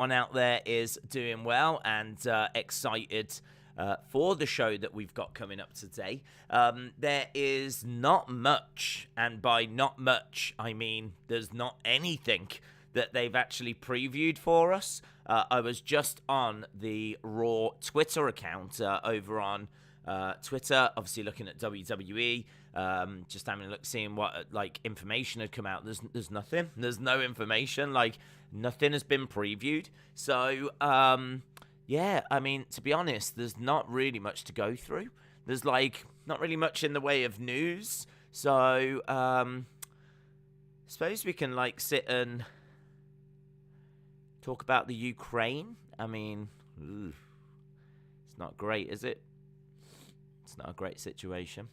on out there is doing well and excited for the show that we've got coming up today. There is not much, and by not much, I mean there's not anything that they've actually previewed for us. I was just on the Raw Twitter account over on Twitter, obviously looking at WWE, just having a look, seeing what information had come out. There's nothing. There's no information. Nothing has been previewed. So yeah, I mean, to be honest, there's not really much to go through. There's not really much in the way of news. So suppose we can sit and talk about the Ukraine. I mean, it's not great, is it? It's not a great situation.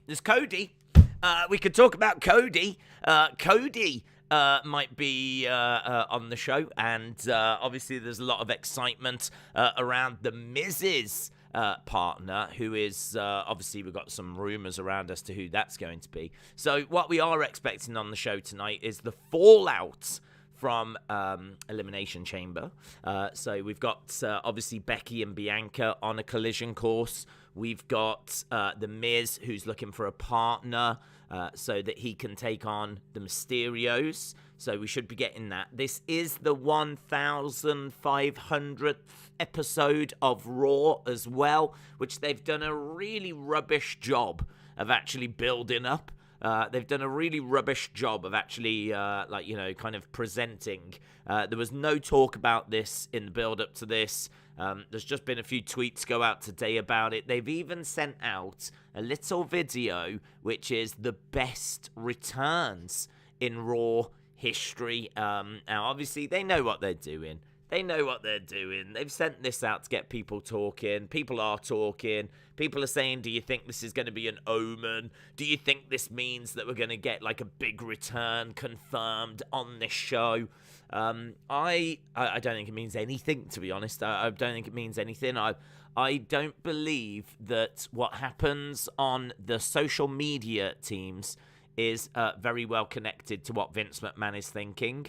There's Cody. We could talk about Cody. Cody might be on the show, and obviously there's a lot of excitement around the Miz's partner, who is obviously we've got some rumors around as to who that's going to be. So what we are expecting on the show tonight is the fallout from Elimination Chamber. So we've got obviously Becky and Bianca on a collision course. We've got the Miz, who's looking for a partner so that he can take on the Mysterios. So we should be getting that. This is the 1,500th episode of Raw as well, which they've done a really rubbish job of actually building up. They've done a really rubbish job of actually, kind of presenting. There was no talk about this in the build-up to this. There's just been a few tweets go out today about it. They've even sent out a little video, which is the best returns in Raw history. Now, obviously, they know what they're doing. They've sent this out to get people talking. People are talking. People are saying, do you think this is going to be an omen? Do you think this means that we're going to get a big return confirmed on this show? I don't think it means anything, to be honest. I don't think it means anything. I don't believe that what happens on the social media teams is very well connected to what Vince McMahon is thinking.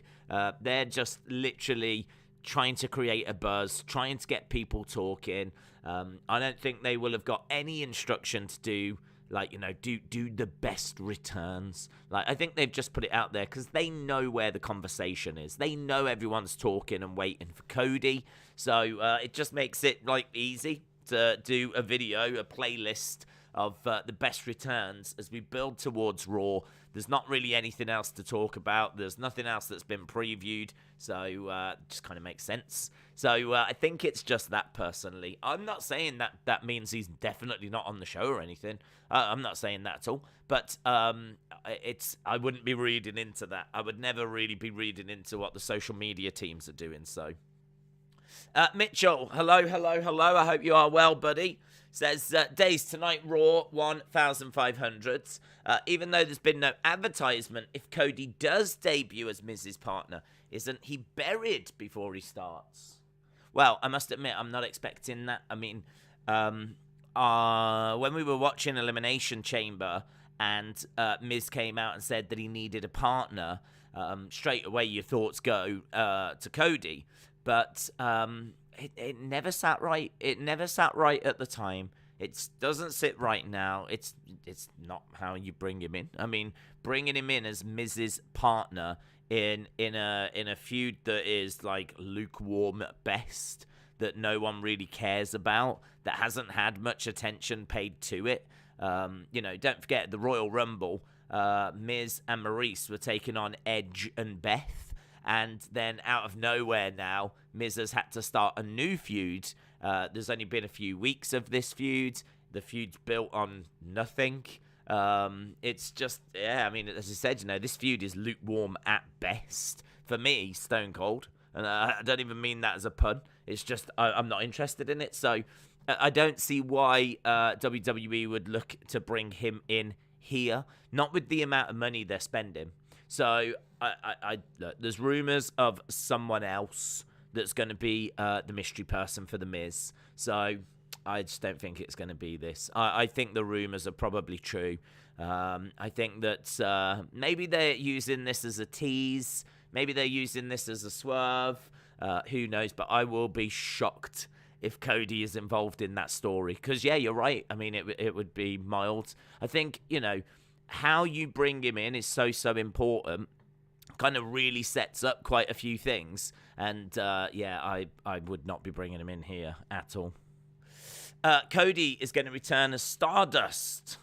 They're just literally trying to create a buzz, trying to get people talking. I don't think they will have got any instruction to do the best returns. I think they've just put it out there because they know where the conversation is. They know everyone's talking and waiting for Cody. So it just makes it easy to do a video, a playlist of the best returns as we build towards Raw. There's not really anything else to talk about. There's nothing else that's been previewed. So it just kind of makes sense. So I think it's just that, personally. I'm not saying that means he's definitely not on the show or anything. I'm not saying that at all. But I wouldn't be reading into that. I would never really be reading into what the social media teams are doing. So Mitchell, hello. I hope you are well, buddy. Says, days tonight, Raw 1,500. Even though there's been no advertisement, if Cody does debut as Miz's partner, isn't he buried before he starts? Well, I must admit, I'm not expecting that. I mean, when we were watching Elimination Chamber and Miz came out and said that he needed a partner, straight away your thoughts go to Cody. But it never sat right. It never sat right at the time. It doesn't sit right now. It's not how you bring him in. I mean, bringing him in as Miz's partner in a feud that is lukewarm at best, that no one really cares about, that hasn't had much attention paid to it. Don't forget the Royal Rumble. Miz and Maurice were taking on Edge and Beth. And then out of nowhere now, Miz has had to start a new feud. There's only been a few weeks of this feud. The feud's built on nothing. It's just, I mean, as I said, this feud is lukewarm at best. For me, Stone Cold. And I don't even mean that as a pun. It's just, I'm not interested in it. So I don't see why WWE would look to bring him in here. Not with the amount of money they're spending. So look, there's rumors of someone else that's going to be the mystery person for The Miz. So I just don't think it's going to be this. I think the rumors are probably true. I think that maybe they're using this as a tease. Maybe they're using this as a swerve. Who knows? But I will be shocked if Cody is involved in that story. Because, yeah, you're right. I mean, it would be mild. I think, how you bring him in is so important. Kind of really sets up quite a few things. And, I would not be bringing him in here at all. Cody is going to return as Stardust.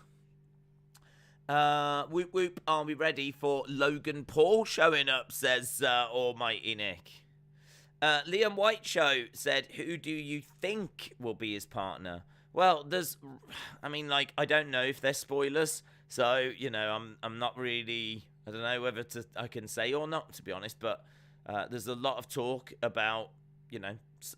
Whoop whoop, are we ready for Logan Paul showing up, says Almighty Nick. Liam White Show said, who do you think will be his partner? Well, I don't know if they're spoilers, so, I'm not really, I don't know whether I can say or not, to be honest, but there's a lot of talk about,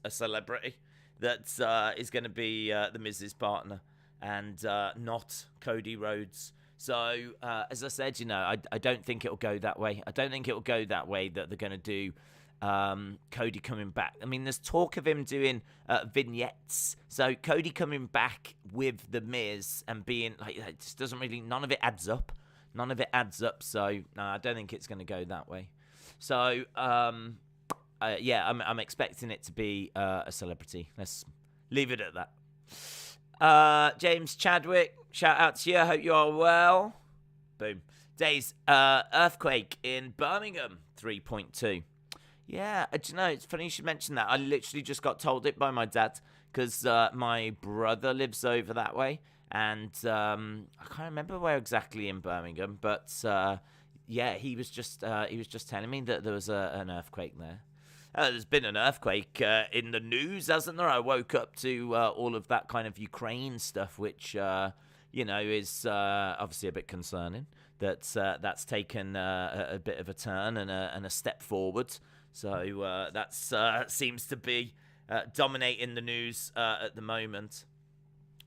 a celebrity that is going to be the Miz's partner, and not Cody Rhodes. So, as I said, I don't think it'll go that way. I don't think it'll go that way that they're going to do Cody coming back. I mean, there's talk of him doing vignettes. So, Cody coming back with the Miz and being like, it just doesn't really, none of it adds up. None of it adds up. So, no, I don't think it's going to go that way. So, I'm expecting it to be a celebrity. Let's leave it at that. James Chadwick, shout out to you. Hope you are well. Boom. Days, earthquake in Birmingham, 3.2. Yeah, do you know, it's funny you should mention that. I literally just got told it by my dad because my brother lives over that way. And I can't remember where exactly in Birmingham, but he was just telling me that there was an earthquake there. There's been an earthquake in the news, hasn't there? I woke up to all of that kind of Ukraine stuff, which, is obviously a bit concerning. That's taken a bit of a turn and a step forward. So that seems to be dominating the news at the moment.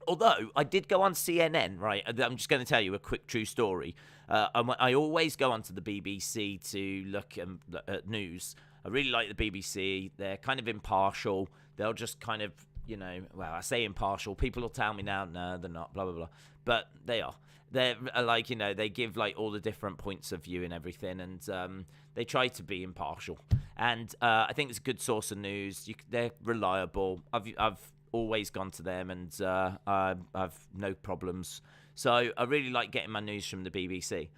Although, I did go on CNN, right? I'm just going to tell you a quick true story. I always go onto the BBC to look at news. I really like the BBC. They're kind of impartial. They'll just kind of, I say impartial. People will tell me now, no, they're not, blah, blah, blah. But they are. They're like, they give like all the different points of view and everything. And they try to be impartial. And I think it's a good source of news. They're reliable. I've always gone to them and I've no problems. So I really like getting my news from the BBC.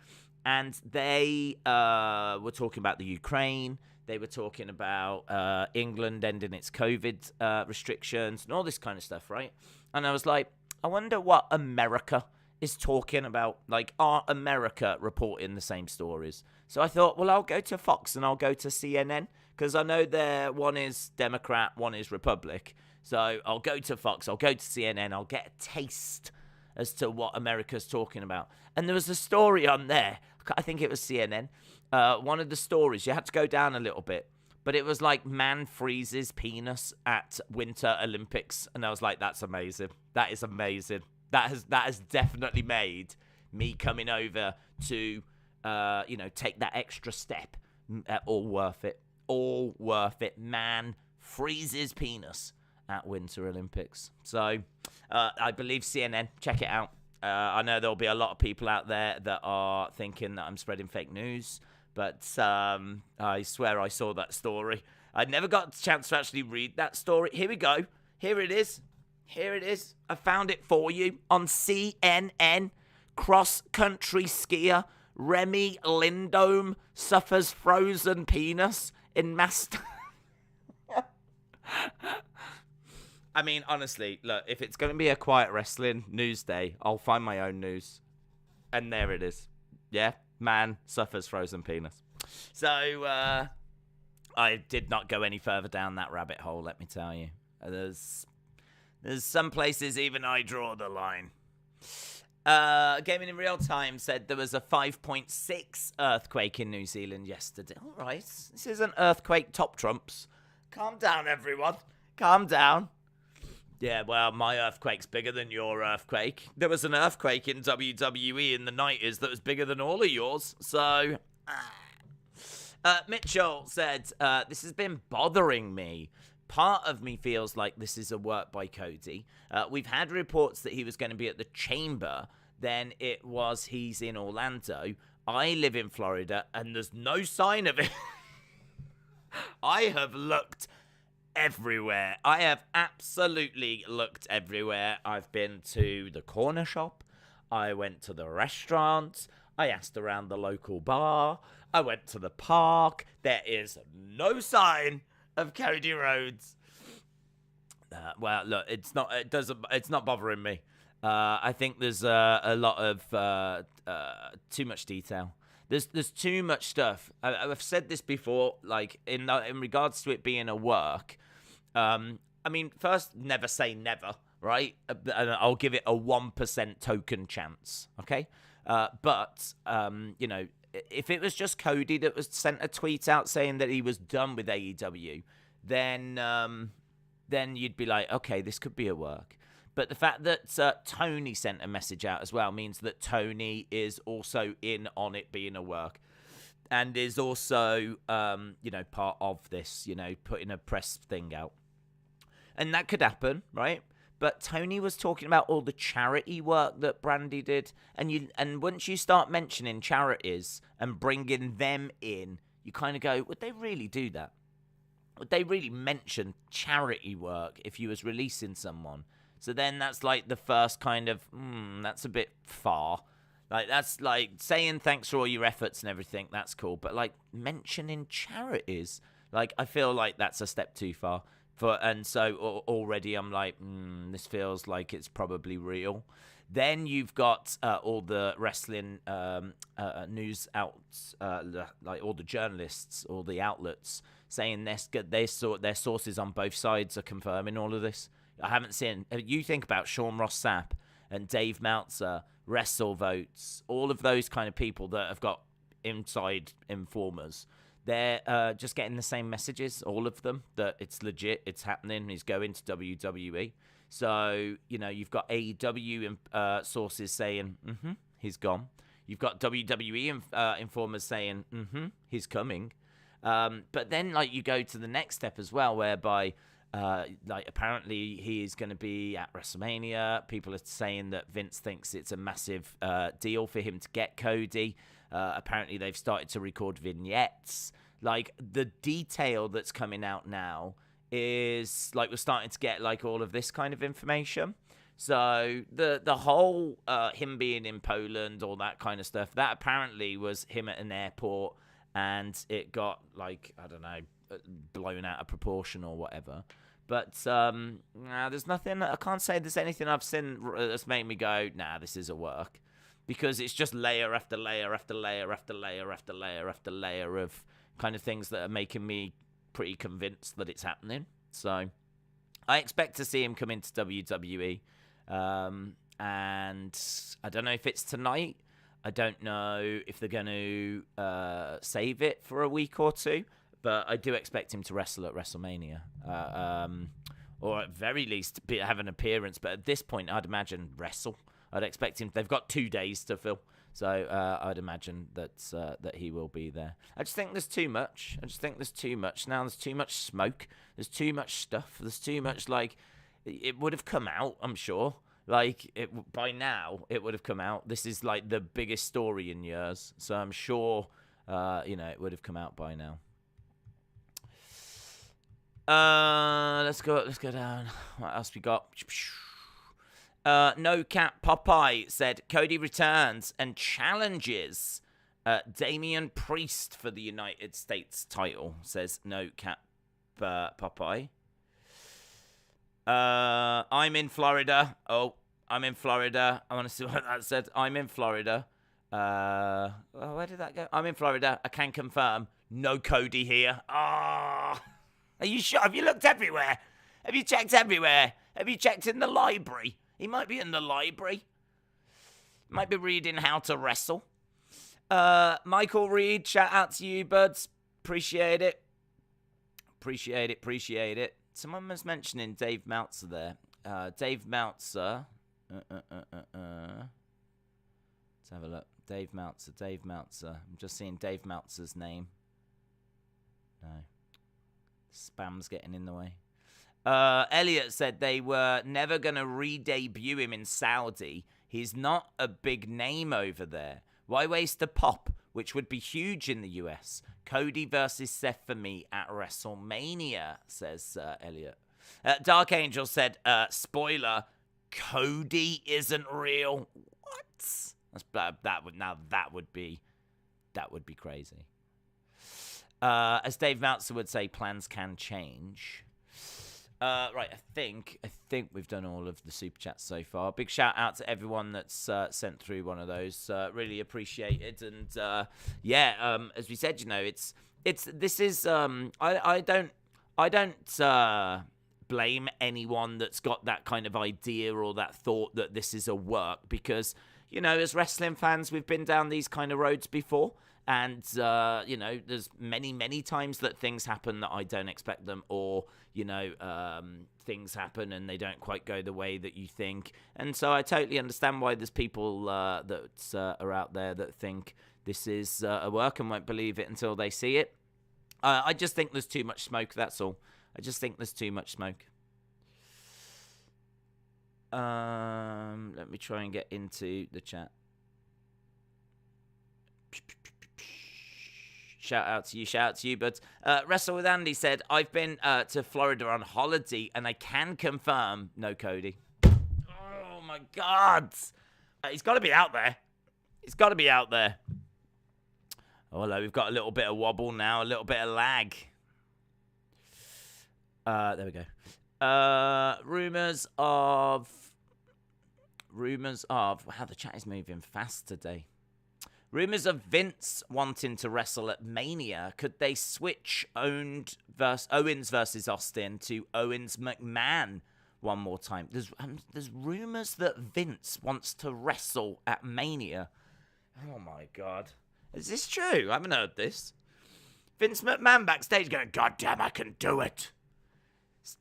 And they were talking about the Ukraine. They were talking about England ending its COVID restrictions and all this kind of stuff, right? And I was like, I wonder what America is talking about. Like, are America reporting the same stories? So I thought, well, I'll go to Fox and I'll go to CNN because I know one is Democrat, one is Republic. So I'll go to Fox, I'll go to CNN, I'll get a taste as to what America's talking about. And there was a story on there, I think it was CNN, one of the stories, you had to go down a little bit, but it was like man freezes penis at Winter Olympics. And I was like, that's amazing. That is amazing. That has definitely made me coming over to, take that extra step. All worth it. All worth it. Man freezes penis at Winter Olympics. So I believe CNN. Check it out. I know there'll be a lot of people out there that are thinking that I'm spreading fake news, but I swear I saw that story. I never got a chance to actually read that story. Here we go. Here it is. Here it is. I found it for you on CNN. Cross-country skier Remy Lindholm suffers frozen penis in master. I mean, honestly, look, if it's going to be a quiet wrestling news day, I'll find my own news. And there it is. Yeah, man suffers frozen penis. So, I did not go any further down that rabbit hole, let me tell you. There's some places even I draw the line. Gaming in Real Time said there was a 5.6 earthquake in New Zealand yesterday. All right, this is an earthquake top trumps. Calm down, everyone. Calm down. Yeah, well, my earthquake's bigger than your earthquake. There was an earthquake in WWE in the 90s that was bigger than all of yours. So, Mitchell said, this has been bothering me. Part of me feels like this is a work by Cody. We've had reports that he was going to be at the Chamber then it was he's in Orlando. I live in Florida, and there's no sign of it. I have looked everywhere. I have absolutely looked everywhere. I've been to the corner shop. I went to the restaurant. I asked around the local bar. I went to the park. There is no sign of Cody Rhodes. Well, look, it's not bothering me. I think there's a lot of too much detail. There's too much stuff. I've said this before, like in regards to it being a work. I mean, first, never say never, right? And I'll give it a 1% token chance, okay? But you know, if it was just Cody that was sent a tweet out saying that he was done with AEW, then you'd be like, okay, this could be a work. But the fact that Tony sent a message out as well means that Tony is also in on it being a work, and is also, you know, part of this, you know, putting a press thing out. And that could happen, right? But Tony was talking about all the charity work that Brandy did, and once you start mentioning charities and bringing them in, you kind of go, would they really do that? Would they really mention charity work if you was releasing someone? So then that's like the first kind of, that's a bit far. Like, that's like saying thanks for all your efforts and everything. That's cool. But like mentioning charities, like I feel like that's a step too far. And so already I'm like, this feels like it's probably real. Then you've got all the wrestling news outlets, like all the journalists, all the outlets saying their sources on both sides are confirming all of this. I haven't seen. You think about Sean Ross Sapp and Dave Meltzer, WrestleVotes, all of those kind of people that have got inside informers. They're just getting the same messages, all of them, that it's legit, it's happening, he's going to WWE. So, you know, you've got AEW sources saying, he's gone. You've got WWE informers saying, he's coming. But then, like, you go to the next step as well, whereby, like, apparently he is going to be at WrestleMania. People are saying that Vince thinks it's a massive deal for him to get Cody. Apparently they've started to record vignettes. Like, the detail that's coming out now is, like, we're starting to get, like, all of this kind of information. So the whole him being in Poland, all that kind of stuff, that apparently was him at an airport, and it got, like, I don't know, blown out of proportion or whatever. But there's nothing, I can't say there's anything I've seen that's made me go, nah, this is a work. Because it's just layer after layer after layer after layer after layer after layer of kind of things that are making me pretty convinced that it's happening. So I expect to see him come into WWE. And I don't know if it's tonight. I don't know if they're going to save it for a week or two. But I do expect him to wrestle at WrestleMania. Or at very least have an appearance. But at this point, I'd imagine wrestle. I'd expect him. They've got 2 days to fill, so I'd imagine that he will be there. I just think there's too much. Now there's too much smoke. There's too much stuff. There's too much, like, it would have come out, I'm sure. Like, by now it would have come out. This is like the biggest story in years, so I'm sure it would have come out by now. Let's go down. What else we got? No Cap Popeye said Cody returns and challenges Damien Priest for the United States title, says No Cap Popeye. I'm in Florida. I'm in Florida. I want to see what that said. I'm in Florida. Where did that go? I'm in Florida. I can confirm. No Cody here. Are you sure? Have you looked everywhere? Have you checked everywhere? Have you checked in the library? He might be in the library. Might be reading How to Wrestle. Michael Reed, shout out to you, buds. Appreciate it. Appreciate it. Someone was mentioning Dave Meltzer there. Dave Meltzer. Let's have a look. Dave Meltzer. I'm just seeing Dave Meltzer's name. No. Spam's getting in the way. Elliot said they were never going to re-debut him in Saudi. He's not a big name over there. Why waste a pop, which would be huge in the US? Cody versus Seth for me at WrestleMania, says Elliot. Dark Angel said, spoiler, Cody isn't real. What? That would be crazy. As Dave Meltzer would say, plans can change. Right, I think we've done all of the super chats so far. Big shout out to everyone that's sent through one of those. Really appreciated. And as we said, I don't blame anyone that's got that kind of idea or that thought that this is a work, because as wrestling fans, we've been down these kind of roads before. And, there's many times that things happen that I don't expect them, or, things happen and they don't quite go the way that you think. And so I totally understand why there's people that are out there that think this is a work and won't believe it until they see it. I just think there's too much smoke, that's all. I just think there's too much smoke. Let me try and get into the chat. Shout out to you. But Wrestle with Andy said, I've been to Florida on holiday, and I can confirm, no Cody. Oh, my God. He's got to be out there. Oh, hello, we've got a little bit of wobble now, a little bit of lag. There we go. Rumors of... Wow, the chat is moving fast today. Rumors of Vince wanting to wrestle at Mania. Could they switch Owens versus Austin to Owens McMahon one more time? There's rumors that Vince wants to wrestle at Mania. Oh my God. Is this true? I haven't heard this. Vince McMahon backstage going, God damn, I can do it.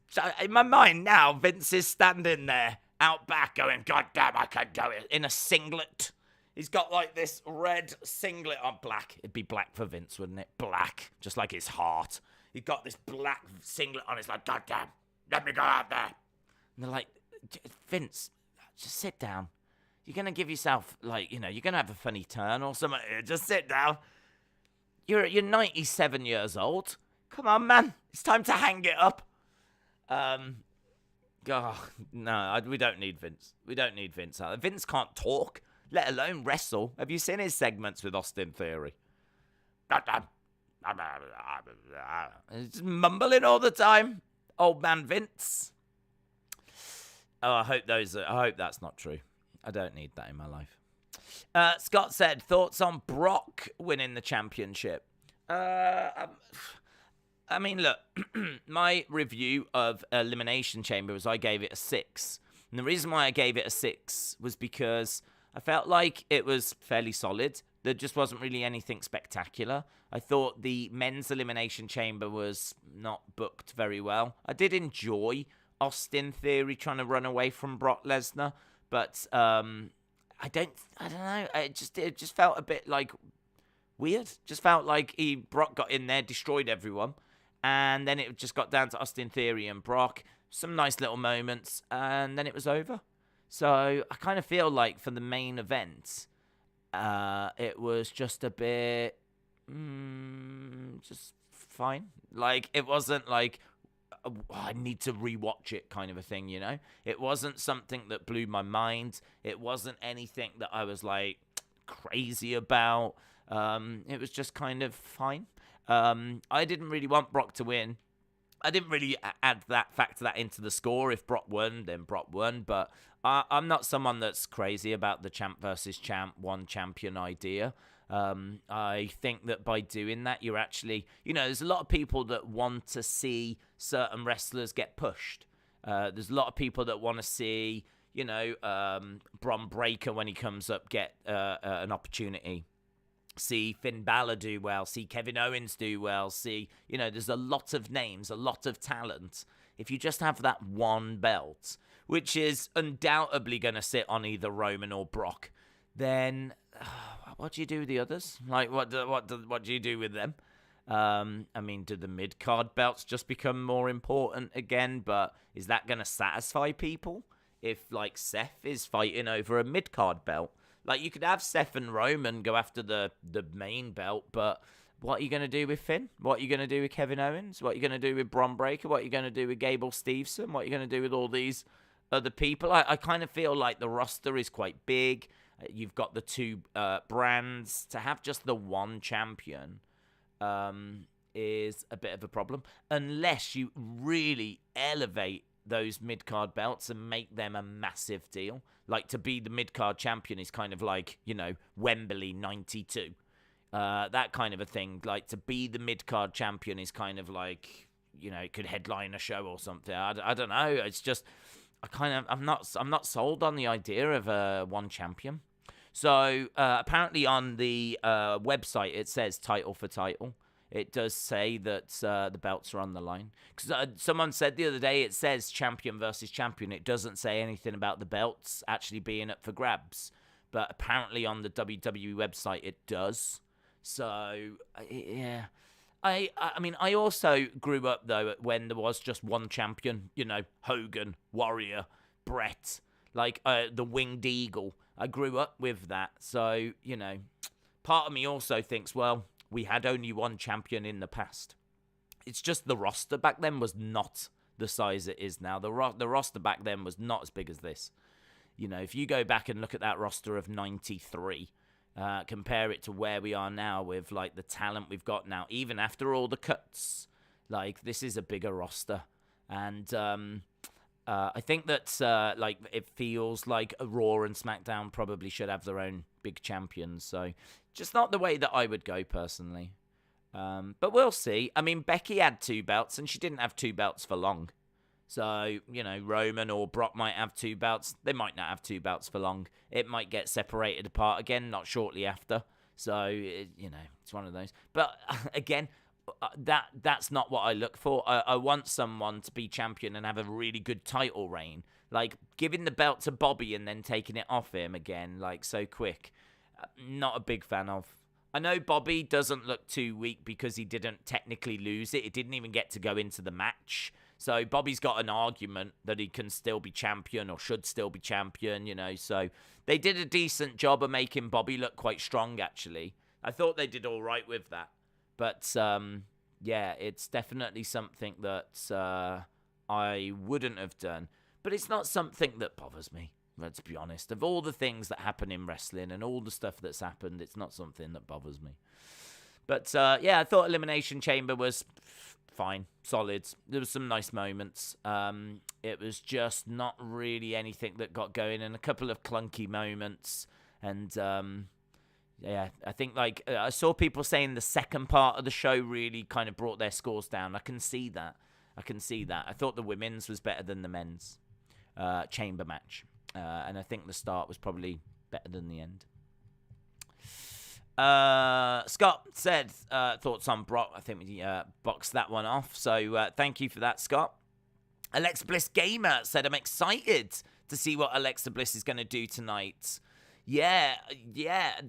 So in my mind now, Vince is standing there out back going, God damn, I can do it, in a singlet. He's got like this red singlet on, black. It'd be black for Vince, wouldn't it? Black, just like his heart. He's got this black singlet on. It's like, God damn, let me go out there. And they're like, Vince, just sit down. You're going to give yourself, you're going to have a funny turn or something here. Just sit down. You're 97 years old. Come on, man. It's time to hang it up. No, we don't need Vince. Vince can't talk, let alone wrestle. Have you seen his segments with Austin Theory? He's mumbling all the time. Old man Vince. Oh, I hope that's not true. I don't need that in my life. Scott said, thoughts on Brock winning the championship? I mean, look, my review of Elimination Chamber was I gave it a 6. And the reason why I gave it a 6 was because I felt like it was fairly solid. There just wasn't really anything spectacular. I thought the men's Elimination Chamber was not booked very well. I did enjoy Austin Theory trying to run away from Brock Lesnar, but I don't know. It just felt a bit like weird. Just felt like Brock got in there, destroyed everyone, and then it just got down to Austin Theory and Brock. Some nice little moments, and then it was over. So I kind of feel like for the main event, it was just a bit, just fine. Like, it wasn't like, I need to rewatch it kind of a thing, you know? It wasn't something that blew my mind. It wasn't anything that I was like crazy about. It was just kind of fine. I didn't really want Brock to win. I didn't really factor that into the score. If Brock won, then Brock won. But I'm not someone that's crazy about the champ versus champ, one champion idea. I think that by doing that, you're actually, there's a lot of people that want to see certain wrestlers get pushed. There's a lot of people that want to see, Bron Breakker when he comes up get an opportunity. See Finn Balor do well, see Kevin Owens do well, see, there's a lot of names, a lot of talent. If you just have that one belt, which is undoubtedly going to sit on either Roman or Brock, then what do you do with the others? Like, what do you do with them? I mean, do the mid-card belts just become more important again? But is that going to satisfy people? if like Seth is fighting over a mid-card belt. Like, you could have Seth and Roman go after the main belt, but what are you going to do with Finn? What are you going to do with Kevin Owens? What are you going to do with Bron Breakker? What are you going to do with Gable Steveson? What are you going to do with all these other people? I kind of feel like the roster is quite big. You've got the two brands. To have just the one champion is a bit of a problem, unless you really elevate those mid-card belts and make them a massive deal. Like, to be the mid-card champion is kind of like, you know, Wembley 92. That kind of a thing. Like, to be the mid-card champion is kind of like, you know, it could headline a show or something. I don't know. It's just, I'm not sold on the idea of one champion. So, apparently on the website, it says title for title. It does say that the belts are on the line. Because someone said the other day it says champion versus champion. It doesn't say anything about the belts actually being up for grabs. But apparently on the WWE website it does. So, yeah. I mean, I also grew up, though, when there was just one champion. You know, Hogan, Warrior, Brett, like the Winged Eagle. I grew up with that. So, you know, part of me also thinks, well, we had only one champion in the past. It's just the roster back then was not the size it is now. The roster back then was not as big as this. You know, if you go back and look at that roster of 93, compare it to where we are now with, like, the talent we've got now, even after all the cuts, like, this is a bigger roster. And I think that, like, it feels like Raw and SmackDown probably should have their own big champions. So, just not the way that I would go, personally. But we'll see. I mean, Becky had 2 belts, and she didn't have 2 belts for long. So, you know, Roman or Brock might have 2 belts. They might not have 2 belts for long. It might get separated apart again, not shortly after. So, you know, it's one of those. But, again, that's not what I look for. I want someone to be champion and have a really good title reign. Like, giving the belt to Bobby and then taking it off him again, like, so quick. Not a big fan of. I know Bobby doesn't look too weak because he didn't technically lose it. It didn't even get to go into the match. So Bobby's got an argument that he can still be champion or should still be champion, you know. So they did a decent job of making Bobby look quite strong, actually. I thought they did all right with that. But, yeah, it's definitely something that I wouldn't have done. But it's not something that bothers me. Let's be honest. Of all the things that happen in wrestling and all the stuff that's happened, it's not something that bothers me. But, yeah, I thought Elimination Chamber was fine, solid. There was some nice moments. It was just not really anything that got going, and a couple of clunky moments. And, yeah, I think, like, I saw people saying the second part of the show really kind of brought their scores down. I can see that. I thought the women's was better than the men's chamber match. And I think the start was probably better than the end. Scott said thoughts on Brock. I think we boxed that one off. So thank you for that, Scott. Alexa Bliss Gamer said, I'm excited to see what Alexa Bliss is going to do tonight. Yeah,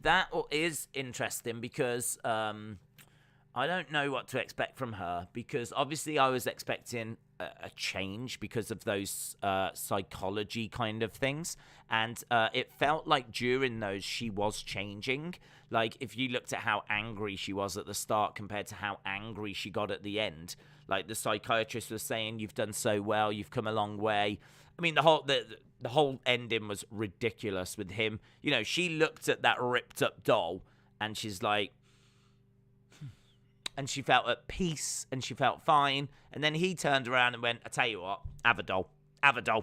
that is interesting because I don't know what to expect from her, because obviously I was expecting a change because of those psychology kind of things, and it felt like during those she was changing. Like, if you looked at how angry she was at the start compared to how angry she got at the end, like the psychiatrist was saying, you've done so well, you've come a long way. I mean, the whole ending was ridiculous with him. You know, she looked at that ripped up doll and she's like, and she felt at peace and she felt fine. And then he turned around and went, I tell you what, have a doll.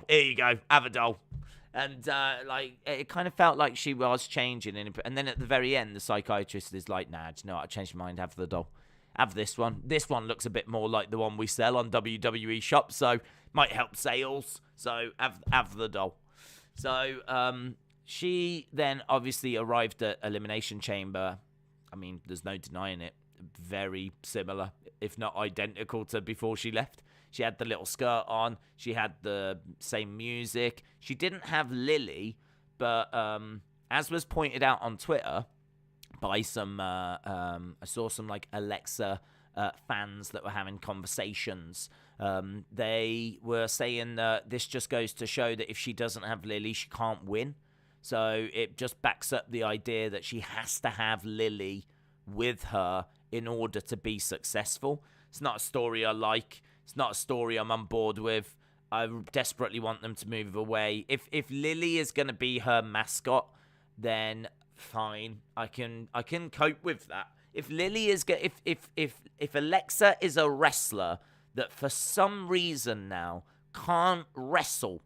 Here you go, have a doll. And like, it kind of felt like she was changing. And then at the very end, the psychiatrist is like, nah, do you know what? I changed my mind. Have the doll. Have this one. This one looks a bit more like the one we sell on WWE Shop, so might help sales. So have the doll. So she then obviously arrived at Elimination Chamber. I mean, there's no denying it. Very similar, if not identical to before she left. She had the little skirt on. She had the same music. She didn't have Lily, but as was pointed out on Twitter by some, I saw some like Alexa fans that were having conversations. They were saying that this just goes to show that if she doesn't have Lily, she can't win. So it just backs up the idea that she has to have Lily with her in order to be successful. It's not a story I like. It's not a story I'm on board with. I desperately want them to move away. If Lily is going to be her mascot, then fine. I can cope with that. If Lily is if Alexa is a wrestler that for some reason now can't wrestle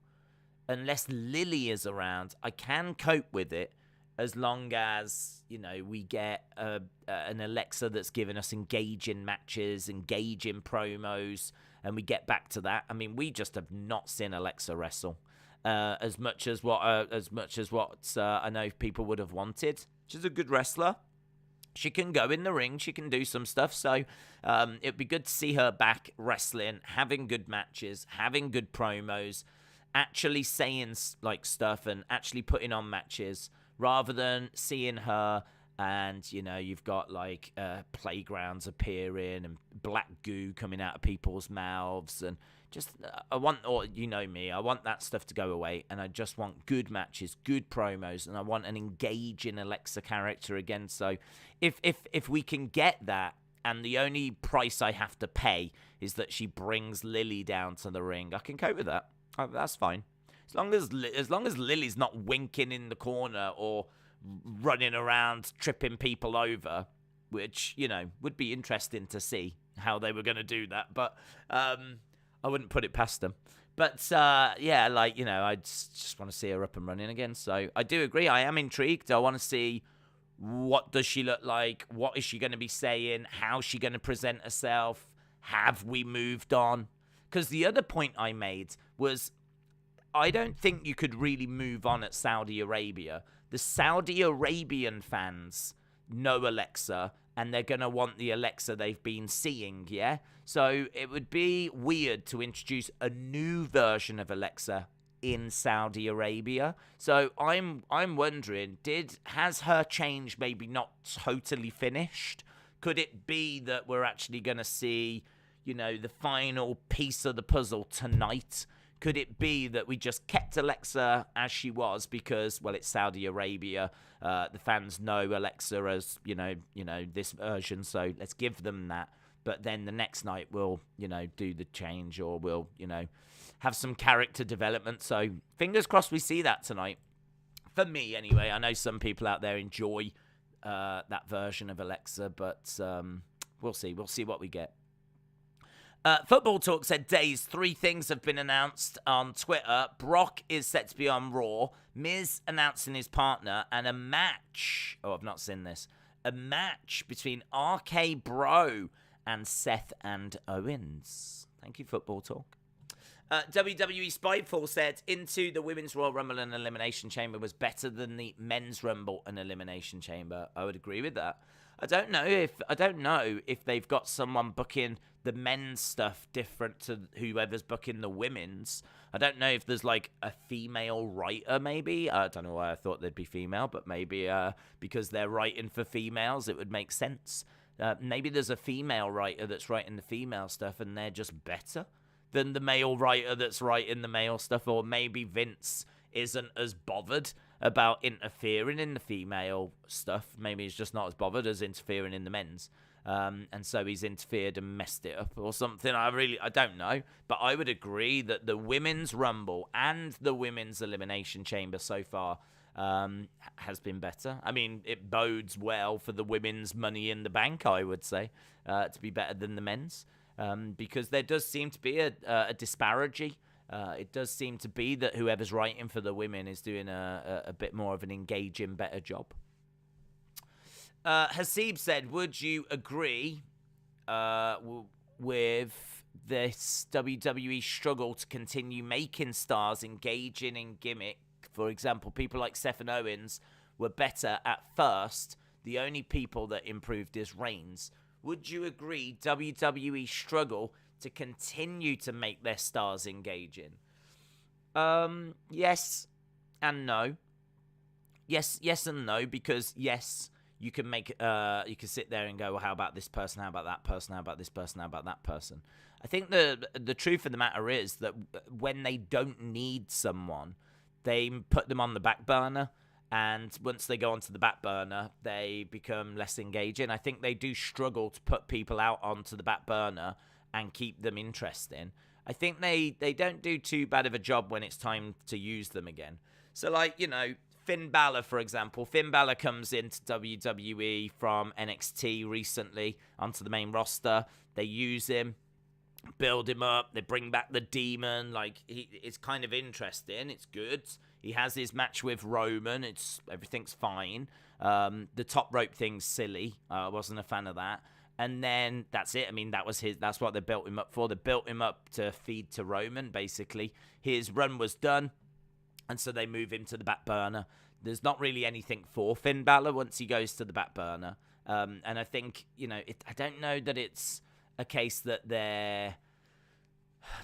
unless Lily is around, I can cope with it. As long as, we get an Alexa that's giving us engaging matches, engaging promos, and we get back to that. I mean, we just have not seen Alexa wrestle as much as what I know people would have wanted. She's a good wrestler. She can go in the ring. She can do some stuff. So it'd be good to see her back wrestling, having good matches, having good promos, actually saying stuff and actually putting on matches. Rather than seeing her and, you've got playgrounds appearing and black goo coming out of people's mouths. And just, I want that stuff to go away. And I just want good matches, good promos. And I want an engaging Alexa character again. So if we can get that, and the only price I have to pay is that she brings Lily down to the ring, I can cope with that. That's fine. As long as Lily's not winking in the corner or running around tripping people over, which, would be interesting to see how they were going to do that. But I wouldn't put it past them. But, I just want to see her up and running again. So I do agree. I am intrigued. I want to see what does she look like? What is she going to be saying? How is she going to present herself? Have we moved on? Because the other point I made was, I don't think you could really move on at Saudi Arabia. The Saudi Arabian fans know Alexa, and they're going to want the Alexa they've been seeing, yeah? So it would be weird to introduce a new version of Alexa in Saudi Arabia. So I'm wondering, has her change maybe not totally finished? Could it be that we're actually going to see, the final piece of the puzzle tonight? Could it be that we just kept Alexa as she was because, well, it's Saudi Arabia. The fans know Alexa as, this version, so let's give them that. But then the next night we'll, do the change, or we'll, have some character development. So fingers crossed we see that tonight. For me, anyway. I know some people out there enjoy that version of Alexa, but we'll see. We'll see what we get. Football Talk said, Days, 3 things have been announced on Twitter. Brock is set to be on Raw. Miz announcing his partner. And a match. Oh, I've not seen this. A match between RK Bro and Seth and Owens. Thank you, Football Talk. WWE Spiteful said, Into the Women's Royal Rumble and Elimination Chamber was better than the Men's Rumble and Elimination Chamber. I would agree with that. I don't know if they've got someone booking the men's stuff different to whoever's booking the women's. I don't know if there's a female writer, maybe. I don't know why I thought they'd be female, but maybe because they're writing for females, it would make sense. Maybe there's a female writer that's writing the female stuff and they're just better than the male writer that's writing the male stuff. Or maybe Vince isn't as bothered about interfering in the female stuff. Maybe he's just not as bothered as interfering in the men's. And so he's interfered and messed it up or something. I don't know. But I would agree that the Women's Rumble and the Women's Elimination Chamber so far has been better. I mean, it bodes well for the Women's Money in the Bank, I would say, to be better than the men's. Because there does seem to be a disparity. It does seem to be that whoever's writing for the women is doing a bit more of an engaging, better job. Hasib said, would you agree with this WWE struggle to continue making stars engaging in gimmick? For example, people like Seth and Owens were better at first. The only people that improved is Reigns. Would you agree WWE struggle to continue to make their stars engaging? Yes and no. Yes and no, because yes, you can sit there and go, well, how about this person? How about that person? How about this person? How about that person? I think the truth of the matter is that when they don't need someone, they put them on the back burner. And once they go onto the back burner, they become less engaging. I think they do struggle to put people out onto the back burner and keep them interesting. I think they don't do too bad of a job when it's time to use them again. So, like, you know, Finn Balor, for example. Finn Balor comes into WWE from NXT recently onto the main roster. They use him, build him up. They bring back the Demon. Like, it's kind of interesting. It's good. He has his match with Roman. Everything's fine. The top rope thing's silly. I wasn't a fan of that. And then that's it. I mean, that's what they built him up for. They built him up to feed to Roman, basically. His run was done, and so they move him to the back burner. There's not really anything for Finn Balor once he goes to the back burner. And I think, you know, I don't know that it's a case that they're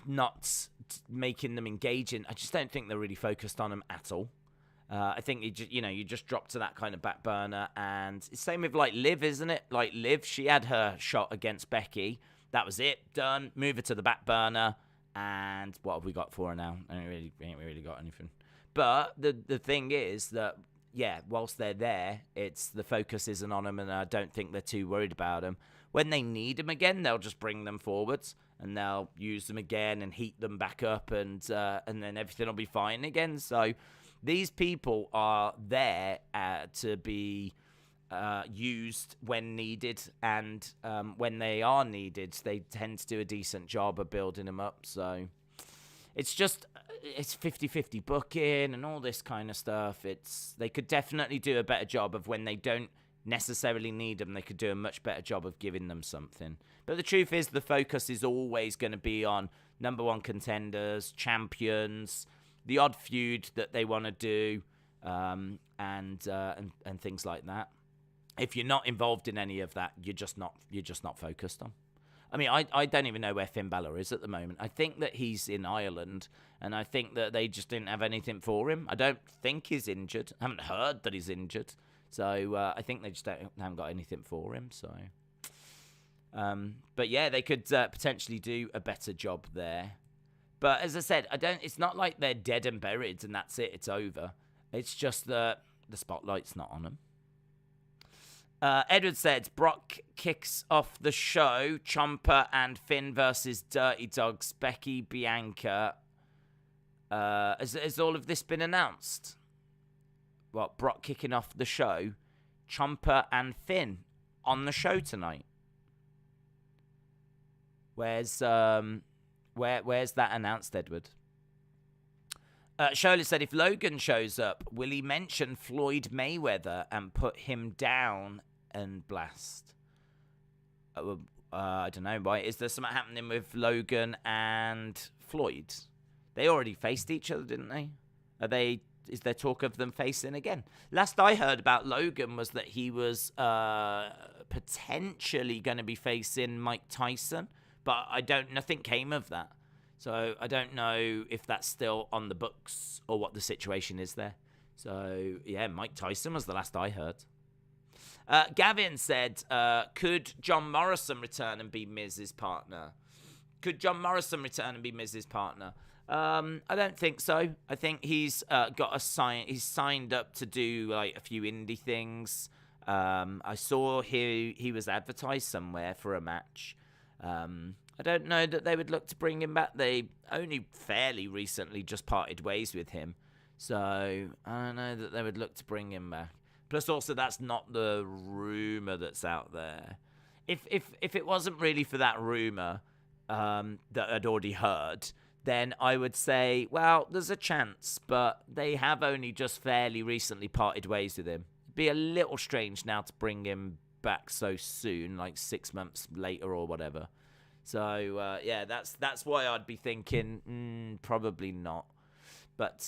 not making them engaging. I just don't think they're really focused on them at all. I think you just drop to that kind of back burner, and it's same with like Liv, isn't it? Like Liv, she had her shot against Becky. That was it, done. Move her to the back burner, and what have we got for her now? We ain't really got anything. But the thing is that, yeah, whilst they're there, the focus isn't on them, and I don't think they're too worried about them. When they need them again, they'll just bring them forwards, and they'll use them again and heat them back up, and then everything will be fine again. So these people are there to be used when needed, and when they are needed, they tend to do a decent job of building them up. So it's 50-50 booking and all this kind of stuff. They could definitely do a better job of when they don't necessarily need them. They could do a much better job of giving them something. But the truth is, the focus is always going to be on number one contenders, champions, the odd feud that they want to do, and things like that. If you're not involved in any of that, you're just not focused on. I mean, I don't even know where Finn Balor is at the moment. I think that he's in Ireland, and I think that they just didn't have anything for him. I don't think he's injured. I haven't heard that he's injured. So I think they just haven't got anything for him. So, but yeah, they could potentially do a better job there. But as I said, it's not like they're dead and buried and that's it. It's over. It's just that the spotlight's not on them. Edward said, Brock kicks off the show. Ciampa and Finn versus Dirty Dogs, Becky, Bianca. Has all of this been announced? What, Brock kicking off the show? Ciampa and Finn on the show tonight. Where's that announced, Edward? Charlotte said, if Logan shows up, will he mention Floyd Mayweather and put him down and blast? I don't know. Why? Is there something happening with Logan and Floyd? They already faced each other, didn't they? Is there talk of them facing again? Last I heard about Logan was that he was potentially going to be facing Mike Tyson, but nothing came of that. So I don't know if that's still on the books or what the situation is there. So yeah, Mike Tyson was the last I heard. Gavin said, could John Morrison return and be Miz's partner? Could John Morrison return and be Miz's partner? I don't think so. I think he's he's signed up to do like a few indie things. I saw he was advertised somewhere for a match. I don't know that they would look to bring him back. They only fairly recently just parted ways with him. So I don't know that they would look to bring him back. Plus also that's not the rumor that's out there. If it wasn't really for that rumor that I'd already heard, then I would say, well, there's a chance, but they have only just fairly recently parted ways with him. It'd be a little strange now to bring him back so soon, like 6 months later or whatever. So, yeah, that's why I'd be thinking, probably not. But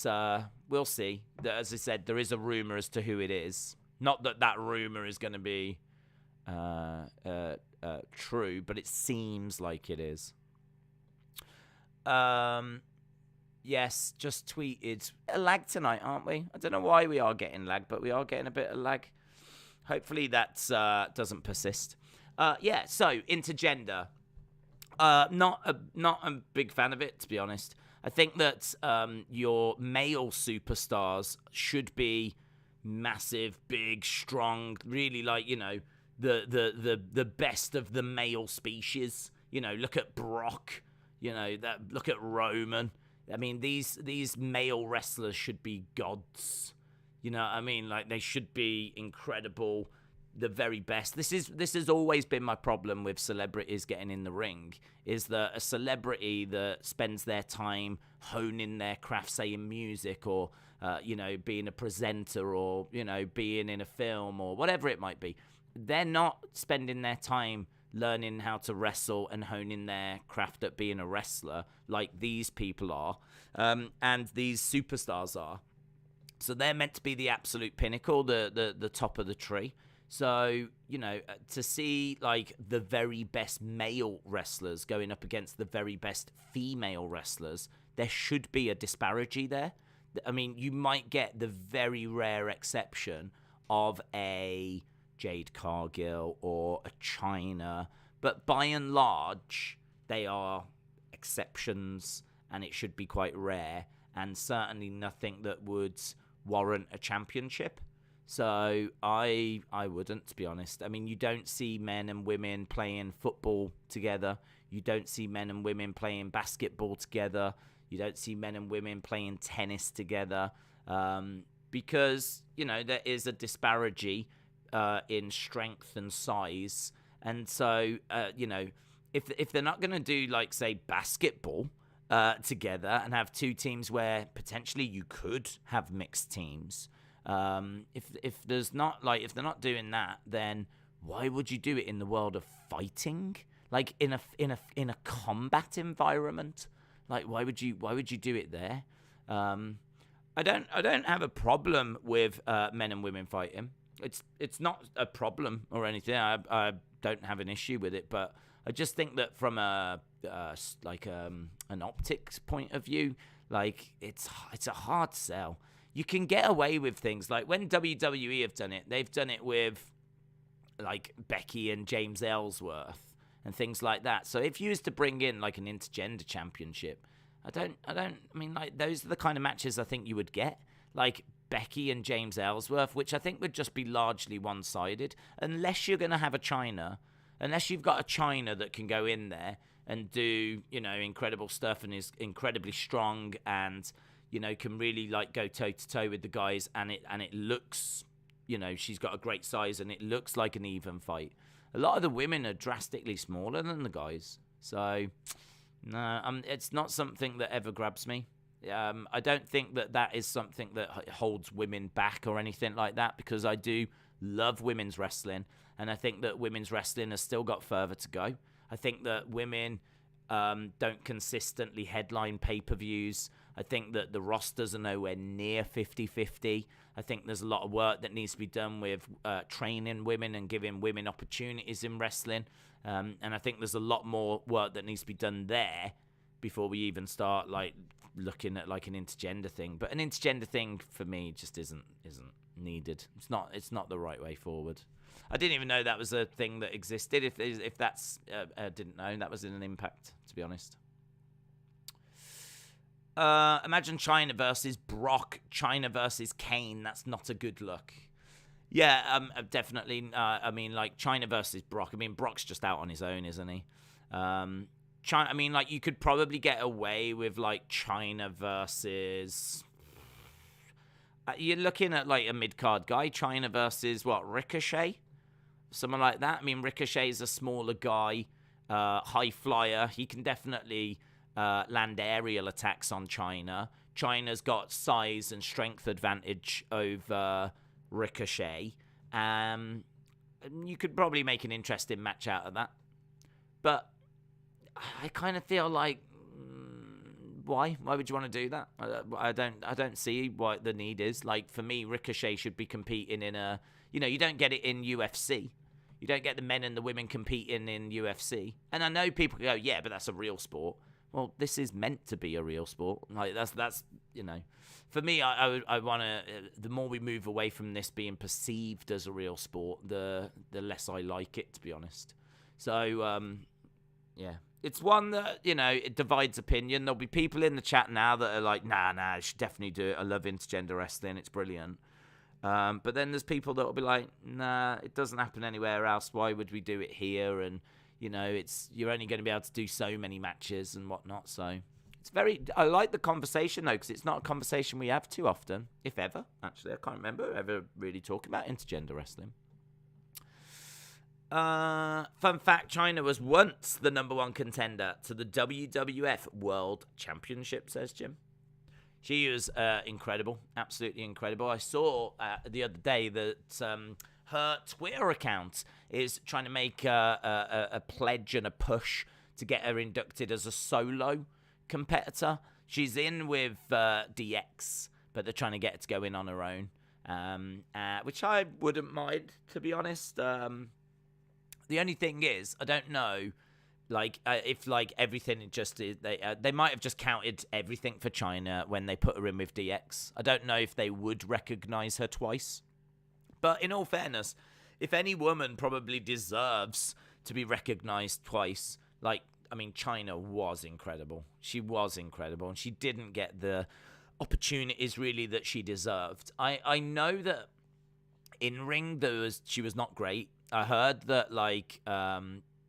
we'll see. As I said, there is a rumor as to who it is. Not that rumor is going to be true, but it seems like it is. Yes, just tweeted. A lag tonight, aren't we? I don't know why we are getting lag, but we are getting a bit of lag. hopefully that doesn't persist. Yeah, so Intergender. Not a big fan of it, to be honest. I think that your male superstars should be massive, big, strong, really like, the best of the male species. Look at Brock. Look at Roman. I mean, these male wrestlers should be gods. Like they should be incredible, the very best. This has always been my problem with celebrities getting in the ring, is that a celebrity that spends their time honing their craft, say in music or being a presenter or being in a film or whatever it might be, they're not spending their time learning how to wrestle and honing their craft at being a wrestler like these people are, and these superstars are. So they're meant to be the absolute pinnacle, the top of the tree. So, to see, like, the very best male wrestlers going up against the very best female wrestlers, there should be a disparity there. I mean, you might get the very rare exception of a Jade Cargill or a Chyna, but by and large, they are exceptions, and it should be quite rare, and certainly nothing that would warrant a championship. So I wouldn't, to be honest. I mean, you don't see men and women playing football together. You don't see men and women playing basketball together. You don't see men and women playing tennis together, because, there is a disparity in strength and size. And so, if they're not going to do, like, say, basketball together and have two teams where potentially you could have mixed teams, if they're not doing that, then why would you do it in the world of fighting? Like in a combat environment? Like why would you do it there? I don't have a problem with men and women fighting. It's not a problem or anything. I don't have an issue with it, but I just think that from an optics point of view, like it's a hard sell. You can get away with things like when WWE have done it, they've done it with like Becky and James Ellsworth and things like that. So if you was to bring in like an intergender championship, I mean, like those are the kind of matches I think you would get, like Becky and James Ellsworth, which I think would just be largely one-sided, unless you're going to have a Chyna, unless you've got a Chyna that can go in there and do, incredible stuff and is incredibly strong and, can really like go toe-to-toe with the guys, and it looks, she's got a great size and it looks like an even fight. A lot of the women are drastically smaller than the guys. So, no, it's not something that ever grabs me. I don't think that is something that holds women back or anything like that, because I do love women's wrestling, and I think that women's wrestling has still got further to go. I think that women don't consistently headline pay-per-views. I think that the rosters are nowhere near 50-50. I think there's a lot of work that needs to be done with training women and giving women opportunities in wrestling. And I think there's a lot more work that needs to be done there before we even start like looking at like an intergender thing. But an intergender thing for me just isn't needed. It's not the right way forward. I didn't even know that was a thing that existed. If that's I didn't know that was in an Impact, to be honest. Imagine Chyna versus Brock, Chyna versus Kane. That's not a good look. Yeah, definitely. I mean, like Chyna versus Brock. I mean, Brock's just out on his own, isn't he? I mean, like you could probably get away with like Chyna versus. You're looking at like a mid-card guy, Chyna versus what, Ricochet? Someone like that. I mean, Ricochet's a smaller guy, high flyer. He can definitely land aerial attacks on Chyna. Chyna's got size and strength advantage over Ricochet. You could probably make an interesting match out of that. But I kind of feel like, why? Why would you want to do that? I don't see what the need is. Like, for me, Ricochet should be competing in a... you don't get it in UFC. You don't get the men and the women competing in UFC. And I know people go, yeah, but that's a real sport. Well, this is meant to be a real sport. Like, that's for me, I want to. The more we move away from this being perceived as a real sport, the less I like it, to be honest. So, yeah, it's one that it divides opinion. There'll be people in the chat now that are like, nah, I should definitely do it. I love intergender wrestling; it's brilliant. But then there's people that will be like, nah, it doesn't happen anywhere else. Why would we do it here? And you're only going to be able to do so many matches and whatnot. So. I like the conversation, though, because it's not a conversation we have too often, if ever. Actually, I can't remember ever really talking about intergender wrestling. Fun fact, China was once the number one contender to the WWF World Championship, says Jim. She was incredible, absolutely incredible. I saw the other day that her Twitter account is trying to make a pledge and a push to get her inducted as a solo competitor. She's in with DX, but they're trying to get her to go in on her own, which I wouldn't mind, to be honest. The only thing is, I don't know, if everything just is, they might have just counted everything for China when they put her in with DX. I don't know if they would recognize her twice. But in all fairness, if any woman probably deserves to be recognized twice, China was incredible. She was incredible, and she didn't get the opportunities really that she deserved. I know that in ring she was not great. I heard that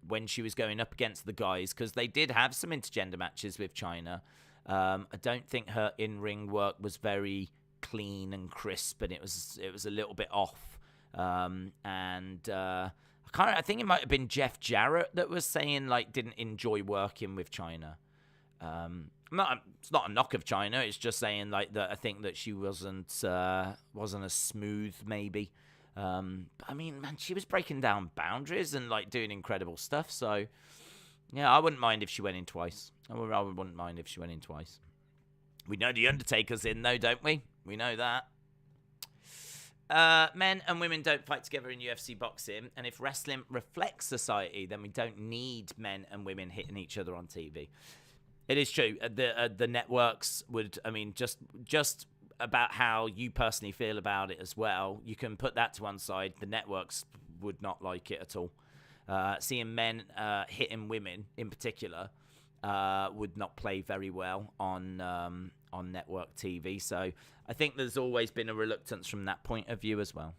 when she was going up against the guys, because they did have some intergender matches with China, I don't think her in ring work was very clean and crisp, and it was a little bit off. I think it might have been Jeff Jarrett that was saying didn't enjoy working with China. It's not a knock of China. It's just saying that I think that she wasn't as smooth maybe. Man, she was breaking down boundaries and doing incredible stuff. So yeah, I wouldn't mind if she went in twice. I wouldn't mind if she went in twice. We know the Undertaker's in though, don't we? We know that. Men and women don't fight together in UFC boxing, and if wrestling reflects society, then we don't need men and women hitting each other on TV. It is true. The networks would, just about how you personally feel about it as well, you can put that to one side. The networks would not like it at all. Seeing men hitting women in particular would not play very well on network TV. So I think there's always been a reluctance from that point of view as well.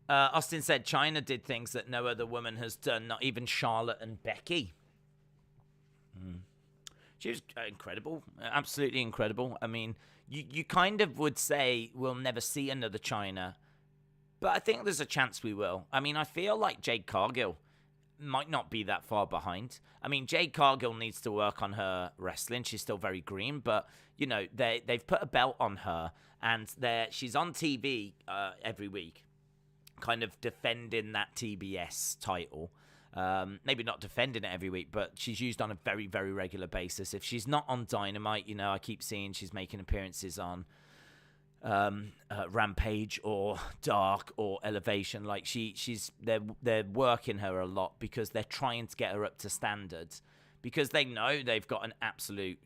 Austin said China did things that no other woman has done, not even Charlotte and Becky. She was incredible, absolutely incredible. You kind of would say we'll never see another China, but I think there's a chance we will. I feel like Jade Cargill might not be that far behind. Jade Cargill needs to work on her wrestling. She's still very green, but they've put a belt on her, and she's on TV every week, kind of defending that TBS title. Maybe not defending it every week, but she's used on a very, very regular basis. If she's not on Dynamite, I keep seeing she's making appearances on Rampage or Dark or Elevation. They're working her a lot because they're trying to get her up to standard, because they know they've got an absolute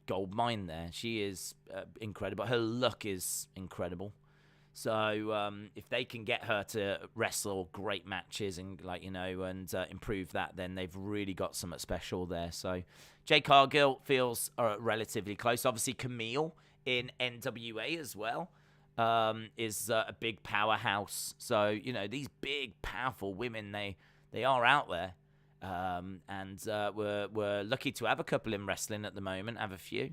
gold mine there. She is incredible. Her look is incredible. So if they can get her to wrestle great matches and improve that, then they've really got something special there. So Jade Cargill feels relatively close. Obviously Camille in NWA as well is a big powerhouse. So these big powerful women, they are out there, and we're lucky to have a couple in wrestling at the moment. Have a few.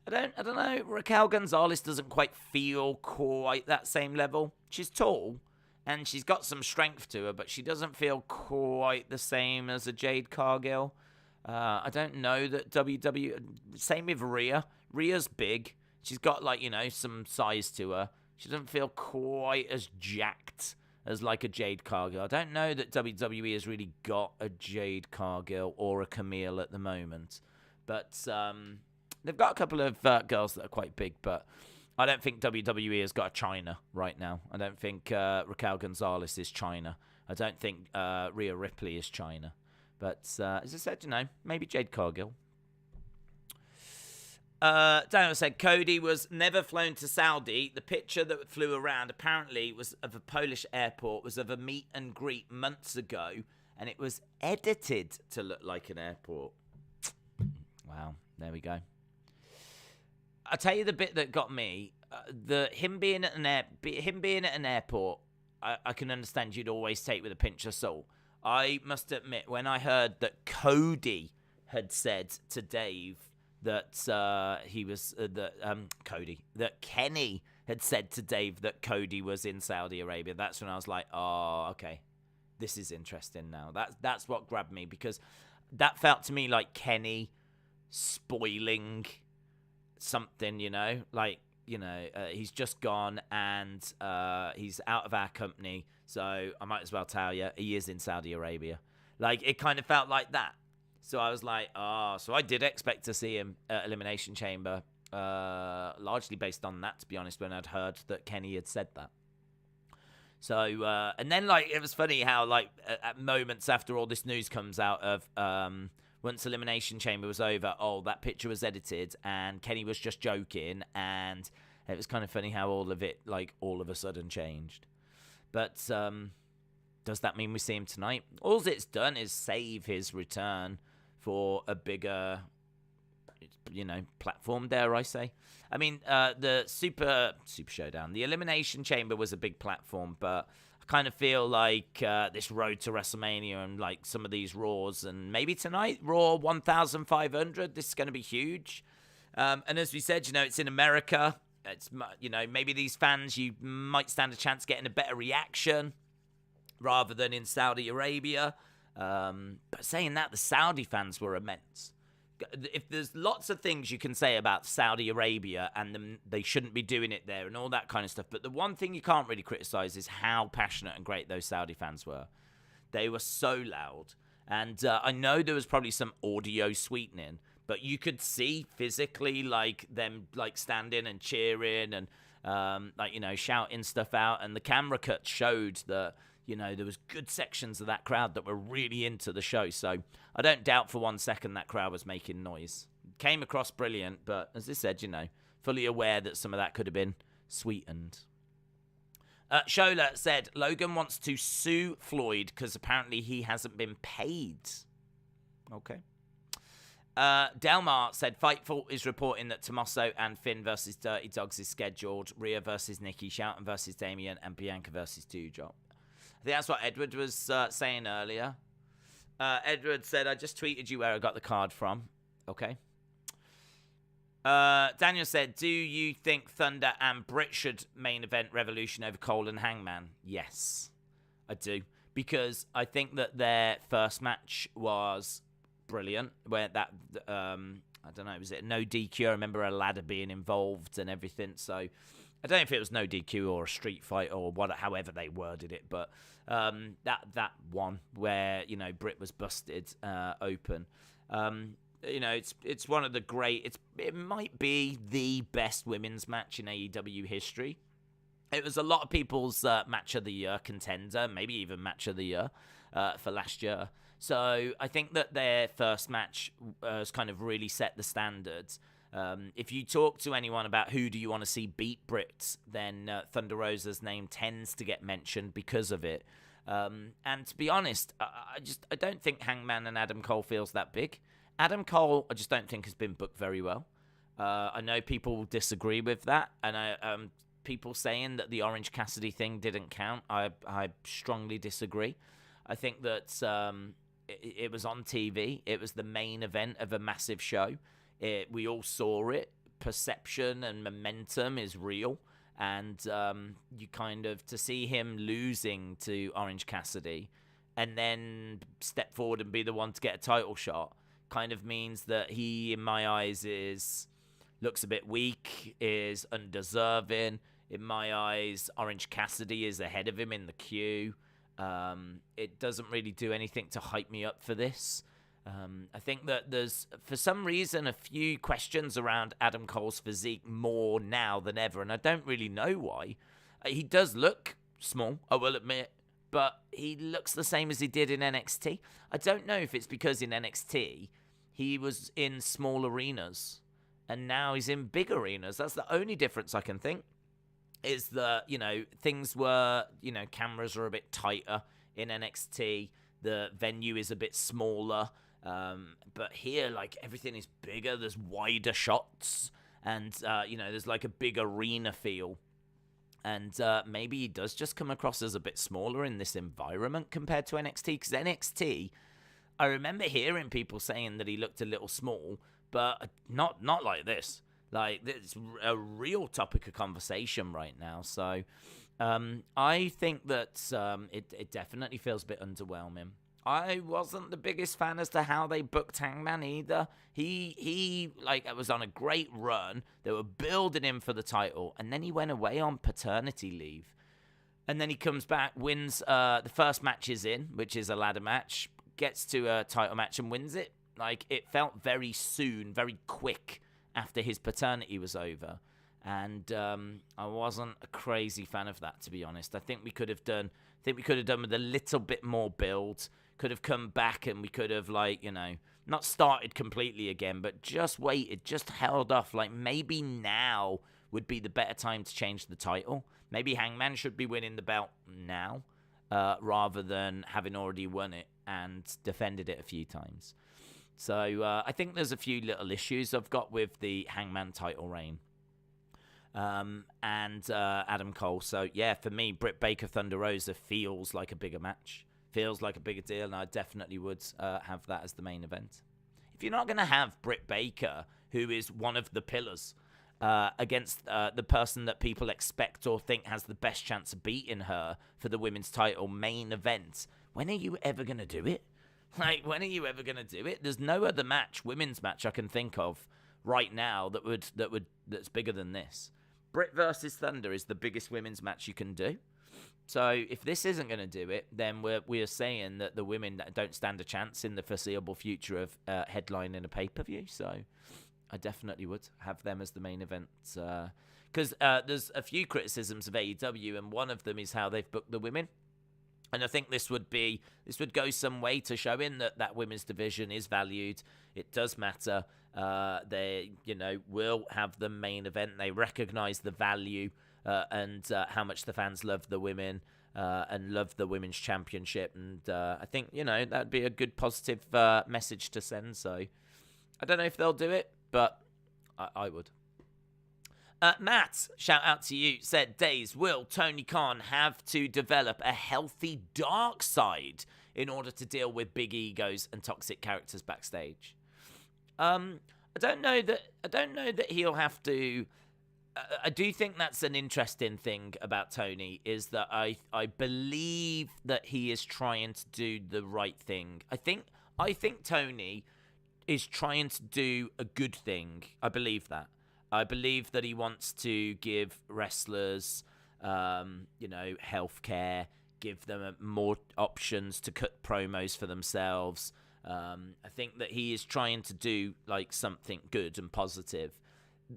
I don't know. Raquel Gonzalez doesn't quite feel quite that same level. She's tall and she's got some strength to her, but she doesn't feel quite the same as a Jade Cargill. I don't know that same with Rhea. Rhea's big. She's got some size to her. She doesn't feel quite as jacked as a Jade Cargill. I don't know that WWE has really got a Jade Cargill or a Camille at the moment, but they've got a couple of girls that are quite big, but I don't think WWE has got a China right now. I don't think Raquel Gonzalez is China. I don't think Rhea Ripley is China. But as I said, maybe Jade Cargill. Daniel said Cody was never flown to Saudi. The picture that flew around apparently was of a Polish airport, was of a meet and greet months ago, and it was edited to look like an airport. Wow, there we go. I'll tell you the bit that got me. Him being at an airport, I can understand you'd always take with a pinch of salt. I must admit, when I heard that Cody had said to Dave that that Kenny had said to Dave that Cody was in Saudi Arabia, that's when I was like, oh, okay, this is interesting now. That's what grabbed me, because that felt to me like Kenny spoiling something, he's just gone and he's out of our company, so I might as well tell you he is in Saudi Arabia. Like, it kind of felt like that. So I was like, so I did expect to see him at Elimination Chamber, largely based on that, to be honest, when I'd heard that Kenny had said that. So, and then, it was funny how, at moments after all this news comes out of, once Elimination Chamber was over, that picture was edited, and Kenny was just joking, and it was kind of funny how all of it, all of a sudden changed. But, does that mean we see him tonight? All it's done is save his return for a bigger, platform, dare I say. I mean, the Super Showdown, the Elimination Chamber was a big platform, but I kind of feel like this road to WrestleMania and some of these Raws, and maybe tonight, Raw 1,500, this is going to be huge. And as we said, it's in America. It's, maybe these fans, you might stand a chance getting a better reaction rather than in Saudi Arabia. But saying that, the Saudi fans were immense. If there's lots of things you can say about Saudi Arabia and they shouldn't be doing it there and all that kind of stuff, but the one thing you can't really criticize is how passionate and great those Saudi fans were. They were so loud. And I know there was probably some audio sweetening, but you could see physically them standing and cheering and shouting stuff out, and the camera cut showed that there was good sections of that crowd that were really into the show. So I don't doubt for 1 second that crowd was making noise. Came across brilliant, but as I said, fully aware that some of that could have been sweetened. Shola said Logan wants to sue Floyd because apparently he hasn't been paid. Okay. Delmar said Fightful is reporting that Tommaso and Finn versus Dirty Dogs is scheduled. Rhea versus Nikki, Shelton versus Damien, and Bianca versus Dewdrop. I think that's what Edward was saying earlier. Edward said, I just tweeted you where I got the card from. Okay. Daniel said, do you think Thunder and Britt should main event Revolution over Cole and Hangman? Yes, I do. Because I think that their first match was brilliant. Where that, I don't know, was it no DQ? I remember a ladder being involved and everything. So I don't know if it was no DQ or a street fight or however they worded it. But that one where, Britt was busted open. It's one of the great. It might be the best women's match in AEW history. It was a lot of people's match of the year contender, maybe even match of the year for last year. So I think that their first match has kind of really set the standards. If you talk to anyone about who do you want to see beat Britt, then Thunder Rosa's name tends to get mentioned because of it. And to be honest, I don't think Hangman and Adam Cole feels that big. Adam Cole, I just don't think has been booked very well. I know people disagree with that, and people saying that the Orange Cassidy thing didn't count. I strongly disagree. I think that it was on TV. It was the main event of a massive show. We all saw it. Perception and momentum is real. And you kind of, to see him losing to Orange Cassidy and then step forward and be the one to get a title shot kind of means that he, in my eyes, looks a bit weak, is undeserving. In my eyes, Orange Cassidy is ahead of him in the queue. It doesn't really do anything to hype me up for this. I think that there's, for some reason, a few questions around Adam Cole's physique more now than ever, and I don't really know why. He does look small, I will admit, but he looks the same as he did in NXT. I don't know if it's because in NXT he was in small arenas and now he's in big arenas. That's the only difference I can think, is that, things were, cameras are a bit tighter in NXT. The venue is a bit smaller. But here, like, everything is bigger. There's wider shots. And, there's like a big arena feel. And maybe he does just come across as a bit smaller in this environment compared to NXT. Because NXT, I remember hearing people saying that he looked a little small, but not like this. Like, it's a real topic of conversation right now. So I think that it definitely feels a bit underwhelming. I wasn't the biggest fan as to how they booked Hangman either. He was on a great run. They were building him for the title, and then he went away on paternity leave. And then he comes back, wins the first match is in, which is a ladder match, gets to a title match and wins it. Like, it felt very soon, very quick after his paternity was over. And I wasn't a crazy fan of that, to be honest. I think we could have done with a little bit more build. Could have come back and we could have, not started completely again, but just waited, just held off. Like, maybe now would be the better time to change the title. Maybe Hangman should be winning the belt now, rather than having already won it and defended it a few times. So I think there's a few little issues I've got with the Hangman title reign. And Adam Cole. So, yeah, for me, Britt Baker, Thunder Rosa feels like a bigger match. Feels like a bigger deal, and I definitely would have that as the main event. If you're not going to have Britt Baker, who is one of the pillars, against the person that people expect or think has the best chance of beating her for the women's title main event, when are you ever going to do it? Like, when are you ever going to do it? There's no other women's match I can think of right now that's bigger than this. Britt versus Thunder is the biggest women's match you can do. So if this isn't going to do it, then we're saying that the women don't stand a chance in the foreseeable future of headlining a pay-per-view. So I definitely would have them as the main event. Because there's a few criticisms of AEW, and one of them is how they've booked the women. And I think this would go some way to showing that women's division is valued. It does matter. They, will have the main event. They recognize the value and how much the fans love the women and love the women's championship. And I think, that'd be a good positive message to send. So I don't know if they'll do it, but I would. Matt, shout out to you, said, Days, will Tony Khan have to develop a healthy dark side in order to deal with big egos and toxic characters backstage? I don't know that he'll have to. I do think that's an interesting thing about Tony, is that I believe that he is trying to do the right thing. I think Tony is trying to do a good thing. I believe that. I believe that he wants to give wrestlers, health care, give them more options to cut promos for themselves. I think that he is trying to do something good and positive.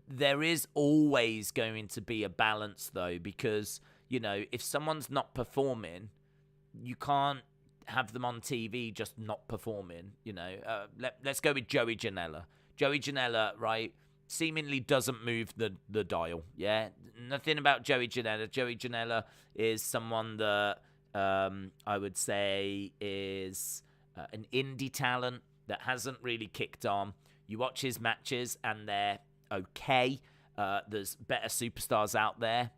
There is always going to be a balance, though, because, if someone's not performing, you can't have them on TV just not performing, Let's go with Joey Janela. Joey Janela, right, seemingly doesn't move the dial, yeah? Nothing about Joey Janela. Joey Janela is someone that I would say is an indie talent that hasn't really kicked on. You watch his matches and they're okay. There's better superstars out there,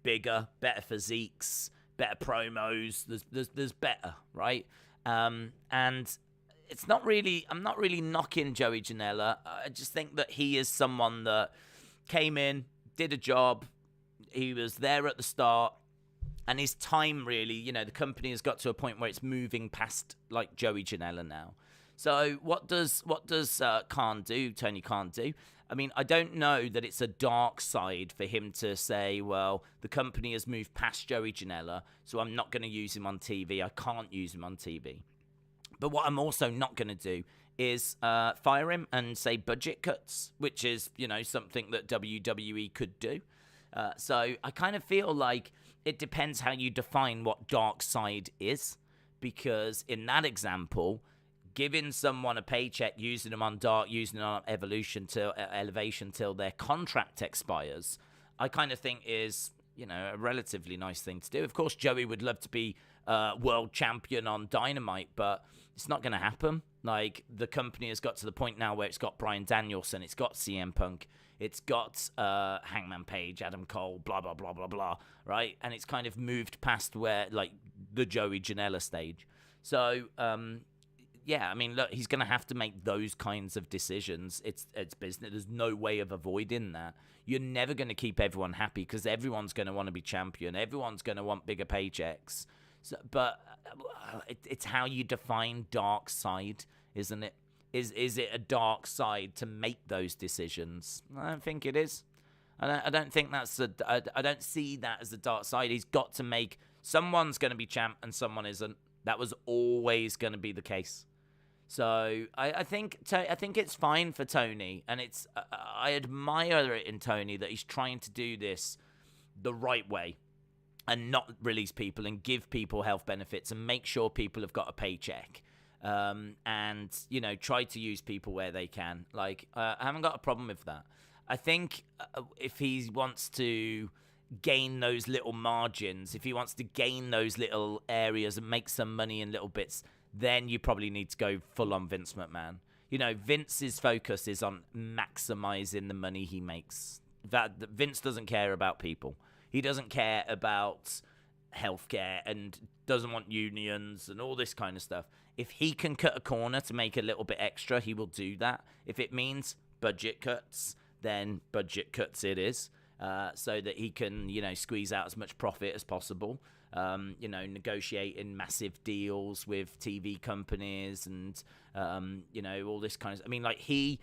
bigger, better physiques, better promos. There's better, right? And it's not really. I'm not really knocking Joey Janela. I just think that he is someone that came in, did a job. He was there at the start, and his time really. The company has got to a point where it's moving past Joey Janela now. So what does Khan do? Tony Khan do? I mean, I don't know that it's a dark side for him to say, well, the company has moved past Joey Janela, so I'm not going to use him on TV. I can't use him on TV. But what I'm also not going to do is fire him and say budget cuts, which is, something that WWE could do. So I kind of feel like it depends how you define what dark side is, because in that example, giving someone a paycheck, using them on Dark, using them on Evolution till Elevation till their contract expires, I kind of think is, a relatively nice thing to do. Of course, Joey would love to be world champion on Dynamite, but it's not going to happen. Like, the company has got to the point now where it's got Bryan Danielson, it's got CM Punk, it's got Hangman Page, Adam Cole, blah, blah, blah, blah, blah, right? And it's kind of moved past where, like, the Joey Janela stage. So, yeah, I mean, look, he's going to have to make those kinds of decisions. It's business. There's no way of avoiding that. You're never going to keep everyone happy because everyone's going to want to be champion. Everyone's going to want bigger paychecks. So, but it's how you define dark side, isn't it? Is it a dark side to make those decisions? I don't think it is. I don't think that's I don't see that as the dark side. He's got to make someone's going to be champ and someone isn't. That was always going to be the case. So I think it's fine for Tony, and I admire it in Tony that he's trying to do this the right way and not release people and give people health benefits and make sure people have got a paycheck, and try to use people where they can. Like, I haven't got a problem with that. I think if he wants to gain those little margins, if he wants to gain those little areas and make some money in little bits, then you probably need to go full on Vince McMahon. Vince's focus is on maximizing the money he makes. That Vince doesn't care about people. He doesn't care about healthcare and doesn't want unions and all this kind of stuff. If he can cut a corner to make a little bit extra, he will do that. If it means budget cuts, then budget cuts it is, so that he can, squeeze out as much profit as possible. Negotiating massive deals with TV companies and, all this kind of... I mean, like, he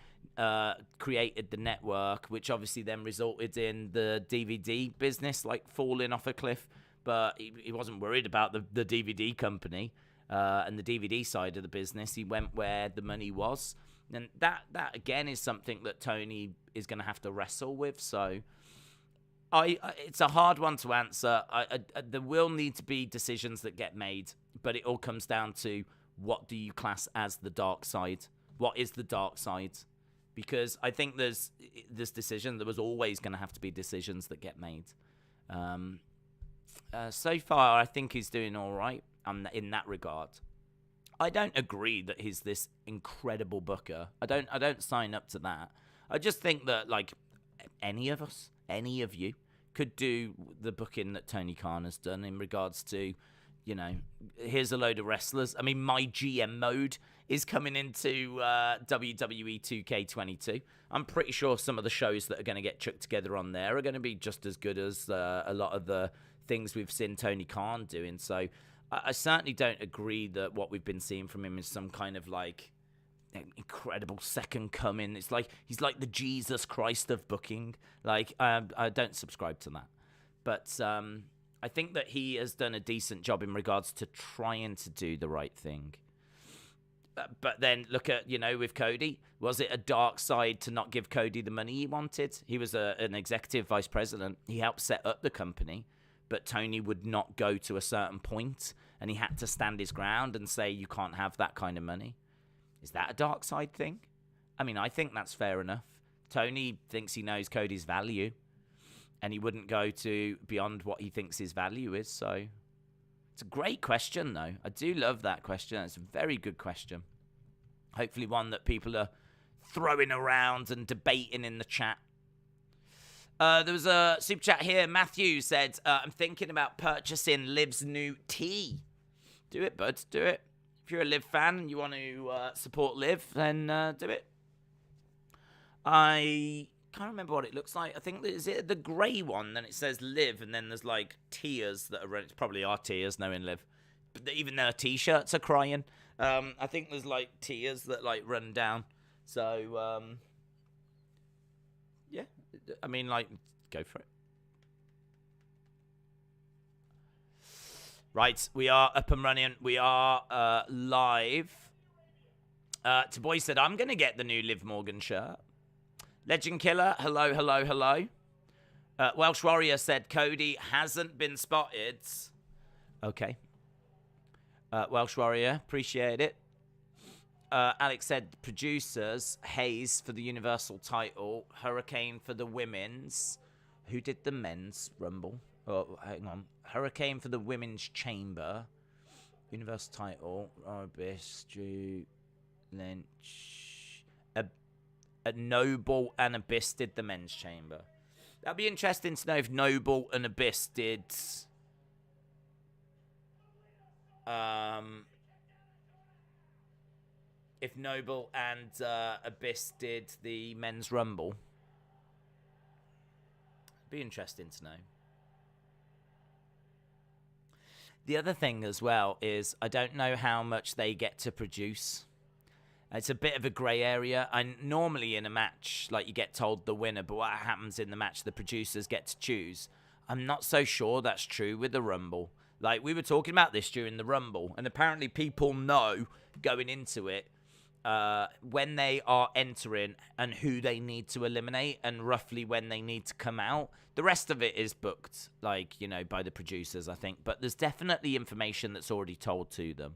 created the network, which obviously then resulted in the DVD business, like, falling off a cliff. But he wasn't worried about the DVD company and the DVD side of the business. He went where the money was. And that again, is something that Tony is going to have to wrestle with, so... it's a hard one to answer. There will need to be decisions that get made, but it all comes down to what do you class as the dark side? What is the dark side? Because I think there's this decision. There was always going to have to be decisions that get made. So far, I think he's doing all right in that regard. I don't agree that he's this incredible booker. I don't sign up to that. I just think that, like, any of us, any of you, could do the booking that Tony Khan has done in regards to, here's a load of wrestlers. I mean, my GM mode is coming into WWE 2K22. I'm pretty sure some of the shows that are going to get chucked together on there are going to be just as good as a lot of the things we've seen Tony Khan doing. So I certainly don't agree that what we've been seeing from him is some kind of, like, incredible second coming. It's like he's like the Jesus Christ of booking. Like, I don't subscribe to that, but I think that he has done a decent job in regards to trying to do the right thing. But then look at, with Cody, was it a dark side to not give Cody the money he wanted? He was an executive vice president. He helped set up the company, but Tony would not go to a certain point, and he had to stand his ground and say, you can't have that kind of money. Is that a dark side thing? I mean, I think that's fair enough. Tony thinks he knows Cody's value, and he wouldn't go to beyond what he thinks his value is. So it's a great question, though. I do love that question. It's a very good question. Hopefully one that people are throwing around and debating in the chat. There was a super chat here. Matthew said, I'm thinking about purchasing Liv's new tee. Do it, bud. Do it. If you're a Liv fan and you want to support Liv, then do it. I can't remember what it looks like. I think, is it the grey one? Then it says Liv, and then there's, like, tears that are... It's probably our tears knowing Liv. But even their T-shirts are crying. I think there's, like, tears that, like, run down. So, yeah. I mean, like, go for it. Right, we are up and running. We are live. Taboy said, I'm going to get the new Liv Morgan shirt. Legend Killer, hello, hello, hello. Welsh Warrior said, Cody hasn't been spotted. Okay. Welsh Warrior, appreciate it. Alex said producers, Hayes for the Universal title, Hurricane for the women's. Who did the men's Rumble? Oh, hang on. Hurricane for the women's chamber. Universal title. Abyss, Drew, Lynch. A Noble and Abyss did the men's chamber. That'd be interesting to know if Noble and Abyss did... if Noble and Abyss did the men's Rumble. Be interesting to know. The other thing as well is I don't know how much they get to produce. It's a bit of a grey area. And normally in a match, like, you get told the winner, but what happens in the match, the producers get to choose. I'm not so sure that's true with the Rumble. Like, we were talking about this during the Rumble, and apparently people know going into it when they are entering and who they need to eliminate and roughly when they need to come out. The rest of it is booked, like, you know, by the producers, I think. But there's definitely information that's already told to them.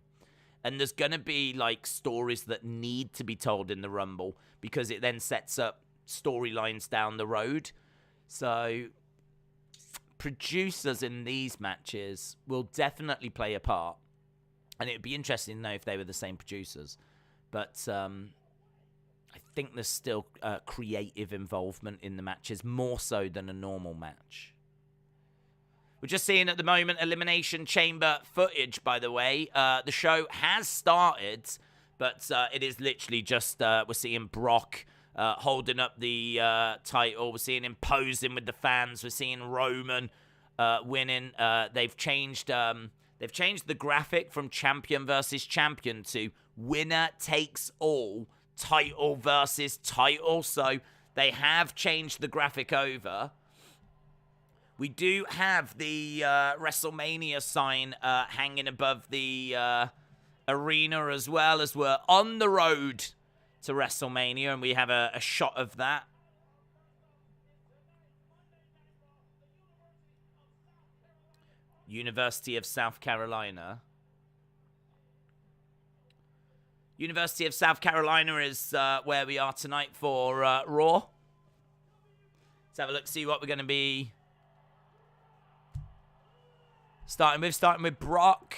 And there's going to be, like, stories that need to be told in the Rumble because it then sets up storylines down the road. So producers in these matches will definitely play a part. And it would be interesting to know if they were the same producers. But I think there's still creative involvement in the matches, more so than a normal match. We're just seeing at the moment Elimination Chamber footage, by the way. The show has started, but it is literally just, we're seeing Brock holding up the title. We're seeing him posing with the fans. We're seeing Roman winning. They've changed the graphic from champion versus champion to winner takes all, title versus title. So they have changed the graphic over. We do have the WrestleMania sign hanging above the arena as well, as we're on the road to WrestleMania, and we have a shot of that. University of South Carolina. University of South Carolina is where we are tonight for Raw. Let's have a look, see what we're going to be starting with Brock.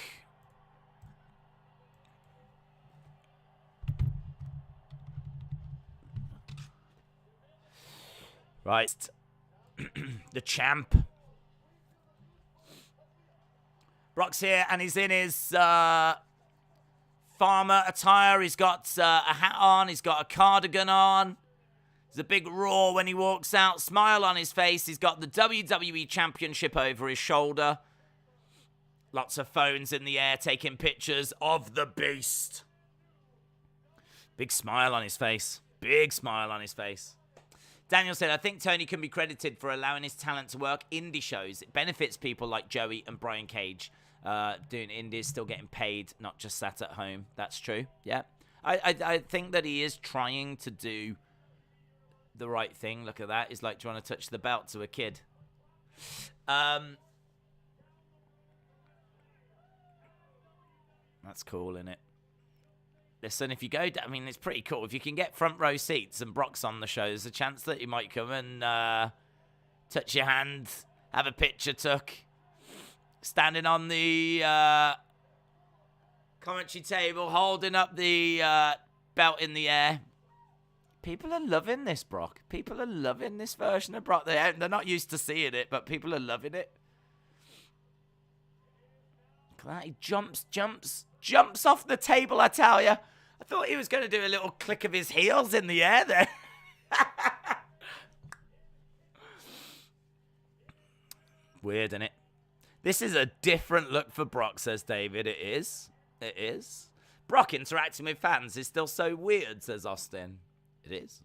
Right. The champ. Brock's here, and he's in his farmer attire. He's got a hat on. He's got a cardigan on. There's a big roar when he walks out. Smile on his face. He's got the WWE Championship over his shoulder. Lots of phones in the air taking pictures of the beast. Big smile on his face. Big smile on his face. Daniel said, I think Tony can be credited for allowing his talent to work indie shows. It benefits people like Joey and Brian Cage. Doing indies, still getting paid, not just sat at home. That's true, yeah. I think that he is trying to do the right thing. Look at that. He's like trying to touch the belt to a kid. That's cool, isn't it? Listen, if you go down, I mean, it's pretty cool. If you can get front row seats and Brock's on the show, there's a chance that he might come and touch your hand, have a picture took. Standing on the commentary table, holding up the belt in the air. People are loving this, Brock. People are loving this version of Brock. They're not used to seeing it, but people are loving it. Look at that. He jumps off the table, I tell you. I thought he was going to do a little click of his heels in the air there. Weird, isn't it? This is a different look for Brock, says David. It is. It is. Brock interacting with fans is still so weird, says Austin. It is.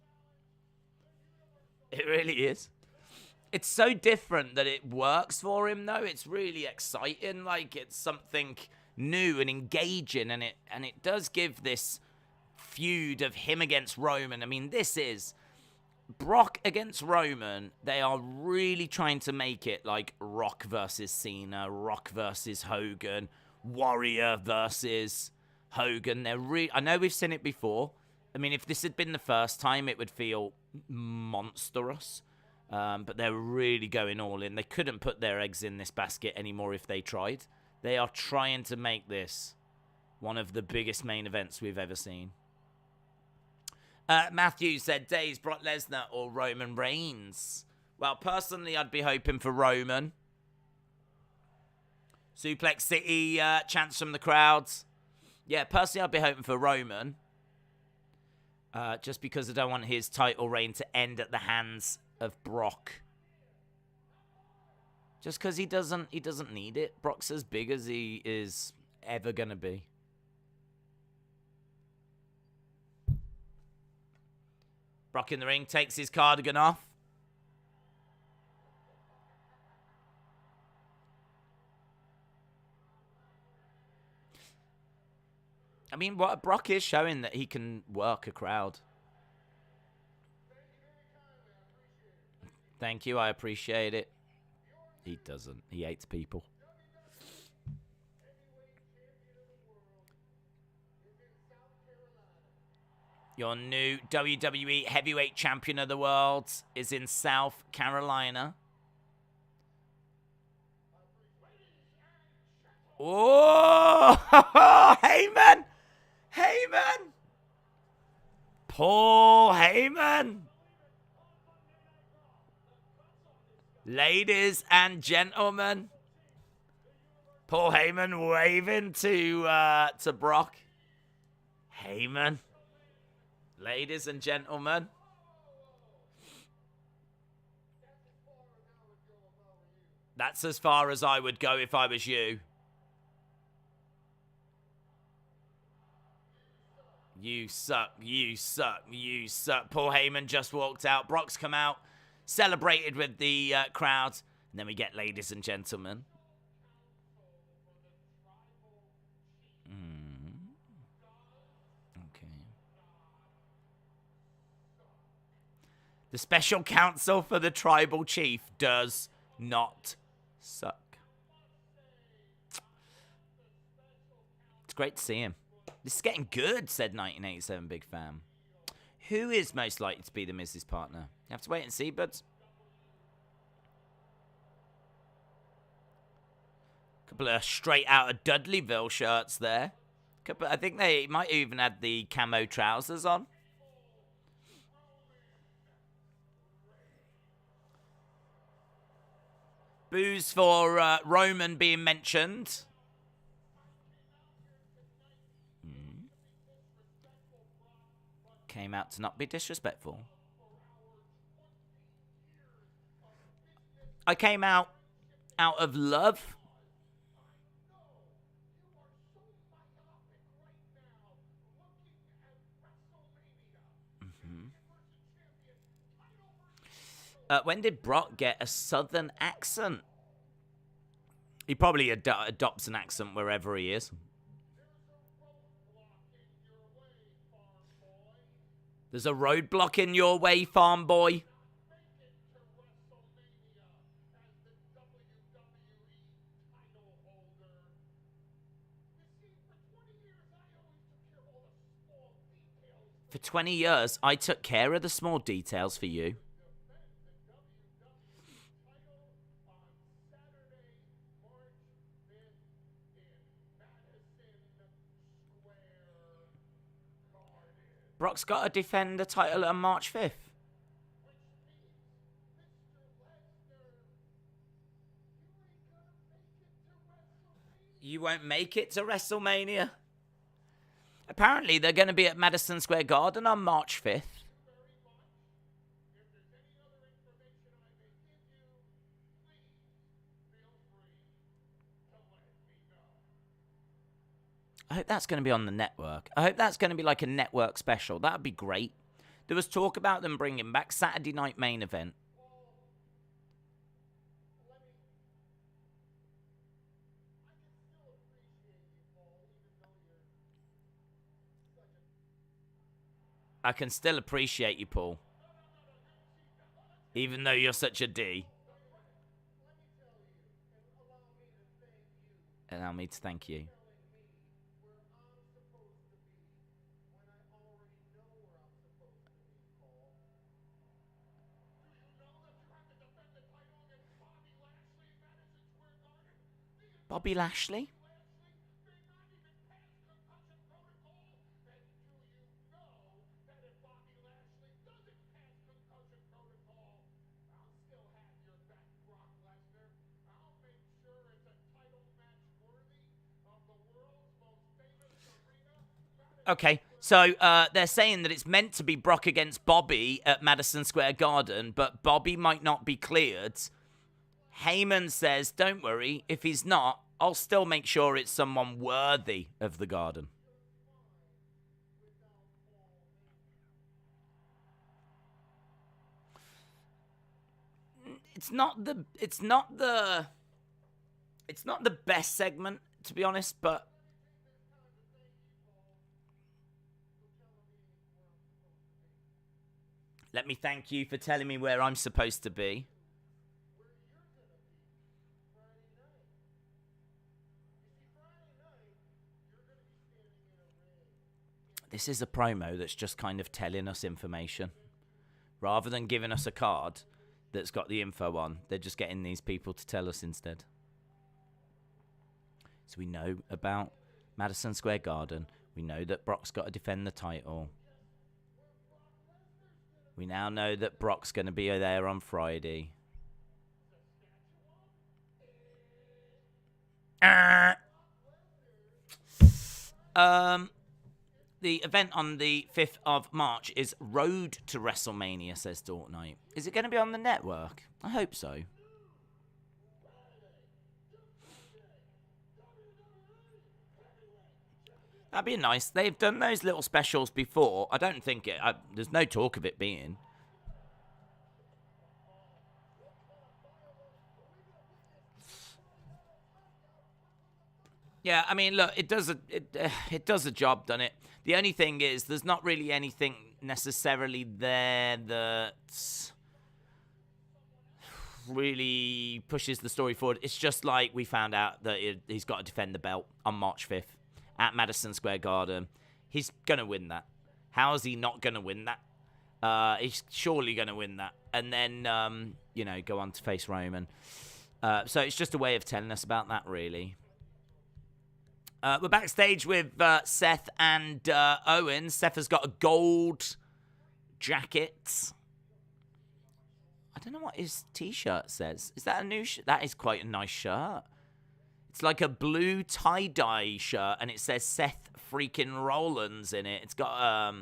It really is. It's so different that it works for him, though. It's really exciting. Like, it's something new and engaging, and it does give this feud of him against Roman. I mean, this is Brock against Roman. They are really trying to make it like Rock versus Cena, Rock versus Hogan, Warrior versus Hogan. I know we've seen it before. I mean, if this had been the first time, it would feel monstrous. But they're really going all in. They couldn't put their eggs in this basket anymore if they tried. They are trying to make this one of the biggest main events we've ever seen. Matthew said, Days, Brock Lesnar or Roman Reigns? Well, personally, I'd be hoping for Roman. Suplex City, chants from the crowds. Yeah, personally, I'd be hoping for Roman. Just because I don't want his title reign to end at the hands of Brock. Just because he doesn't need it. Brock's as big as he is ever going to be. Brock in the ring, takes his cardigan off. I mean, Brock is showing that he can work a crowd. Thank you, I appreciate it. He doesn't. He hates people. Your new WWE Heavyweight Champion of the World is in South Carolina. Oh, Heyman! Heyman! Paul Heyman! Ladies and gentlemen, Paul Heyman waving to Brock. Heyman. Ladies and gentlemen. That's as far as I would go if I was you. You suck, you suck, you suck. Paul Heyman just walked out. Brock's come out, celebrated with the crowd. And then we get ladies and gentlemen. Okay. The special counsel for the tribal chief does not suck. It's great to see him. This is getting good, said 1987 Big Fan. Who is most likely to be the Miz's partner? You have to wait and see, but couple of straight out of Dudleyville shirts there. I think they might even have the camo trousers on. Booze for Roman being mentioned. Came out to not be disrespectful. I came out of love. When did Brock get a southern accent? He probably adopts an accent wherever he is. There's a roadblock in your way, farm boy. For 20 years, I took care of the small details for you. Brock's got to defend the title on March 5th. You won't make it to WrestleMania? Apparently, they're going to be at Madison Square Garden on March 5th. I hope that's going to be on the network. I hope that's going to be like a network special. That would be great. There was talk about them bringing back Saturday Night Main Event. I can still appreciate you, Paul. Even though you're such a D. Allow me to thank you. Bobby Lashley? Okay, so they're saying that it's meant to be Brock against Bobby at Madison Square Garden, but Bobby might not be cleared. Heyman says, don't worry, if he's not, I'll still make sure it's someone worthy of the Garden. It's not the best segment, to be honest, but let me thank you for telling me where I'm supposed to be. This is a promo that's just kind of telling us information. Rather than giving us a card that's got the info on, they're just getting these people to tell us instead. So we know about Madison Square Garden. We know that Brock's got to defend the title. We now know that Brock's going to be there on Friday. The event on the 5th of March is Road to WrestleMania, says Fortnite. Is it going to be on the network? I hope so. That'd be nice. They've done those little specials before. I don't think there's no talk of it being. Yeah, I mean, look, it does a job, doesn't it? The only thing is, there's not really anything necessarily there that really pushes the story forward. It's just like we found out that he's got to defend the belt on March 5th at Madison Square Garden. He's going to win that. How is he not going to win that? He's surely going to win that. And then, go on to face Roman. So it's just a way of telling us about that, really. We're backstage with Seth and Owen. Seth has got a gold jacket. I don't know what his t-shirt says. Is that a new shirt? That is quite a nice shirt. It's like a blue tie-dye shirt, and it says Seth freaking Rollins in it. It's got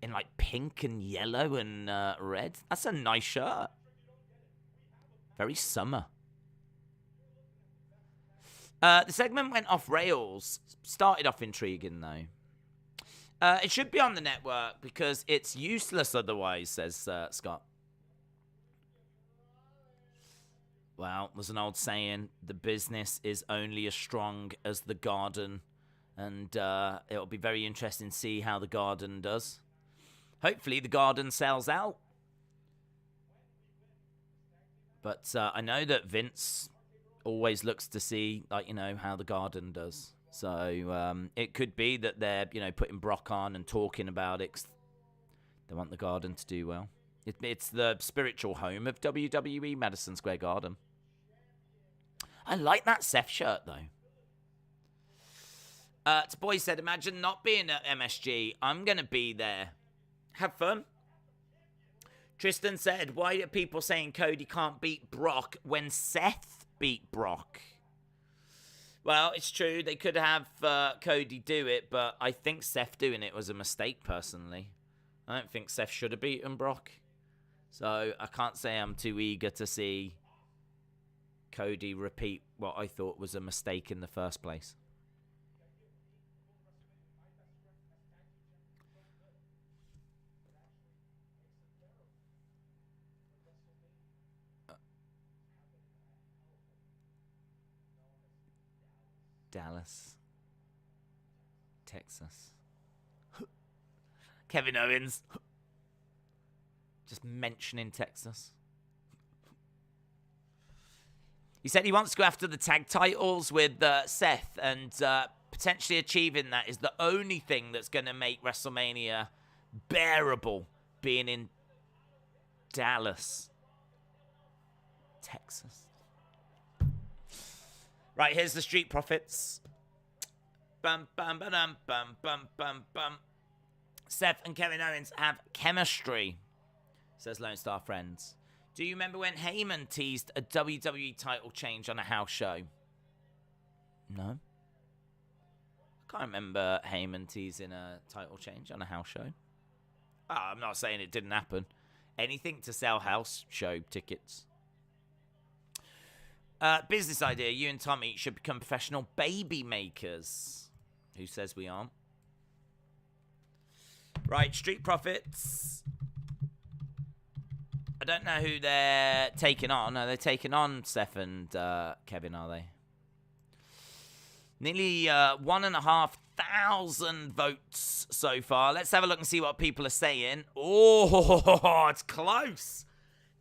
in like pink and yellow and red. That's a nice shirt. Very summer. The segment went off rails. Started off intriguing, though. It should be on the network because it's useless otherwise, says Scott. Well, there's an old saying, the business is only as strong as the garden. And it'll be very interesting to see how the garden does. Hopefully the garden sells out. But I know that Vince always looks to see, how the garden does. So it could be that they're, putting Brock on and talking about it. They want the garden to do well. It's the spiritual home of WWE, Madison Square Garden. I like that Seth shirt, though. Boy said, imagine not being at MSG. I'm going to be there. Have fun. Tristan said, why are people saying Cody can't beat Brock when Seth beat Brock? Well, it's true. They could have Cody do it, but I think Seth doing it was a mistake, personally. I don't think Seth should have beaten Brock. So I can't say I'm too eager to see Cody repeat what I thought was a mistake in the first place. Dallas, Texas. Kevin Owens. Just mentioning Texas. He said he wants to go after the tag titles with Seth, and potentially achieving that is the only thing that's going to make WrestleMania bearable, being in Dallas, Texas. Right, here's the Street Profits. Bum, bum, ba-dum, bum, bum, bum, bum. Seth and Kevin Owens have chemistry, says Lone Star Friends. Do you remember when Heyman teased a WWE title change on a house show? No. I can't remember Heyman teasing a title change on a house show. Oh, I'm not saying it didn't happen. Anything to sell house show tickets. Business idea. You and Tommy should become professional baby makers. Who says we aren't? Right, Street Profits. I don't know who they're taking on. No, they're taking on Seth and Kevin, are they? Nearly 1,500 votes so far. Let's have a look and see what people are saying. Oh, it's close.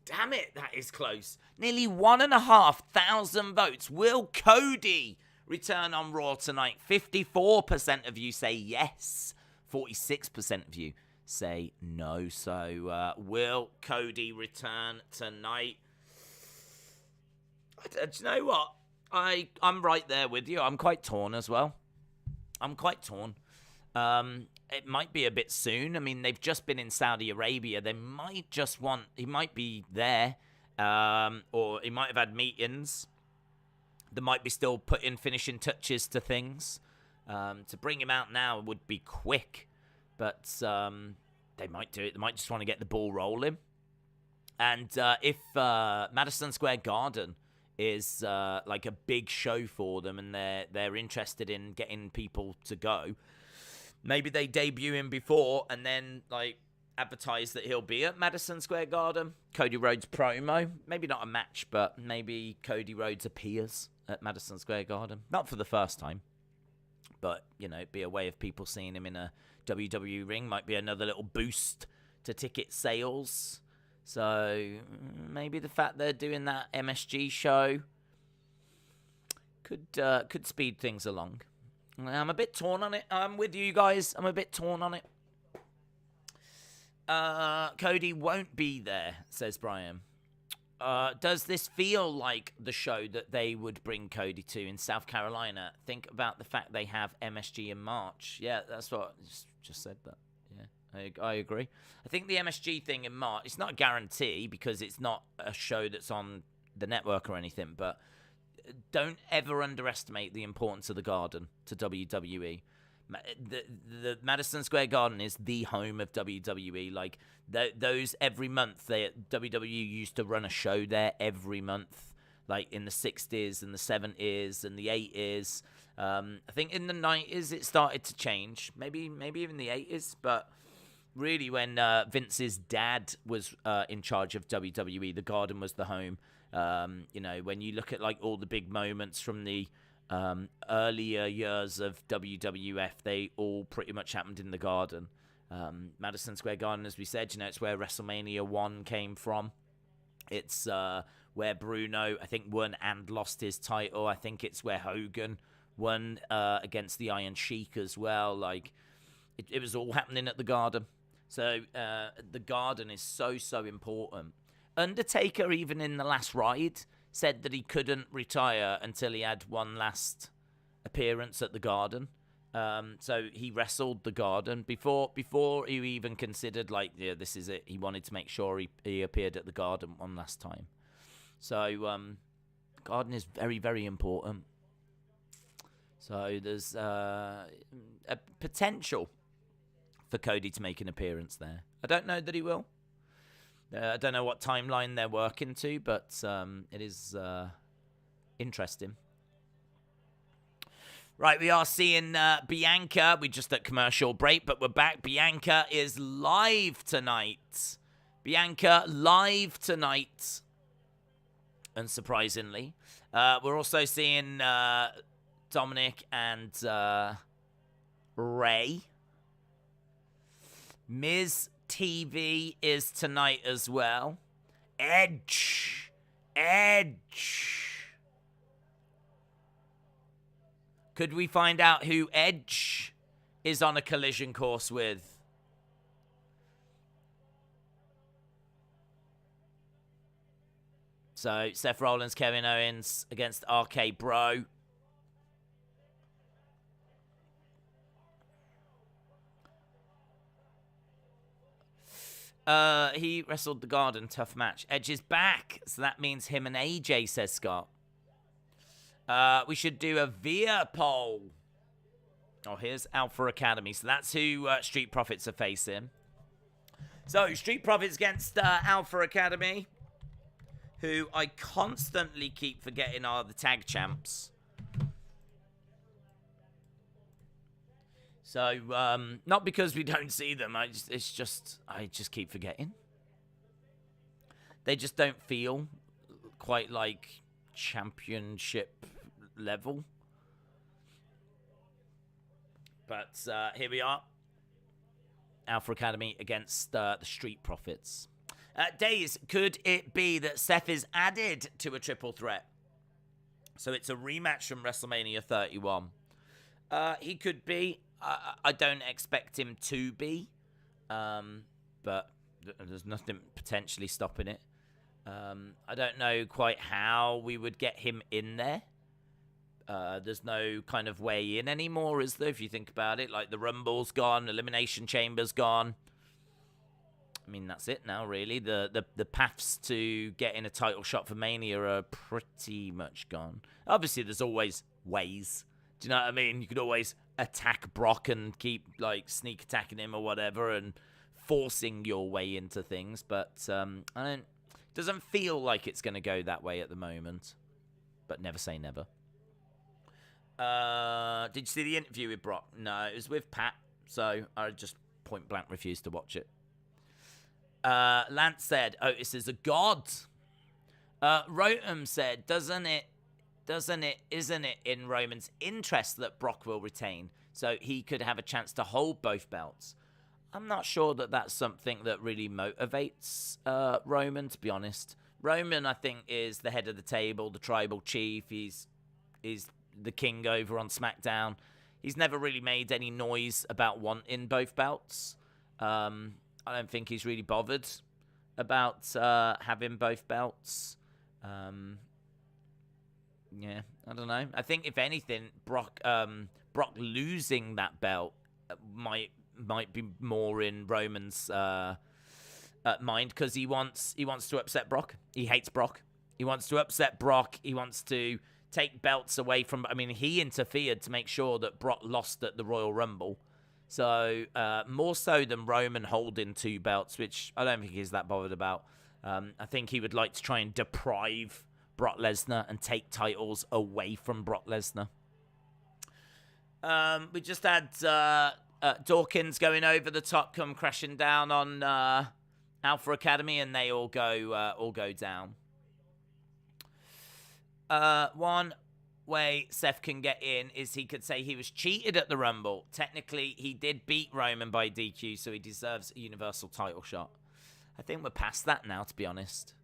Damn it, that is close. Nearly 1,500 votes. Will Cody return on Raw tonight? 54% of you say yes. 46% of you say no. So, will Cody return tonight? Do you know what? I'm right there with you. I'm quite torn as well. I'm quite torn. It might be a bit soon. I mean, they've just been in Saudi Arabia. They might just want... He might be there. Or he might have had meetings. They might be still putting finishing touches to things. To bring him out now would be quick. But they might do it. They might just want to get the ball rolling. And if Madison Square Garden is like a big show for them and they're interested in getting people to go, maybe they debut him before and then like advertise that he'll be at Madison Square Garden. Cody Rhodes promo. Maybe not a match, but maybe Cody Rhodes appears at Madison Square Garden. Not for the first time, but, you know, it'd be a way of people seeing him in a WWE ring. Might be another little boost to ticket sales. So maybe the fact they're doing that MSG show could speed things along. I'm a bit torn on it. I'm with you guys. I'm a bit torn on it. Cody won't be there, says Brian. Does this feel like the show that they would bring Cody to in South Carolina? Think about the fact they have MSG in March. Yeah, that's what I just said that. Yeah, I agree. I think the MSG thing in March, it's not a guarantee because it's not a show that's on the network or anything, but don't ever underestimate the importance of the Garden to WWE. The Madison Square Garden is the home of WWE. Like those every month, WWE used to run a show there every month, like in the 60s and the 70s and the 80s. I think in the 90s it started to change, maybe even the 80s, but really when Vince's dad was in charge of WWE, the Garden was the home. You know, when you look at like all the big moments from the earlier years of WWF, they all pretty much happened in the Garden. Madison Square Garden, as we said, you know, it's where WrestleMania 1 came from. It's where Bruno, I think, won and lost his title. I think it's where Hogan won against the Iron Sheik as well. Like, it was all happening at the Garden. So the Garden is so important. Undertaker, even in the last ride, said that he couldn't retire until he had one last appearance at the Garden. So he wrestled the Garden before he even considered, like, yeah, this is it. He wanted to make sure he appeared at the Garden one last time. So Garden is very, very important. So there's a potential for Cody to make an appearance there. I don't know that he will. I don't know what timeline they're working to, but it is interesting. Right, we are seeing Bianca. We're just at commercial break, but we're back. Bianca is live tonight. Bianca live tonight. Unsurprisingly. We're also seeing Dominic and Ray. Miz TV is tonight as well. Edge. Could we find out who Edge is on a collision course with? So, Seth Rollins, Kevin Owens against RK Bro. He wrestled the Garden, tough match. Edge is back, so that means him and AJ, says Scott. We should do a Via poll. Oh, here's Alpha Academy. So that's who Street Profits are facing. So, Street Profits against Alpha Academy, who I constantly keep forgetting are the tag champs. So, not because we don't see them. I just keep forgetting. They just don't feel quite like championship level. But here we are. Alpha Academy against the Street Profits. Days, could it be that Seth is added to a triple threat? So it's a rematch from WrestleMania 31. He could be. I don't expect him to be. But there's nothing potentially stopping it. I don't know quite how we would get him in there. There's no kind of way in anymore, is there, if you think about it? Like, the Rumble's gone, Elimination Chamber's gone. I mean, that's it now, really. The paths to getting a title shot for Mania are pretty much gone. Obviously, there's always ways. Do you know what I mean? You could always attack Brock and keep, like, sneak attacking him or whatever and forcing your way into things. But it doesn't feel like it's going to go that way at the moment. But never say never. Did you see the interview with Brock? No, it was with Pat, so I just point blank refused to watch it. Lance said, Otis is a god. Rotem said, isn't it in Roman's interest that Brock will retain, so he could have a chance to hold both belts? I'm not sure that that's something that really motivates Roman, to be honest. Roman, I think, is the head of the table, the tribal chief. He's the king over on SmackDown. He's never really made any noise about wanting both belts. I don't think he's really bothered about having both belts. Yeah, I don't know. I think if anything, Brock losing that belt might be more in Roman's mind, because he wants to upset Brock. He hates Brock. He wants to upset Brock. He wants to take belts away from... I mean, he interfered to make sure that Brock lost at the Royal Rumble. So, more so than Roman holding two belts, which I don't think he's that bothered about. I think he would like to try and deprive Brock Lesnar and take titles away from Brock Lesnar. We just had Dawkins going over the top, come crashing down on Alpha Academy, and they all go down. One way Seth can get in is he could say he was cheated at the Rumble. Technically, he did beat Roman by DQ, so he deserves a Universal title shot. I think we're past that now, to be honest.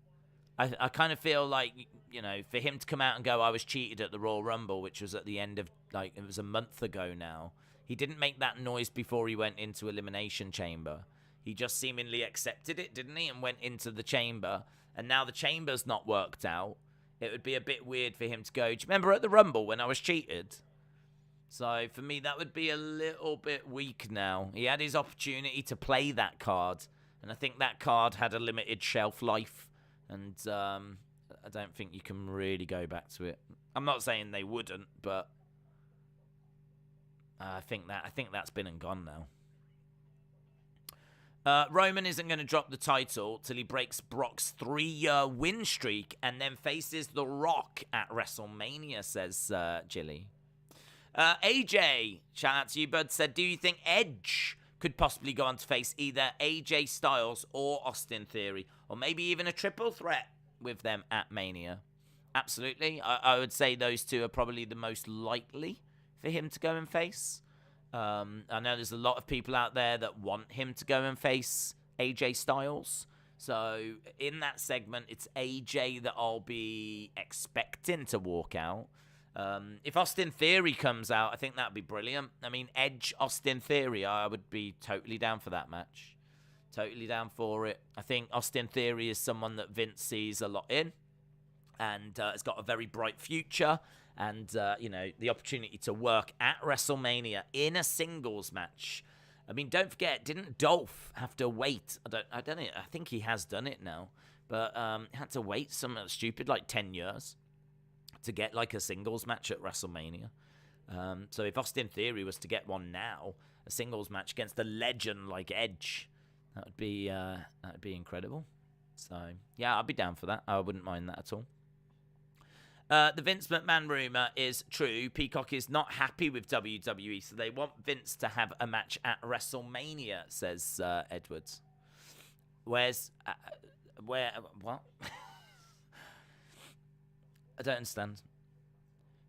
I kind of feel like, you know, for him to come out and go, I was cheated at the Royal Rumble, which was at the end of, like, it was a month ago now. He didn't make that noise before he went into Elimination Chamber. He just seemingly accepted it, didn't he, and went into the chamber. And now the chamber's not worked out. It would be a bit weird for him to go, do you remember at the Rumble when I was cheated? So, for me, that would be a little bit weak now. He had his opportunity to play that card, and I think that card had a limited shelf life, and I don't think you can really go back to it. I'm not saying they wouldn't, but I think that's been and gone now. Roman isn't going to drop the title till he breaks Brock's 3-year win streak and then faces The Rock at WrestleMania, says Jilly. AJ, shout out to you, bud, said, do you think Edge could possibly go on to face either AJ Styles or Austin Theory, or maybe even a triple threat with them at Mania? Absolutely. I would say those two are probably the most likely for him to go and face. I know there's a lot of people out there that want him to go and face AJ Styles. So in that segment, it's AJ that I'll be expecting to walk out. If Austin Theory comes out, I think that'd be brilliant. I mean, Edge, Austin Theory, I would be totally down for that match. Totally down for it. I think Austin Theory is someone that Vince sees a lot in, and has got a very bright future. And, you know, the opportunity to work at WrestleMania in a singles match I mean, don't forget, didn't Dolph have to wait? I don't know. I think he has done it now, but had to wait something stupid like 10 years to get like a singles match at WrestleMania. So if Austin Theory was to get one now, a singles match against a legend like Edge, that would be incredible. So yeah, I'd be down for that. I wouldn't mind that at all. The Vince McMahon rumor is true. Peacock is not happy with WWE, so they want Vince to have a match at WrestleMania, says Edwards. What? I don't understand.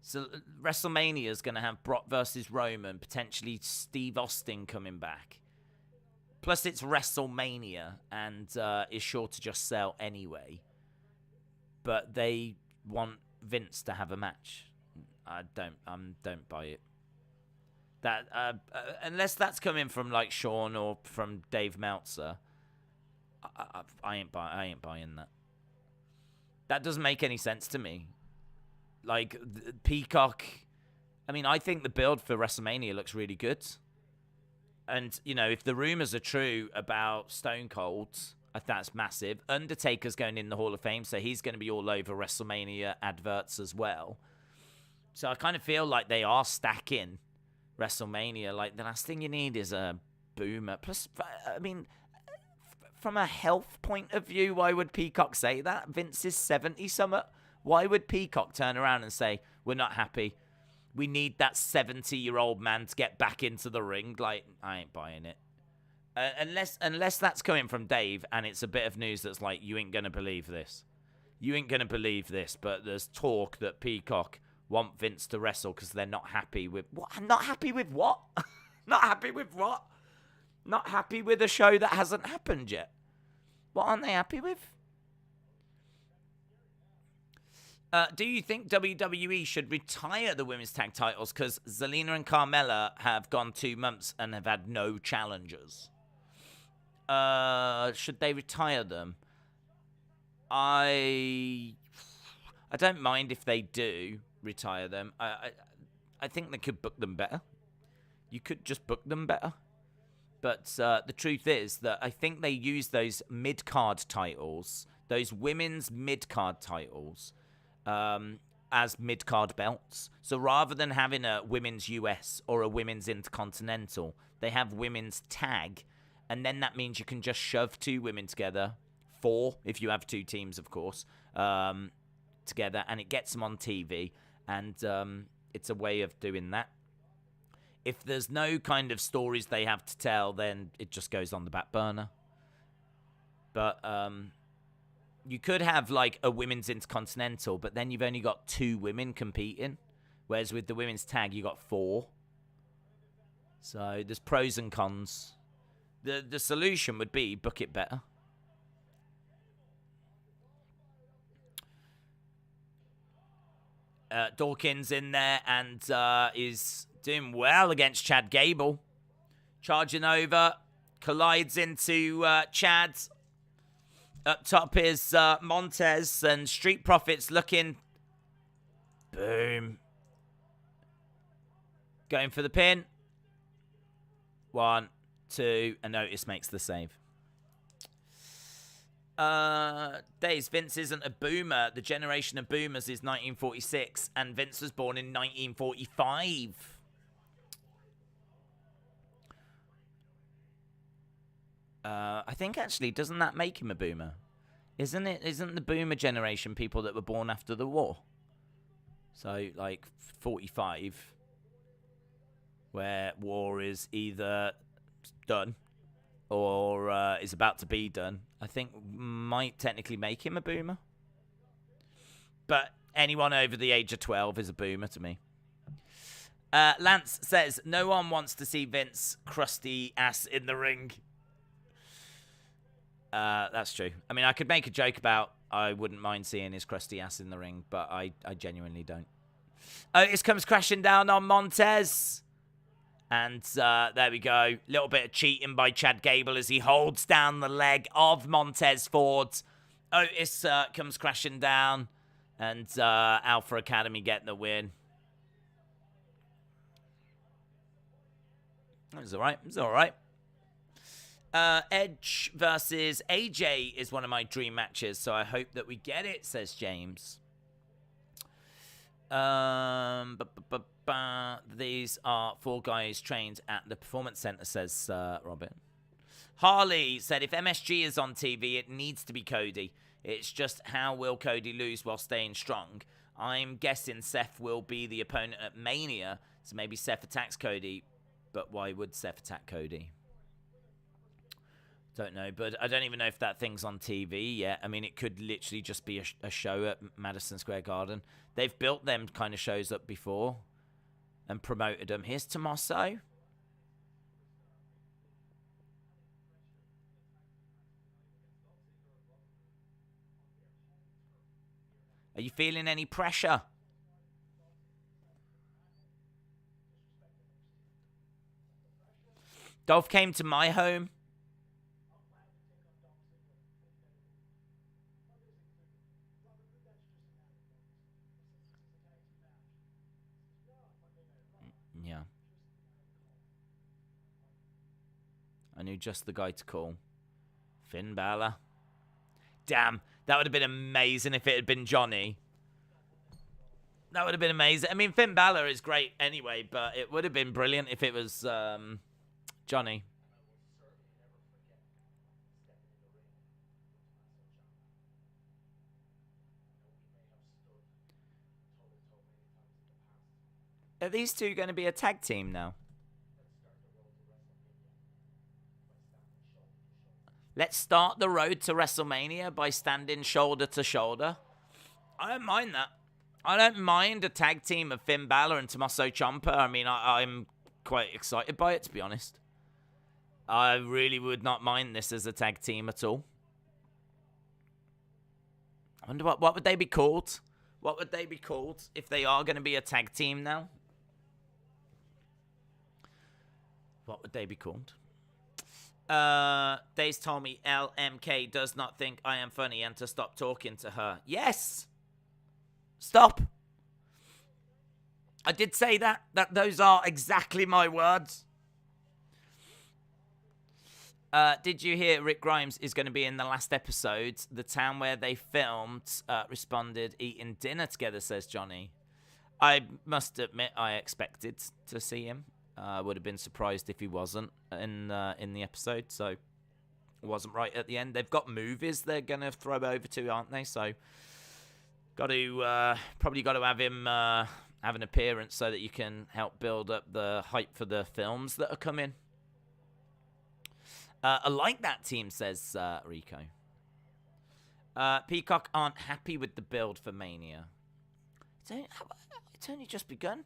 So WrestleMania is going to have Brock versus Roman, potentially Steve Austin coming back. Plus, it's WrestleMania and is sure to just sell anyway. But they want Vince to have a match. I don't buy it. That unless that's coming from like Sean or from Dave Meltzer, I ain't buying that. That doesn't make any sense to me. Like Peacock, I mean, I think the build for WrestleMania looks really good. And you know, if the rumors are true about Stone Cold, that's massive. Undertaker's going in the Hall of Fame, so he's going to be all over WrestleMania adverts as well. So I kind of feel like they are stacking WrestleMania. Like, the last thing you need is a boomer. Plus, I mean, from a health point of view, why would Peacock say that? Vince is 70-something. Why would Peacock turn around and say, we're not happy? We need that 70-year-old man to get back into the ring. Like, I ain't buying it. Unless that's coming from Dave and it's a bit of news that's like, you ain't going to believe this. You ain't going to believe this, but there's talk that Peacock want Vince to wrestle because they're not happy with... What? Not happy with what? Not happy with what? Not happy with a show that hasn't happened yet. What aren't they happy with? Do you think WWE should retire the women's tag titles because Zelina and Carmella have gone 2 months and have had no challengers? Should they retire them? I don't mind if they do retire them. I think they could book them better. You could just book them better. But the truth is that I think they use those mid-card titles, those women's mid-card titles, as mid-card belts. So rather than having a women's US or a women's Intercontinental, they have women's tag, and then that means you can just shove 2 women together, 4 if you have 2 teams, of course, together, and it gets them on TV, and it's a way of doing that. If there's no kind of stories they have to tell, then it just goes on the back burner. But you could have like a women's Intercontinental, but then you've only got 2 women competing. Whereas with the women's tag, you got 4. So there's pros and cons. The solution would be book it better. Dawkins in there and is doing well against Chad Gable. Charging over, collides into Chad. Up top is Montez and Street Profits looking. Boom. Going for the pin. 1, 2, and Otis makes the save. Days, Vince isn't a boomer. The generation of boomers is 1946, and Vince was born in 1945. I think actually, doesn't that make him a boomer? Isn't it? Isn't the boomer generation people that were born after the war? So, like, 45, where war is either done or is about to be done, I think might technically make him a boomer. But anyone over the age of 12 is a boomer to me. Lance says, no one wants to see Vince crusty ass in the ring. That's true. I mean, I could make a joke about I wouldn't mind seeing his crusty ass in the ring, but I genuinely don't. Otis comes crashing down on Montez. And there we go. Little bit of cheating by Chad Gable as he holds down the leg of Montez Ford. Otis comes crashing down. And Alpha Academy getting the win. It was all right. It was all right. Edge versus AJ is one of my dream matches, so I hope that we get it, says James. These are 4 guys trained at the Performance Center, says Robin. Harley said, if MSG is on TV, it needs to be Cody. It's just how will Cody lose while staying strong? I'm guessing Seth will be the opponent at Mania, so maybe Seth attacks Cody. But why would Seth attack Cody? Don't know, but I don't even know if that thing's on TV yet. I mean, it could literally just be a show at Madison Square Garden. They've built them kind of shows up before and promoted them. Here's Tommaso. Are you feeling any pressure? Dolph came to my home. Yeah. I knew just the guy to call. Finn Balor. Damn, that would have been amazing if it had been Johnny. That would have been amazing. I mean, Finn Balor is great anyway, but it would have been brilliant if it was Johnny. Are these two going to be a tag team now? Let's start the road to WrestleMania by standing shoulder to shoulder. I don't mind that. I don't mind a tag team of Finn Balor and Tommaso Ciampa. I mean, I'm quite excited by it, to be honest. I really would not mind this as a tag team at all. I wonder what would they be called? What would they be called if they are going to be a tag team now? What would they be called? Days told me LMK does not think I am funny and to stop talking to her. Yes! Stop! I did say that. Those are exactly my words. Did you hear Rick Grimes is going to be in the last episode? The town where they filmed responded eating dinner together, says Johnny. I must admit I expected to see him. I would have been surprised if he wasn't in the episode, so it wasn't right at the end. They've got movies they're going to throw over to, aren't they? So probably got to have him have an appearance so that you can help build up the hype for the films that are coming. I like that team, says Rico. Peacock aren't happy with the build for Mania. It's only just begun,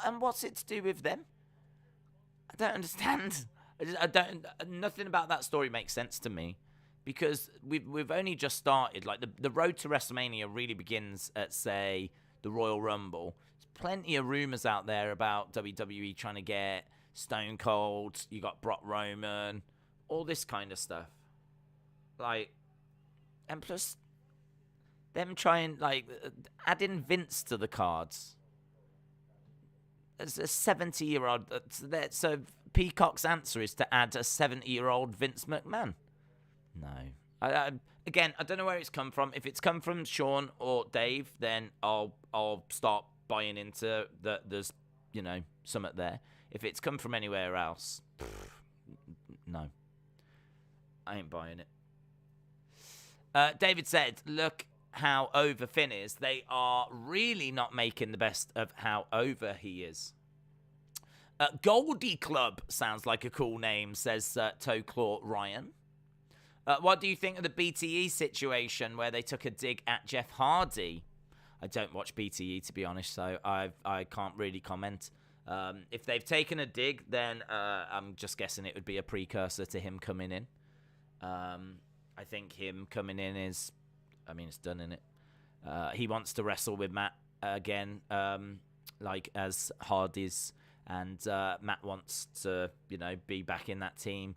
and what's it to do with them? I don't understand. Nothing about that story makes sense to me, because we've only just started. Like the road to WrestleMania really begins at, say, the Royal Rumble. There's plenty of rumors out there about WWE trying to get Stone Cold. You got Brock Roman, all this kind of stuff. Like, and plus them trying adding Vince to the cards. As a 70-year-old, so Peacock's answer is to add a 70-year-old Vince McMahon. No, again, I don't know where it's come from. If it's come from Sean or Dave, then I'll start buying into that. There's something there. If it's come from anywhere else, no, I ain't buying it. David said, "Look how over Finn is. They are really not making the best of how over he is." Goldie Club sounds like a cool name, says Toe Claw Ryan. What do you think of the BTE situation where they took a dig at Jeff Hardy? I don't watch BTE, to be honest, so I can't really comment. If they've taken a dig, then I'm just guessing it would be a precursor to him coming in. I think him coming in is... it's done, in it. He wants to wrestle with Matt again, as Hardy's, and Matt wants to, be back in that team.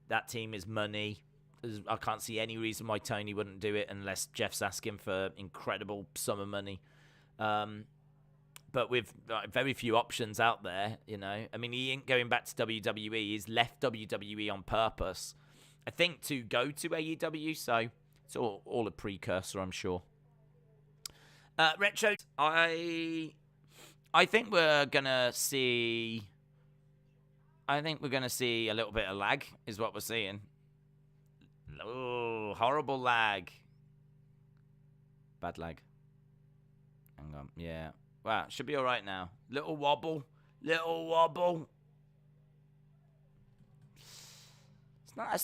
That team is money. I can't see any reason why Tony wouldn't do it unless Jeff's asking for incredible sum of money. But with very few options out there, he ain't going back to WWE. He's left WWE on purpose. I think, to go to AEW. So it's all a precursor, I'm sure. Retro, I think we're gonna see. I think we're gonna see a little bit of lag, is what we're seeing. Oh, horrible lag. Bad lag. Hang on. Yeah. Wow, should be all right now. Little wobble. It's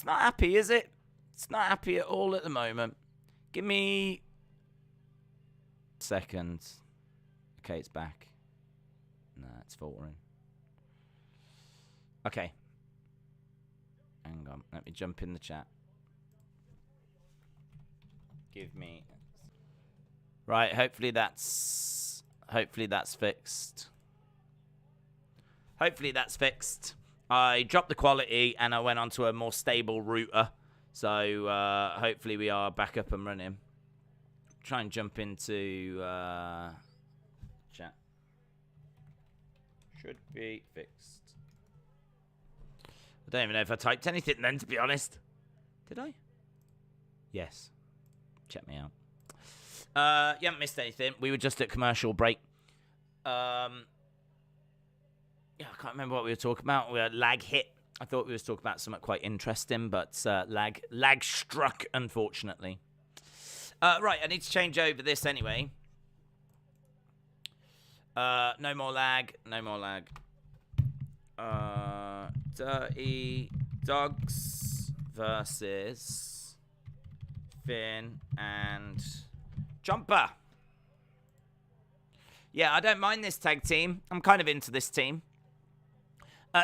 not happy, is it? It's not happy at all at the moment. Give me seconds. Okay, it's back. Nah, it's faltering. Okay. Hang on. Let me jump in the chat. Give me. Right, hopefully that's fixed. Hopefully that's fixed. I dropped the quality and I went onto a more stable router. So hopefully we are back up and running. Try and jump into chat. Should be fixed. I don't even know if I typed anything then, to be honest. Did I? Yes. Check me out. You haven't missed anything. We were just at commercial break. Yeah, I can't remember what we were talking about. We had lag hit. I thought we were talking about something quite interesting, but lag struck, unfortunately. Right, I need to change over this anyway. No more lag. Dirty Dogs versus Finn and Jumper. Yeah, I don't mind this tag team. I'm kind of into this team.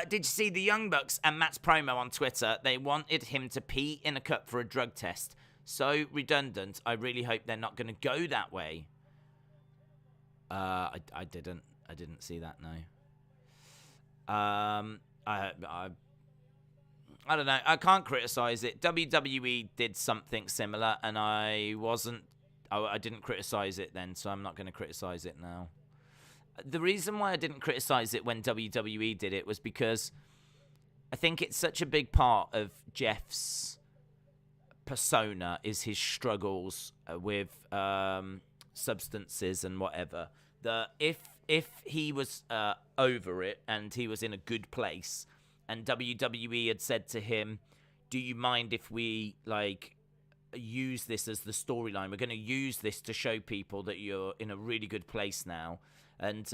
Did you see the Young Bucks and Matt's promo on Twitter? They wanted him to pee in a cup for a drug test. So redundant. I really hope they're not going to go that way. I didn't see that, no. I don't know. I can't criticize it. WWE did something similar, and I didn't criticize it then, so I'm not going to criticize it now. The reason why I didn't criticize it when WWE did it was because I think it's such a big part of Jeff's persona is his struggles with substances and whatever. That if he was over it and he was in a good place, and WWE had said to him, "Do you mind if we use this as the storyline? We're going to use this to show people that you're in a really good place now." And,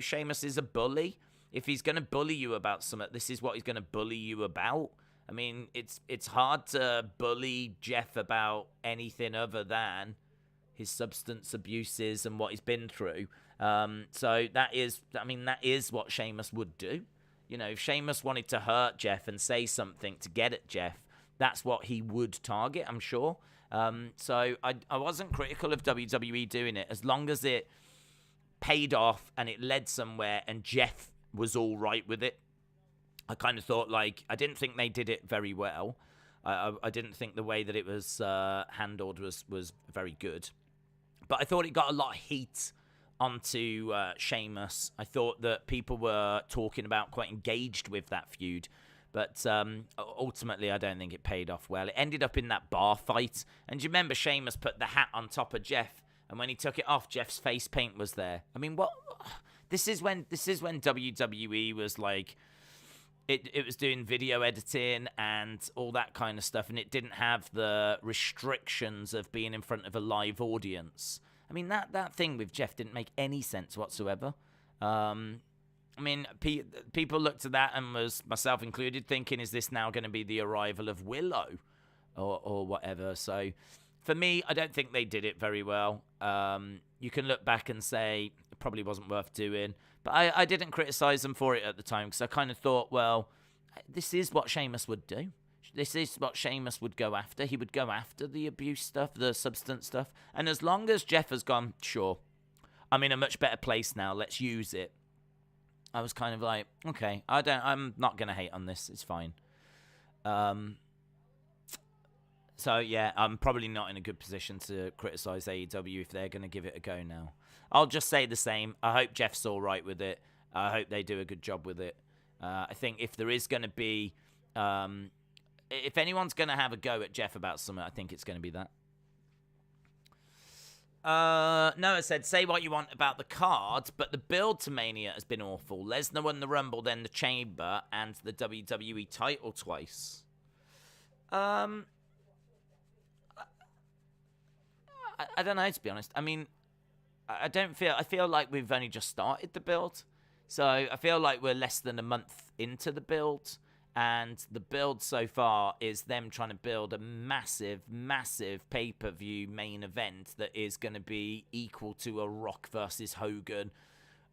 Sheamus is a bully. If he's going to bully you about something, this is what he's going to bully you about. I mean, it's hard to bully Jeff about anything other than his substance abuses and what he's been through. So that is what Sheamus would do. You know, if Sheamus wanted to hurt Jeff and say something to get at Jeff, that's what he would target, I'm sure. So I wasn't critical of WWE doing it, as long as it paid off and it led somewhere and Jeff was all right with it. I kind of thought, I didn't think they did it very well. I didn't think the way that it was handled was very good. But I thought it got a lot of heat onto Sheamus. I thought that people were talking about, quite engaged with that feud. But ultimately, I don't think it paid off well. It ended up in that bar fight. And do you remember Sheamus put the hat on top of Jeff? And when he took it off, Jeff's face paint was there. I mean, what? This is when WWE was it was doing video editing and all that kind of stuff, and it didn't have the restrictions of being in front of a live audience. I mean, that thing with Jeff didn't make any sense whatsoever. I mean, people looked at that and was, myself included, thinking, is this now going to be the arrival of Willow or whatever? So for me, I don't think they did it very well. You can look back and say it probably wasn't worth doing. But I didn't criticize them for it at the time, because I kind of thought, well, this is what Sheamus would do. This is what Sheamus would go after. He would go after the abuse stuff, the substance stuff. And as long as Jeff has gone, sure, I'm in a much better place now, let's use it, I was kind of like, okay, I'm not going to hate on this. It's fine. So, yeah, I'm probably not in a good position to criticize AEW if they're going to give it a go now. I'll just say the same. I hope Jeff's all right with it. I hope they do a good job with it. I think if there is going to be if anyone's going to have a go at Jeff about something, I think it's going to be that. Noah said, say what you want about the card, but the build to Mania has been awful. Lesnar won the Rumble, then the Chamber, and the WWE title twice. I don't know, to be honest. I mean, I feel like we've only just started the build. So I feel like we're less than a month into the build. And the build so far is them trying to build a massive, massive pay-per-view main event that is going to be equal to a Rock versus Hogan,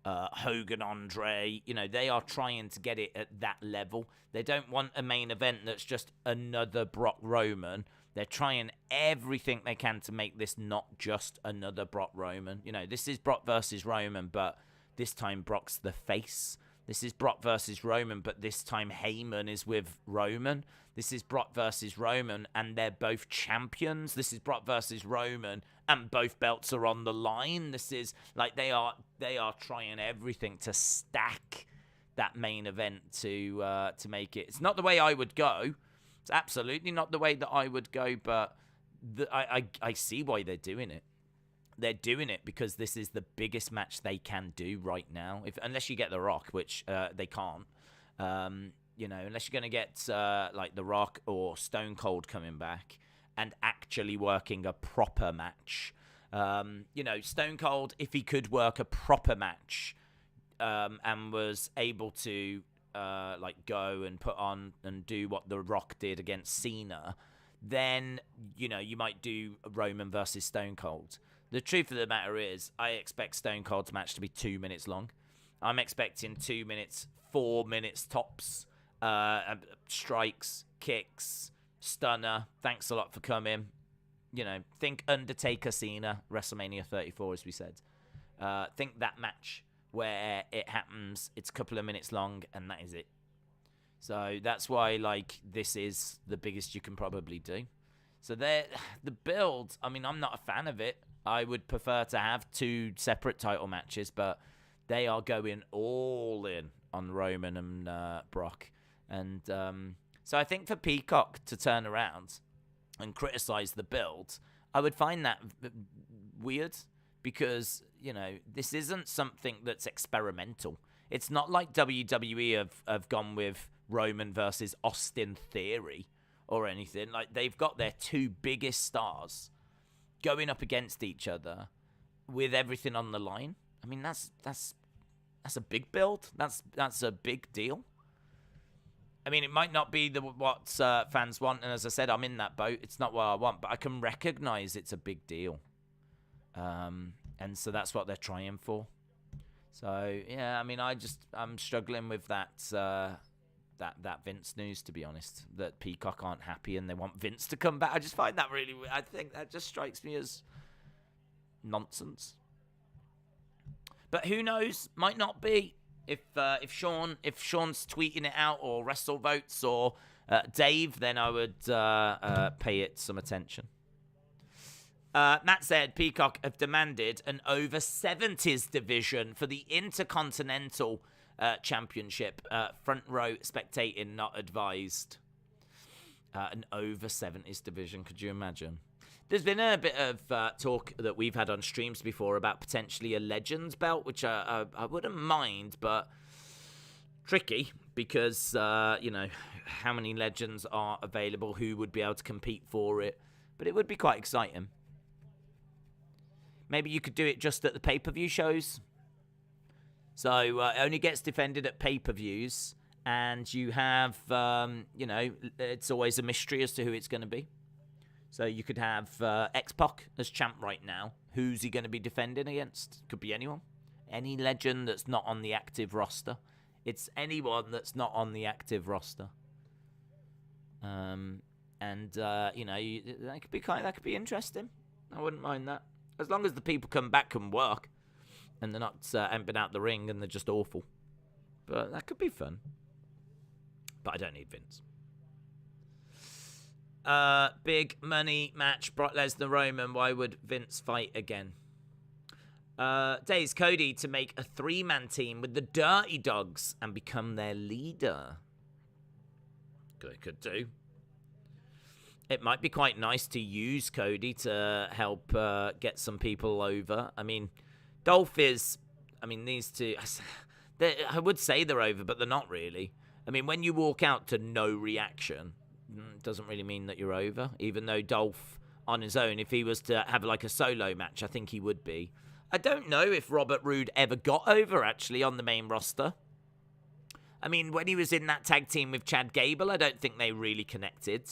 Hogan Andre. You know, they are trying to get it at that level. They don't want a main event that's just another Brock Roman. They're trying everything they can to make this not just another Brock Roman. You know, this is Brock versus Roman, but this time Brock's the face. This is Brock versus Roman, but this time Heyman is with Roman. This is Brock versus Roman, and they're both champions. This is Brock versus Roman, and both belts are on the line. This is like they are trying everything to stack that main event to make it. It's not the way I would go. It's absolutely not the way that I would go, but I see why they're doing it. They're doing it because this is the biggest match they can do right now. Unless you get The Rock, which they can't. You know, unless you're going to get like The Rock or Stone Cold coming back and actually working a proper match. You know, Stone Cold, if he could work a proper match and was able to like go and put on and do what The Rock did against Cena, then, you know, you might do Roman versus Stone Cold. The truth of the matter is, I expect Stone Cold's match to be 2 minutes long. I'm expecting 2 minutes, 4 minutes tops. Strikes, kicks, stunner. Thanks a lot for coming. You know, think Undertaker Cena, WrestleMania 34, as we said. Think that match where it happens, it's a couple of minutes long, and that is it. So that's why, like, this is the biggest you can probably do. So the build, I mean, I'm not a fan of it. I would prefer to have 2 separate title matches, but they are going all in on Roman and Brock. And so I think for Peacock to turn around and criticize the build, I would find that weird because, you know, this isn't something that's experimental. It's not like WWE have gone with Roman versus Austin Theory or anything. Like, they've got their 2 biggest stars going up against each other with everything on the line. I mean, that's a big build. That's a big deal. I mean, it might not be what fans want, and as I said, I'm in that boat. It's not what I want, but I can recognize it's a big deal. And so that's what they're trying for. So, yeah, I mean, I'm struggling with that Vince news, to be honest, that Peacock aren't happy and they want Vince to come back. I just find that really weird. I think that just strikes me as nonsense. But who knows? Might not be. If Sean's tweeting it out, or WrestleVotes, or Dave, then I would pay it some attention. Matt said Peacock have demanded an over 70s division for the Intercontinental Championship. Front row spectating not advised. An over 70s division, could you imagine? There's been a bit of talk that we've had on streams before about potentially a Legends belt, which I wouldn't mind, but tricky because, you know, how many Legends are available, who would be able to compete for it, but it would be quite exciting. Maybe you could do it just at the pay-per-view shows. So it only gets defended at pay-per-views, and you have, you know, it's always a mystery as to who it's going to be. So you could have X-Pac as champ right now. Who's he going to be defending against? Could be anyone. Any legend that's not on the active roster. It's anyone that's not on the active roster. And you know, that could be interesting. I wouldn't mind that. As long as the people come back and work, and they're not emptying out the ring and they're just awful. But that could be fun. But I don't need Vince. Big money match, Brock Lesnar, Roman. Why would Vince fight again? Days Cody to make a 3-man team with the Dirty Dogs and become their leader. Could do. It might be quite nice to use Cody to help get some people over. I mean, Dolph is... I mean, these two... I would say they're over, but they're not really. I mean, when you walk out to no reaction, it doesn't really mean that you're over. Even though Dolph, on his own, if he was to have like a solo match, I think he would be. I don't know if Robert Roode ever got over, actually, on the main roster. I mean, when he was in that tag team with Chad Gable, I don't think they really connected.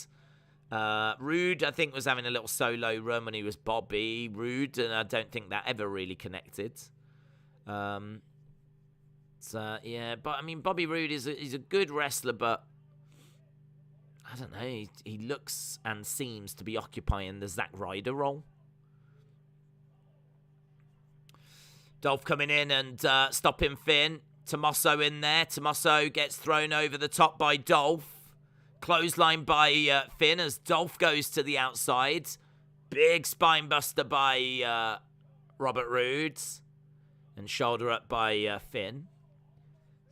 Roode, I think, was having a little solo run when he was Bobby Roode, and I don't think that ever really connected. Yeah, but I mean, Bobby Roode is a good wrestler, but I don't know. He looks and seems to be occupying the Zack Ryder role. Dolph coming in and stopping Finn. Tommaso in there. Tommaso gets thrown over the top by Dolph. Clothesline by Finn as Dolph goes to the outside. Big spine buster by Robert Roode. And shoulder up by Finn.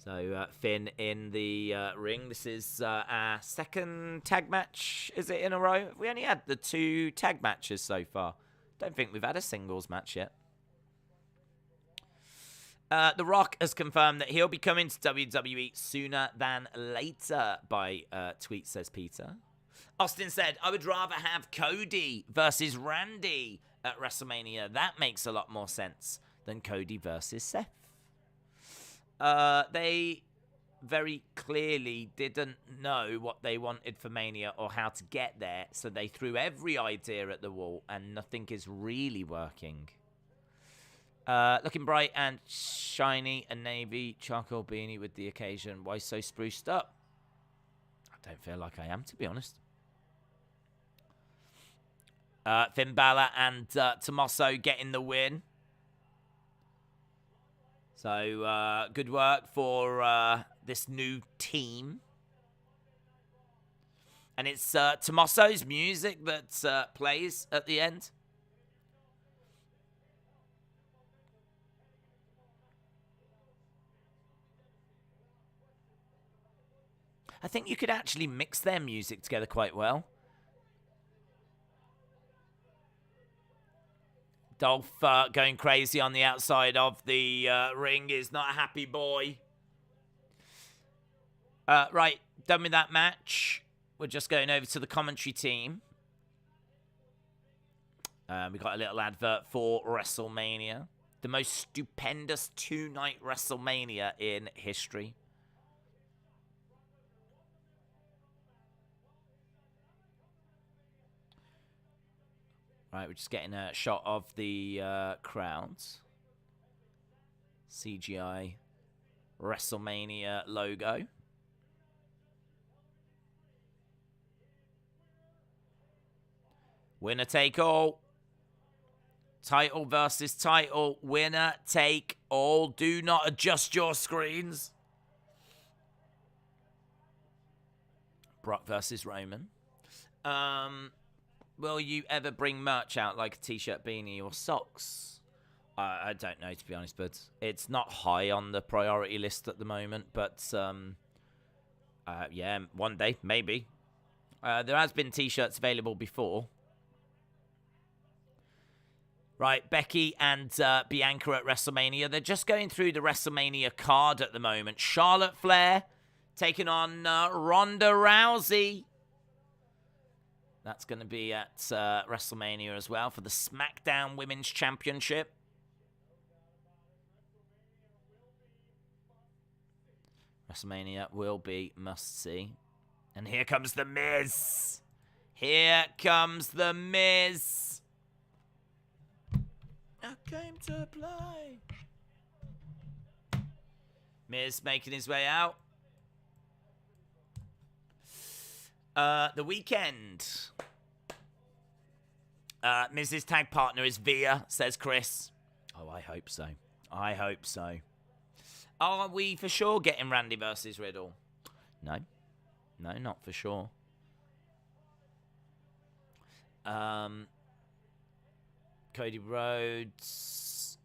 So Finn in the ring. This is our second tag match. Is it in a row? We only had the 2 tag matches so far. Don't think we've had a singles match yet. The Rock has confirmed that he'll be coming to WWE sooner than later by tweet, says Peter. Austin said, I would rather have Cody versus Randy at WrestleMania. That makes a lot more sense than Cody versus Seth. They very clearly didn't know what they wanted for Mania or how to get there, so they threw every idea at the wall and nothing is really working. Looking bright and shiny, a navy charcoal beanie with the occasion. Why so spruced up? I don't feel like I am, to be honest. Finn Balor and Tommaso getting the win. So, good work for this new team. And it's Tommaso's music that plays at the end. I think you could actually mix their music together quite well. Dolph going crazy on the outside of the ring is not a happy boy. Right, done with that match. We're just going over to the commentary team. We got a little advert for WrestleMania. The most stupendous 2-night WrestleMania in history. Right, we're just getting a shot of the crowds. CGI WrestleMania logo. Winner take all. Title versus title. Winner take all. Do not adjust your screens. Brock versus Roman. Will you ever bring merch out like a t-shirt, beanie, or socks? I don't know, to be honest, but it's not high on the priority list at the moment. But, yeah, one day, maybe. There has been t-shirts available before. Right, Becky and Bianca at WrestleMania. They're just going through the WrestleMania card at the moment. Charlotte Flair taking on Ronda Rousey. That's going to be at WrestleMania as well for the SmackDown Women's Championship. WrestleMania will be must-see. And here comes The Miz. Here comes The Miz. I came to play. Miz making his way out. The Weekend. Miz's tag partner is Via, says Chris. Oh, I hope so. I hope so. Are we for sure getting Randy versus Riddle? No. No, not for sure. Cody Rhodes.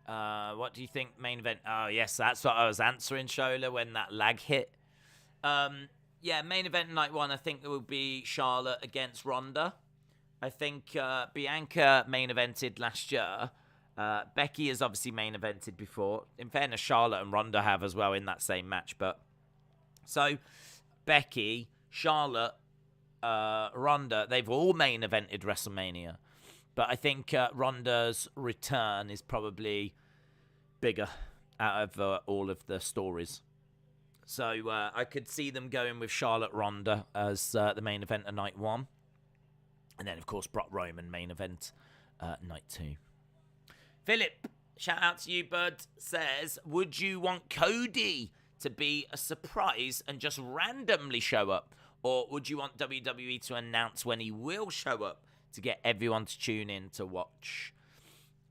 What do you think main event? Oh, yes, that's what I was answering, Shola, when that lag hit. Yeah, main event night one, I think it will be Charlotte against Ronda. I think Bianca main evented last year. Becky has obviously main evented before. In fairness, Charlotte and Ronda have as well in that same match. But so Becky, Charlotte, Ronda, they've all main evented WrestleMania. But I think Ronda's return is probably bigger out of all of the stories. So I could see them going with Charlotte Ronda as the main event of night one. And then, of course, Brock Roman main event night two. Philip, shout out to you, bud, says, would you want Cody to be a surprise and just randomly show up? Or would you want WWE to announce when he will show up to get everyone to tune in to watch?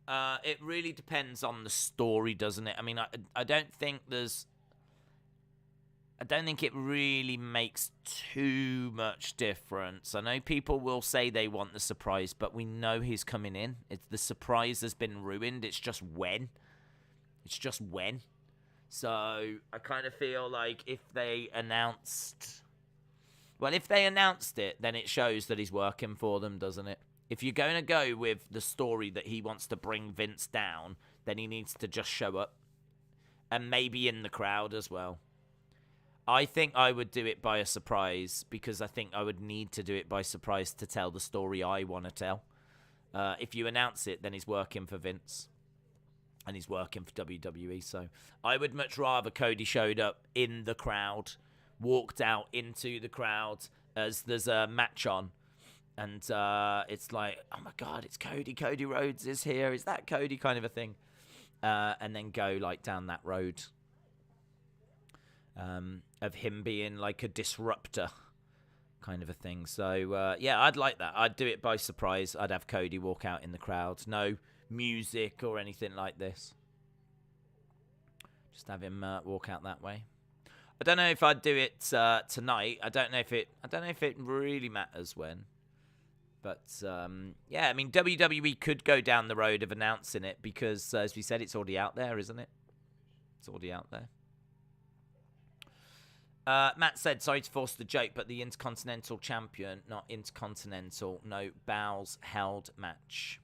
It really depends on the story, doesn't it? I mean, I don't think it really makes too much difference. I know people will say they want the surprise, but we know he's coming in. The surprise has been ruined. It's just when. So I kind of feel like if they announced it, then it shows that he's working for them, doesn't it? If you're going to go with the story that he wants to bring Vince down, then he needs to just show up. And maybe in the crowd as well. I think I would do it by a surprise because I think I would need to do it by surprise to tell the story I want to tell. If you announce it, then he's working for Vince. And he's working for WWE. So I would much rather Cody showed up in the crowd, walked out into the crowd as there's a match on. And it's like, oh my God, it's Cody. Cody Rhodes is here. Is that Cody kind of a thing? And then go like down that road of him being like a disruptor kind of a thing. So, yeah, I'd like that. I'd do it by surprise. I'd have Cody walk out in the crowd. No music or anything like this. Just have him walk out that way. I don't know if I'd do it tonight. I don't know if it really matters when. But, yeah, I mean, WWE could go down the road of announcing it because, as we said, it's already out there, isn't it? It's already out there. Matt said, sorry to force the joke, but the Intercontinental Champion, not Intercontinental, no, Bowles held match.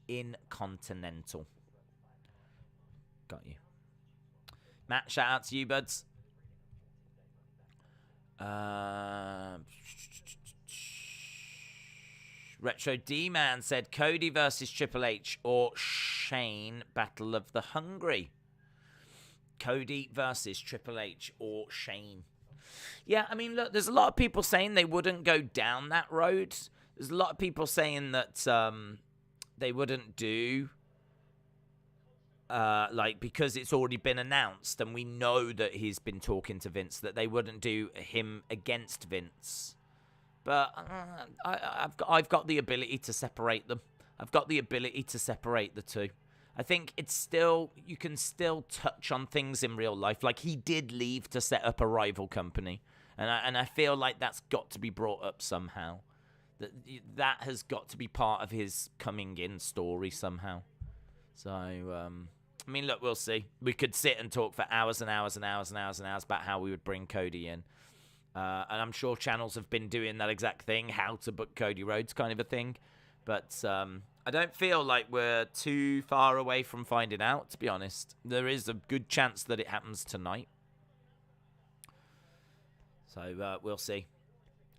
Incontinental. Got you. Matt, shout out to you, buds. Retro D-Man said, Cody versus Triple H or Shane, Battle of the Hungry. Cody versus Triple H or Shane. Yeah, I mean, look, there's a lot of people saying they wouldn't go down that road. There's a lot of people saying that they wouldn't do, because it's already been announced and we know that he's been talking to Vince, that they wouldn't do him against Vince. But I've got the ability to separate them. I've got the ability to separate the two. I think it's still, you can still touch on things in real life. Like, he did leave to set up a rival company. And I feel like that's got to be brought up somehow. That has got to be part of his coming in story somehow. So, I mean, look, we'll see. We could sit and talk for hours and hours and hours and hours and hours about how we would bring Cody in. And I'm sure channels have been doing that exact thing, how to book Cody Rhodes kind of a thing. But I don't feel like we're too far away from finding out, to be honest. There is a good chance that it happens tonight. So we'll see.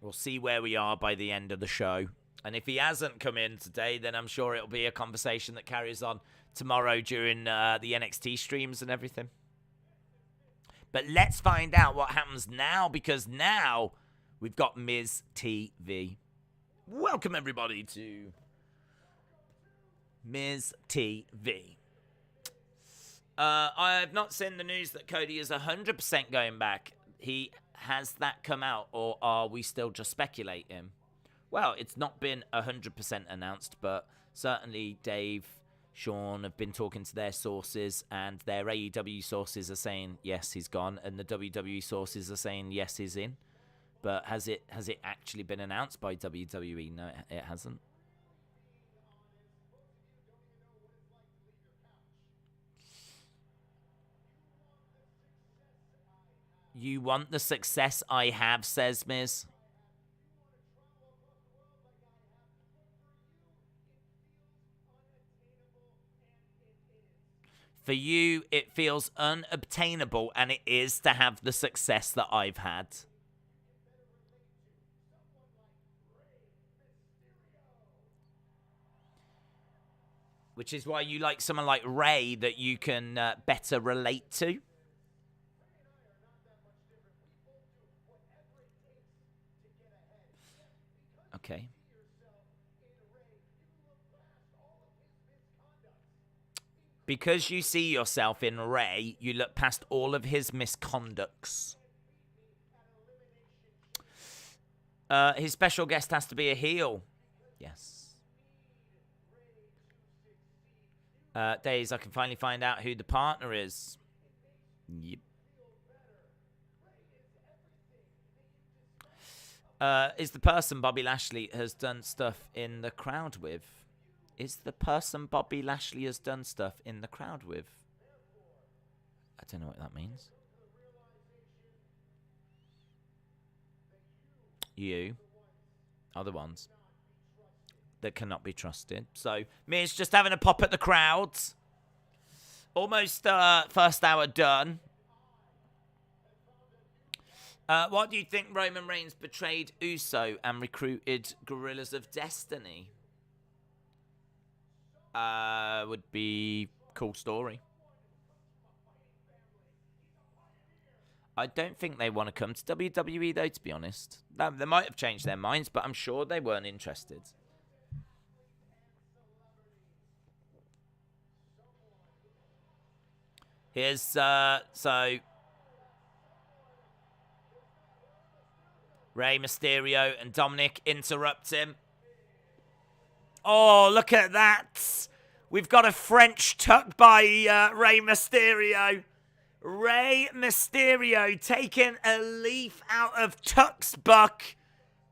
We'll see where we are by the end of the show. And if he hasn't come in today, then I'm sure it'll be a conversation that carries on tomorrow during the NXT streams and everything. But let's find out what happens now, because now we've got Miz TV. Welcome, everybody, to Miz TV. I have not seen the news that Cody is 100% going back. Has that come out, or are we still just speculating? Well, it's not been 100% announced, but certainly Dave, Sean have been talking to their sources, and their AEW sources are saying, yes, he's gone, and the WWE sources are saying, yes, he's in. But has it actually been announced by WWE? No, it hasn't. You want the success I have, says Miz. For you, it feels unobtainable, and it is to have the success that I've had. Which is why you like someone like Ray that you can better relate to. Okay. Because you see yourself in Ray, you look past all of his misconducts. His special guest has to be a heel. Yes. Days, I can finally find out who the partner is. Yep. Is the person Bobby Lashley has done stuff in the crowd with? Is the person Bobby Lashley has done stuff in the crowd with? I don't know what that means. You are the ones that cannot be trusted. So, Miz just having a pop at the crowds. Almost first hour done. What do you think Roman Reigns betrayed Uso and recruited Gorillas of Destiny? Would be cool story. I don't think they want to come to WWE though, to be honest. They might have changed their minds, but I'm sure they weren't interested. Here's so Rey Mysterio and Dominic interrupt him. Oh, look at that. We've got a French tuck by Rey Mysterio. Rey Mysterio taking a leaf out of Tuck's buck.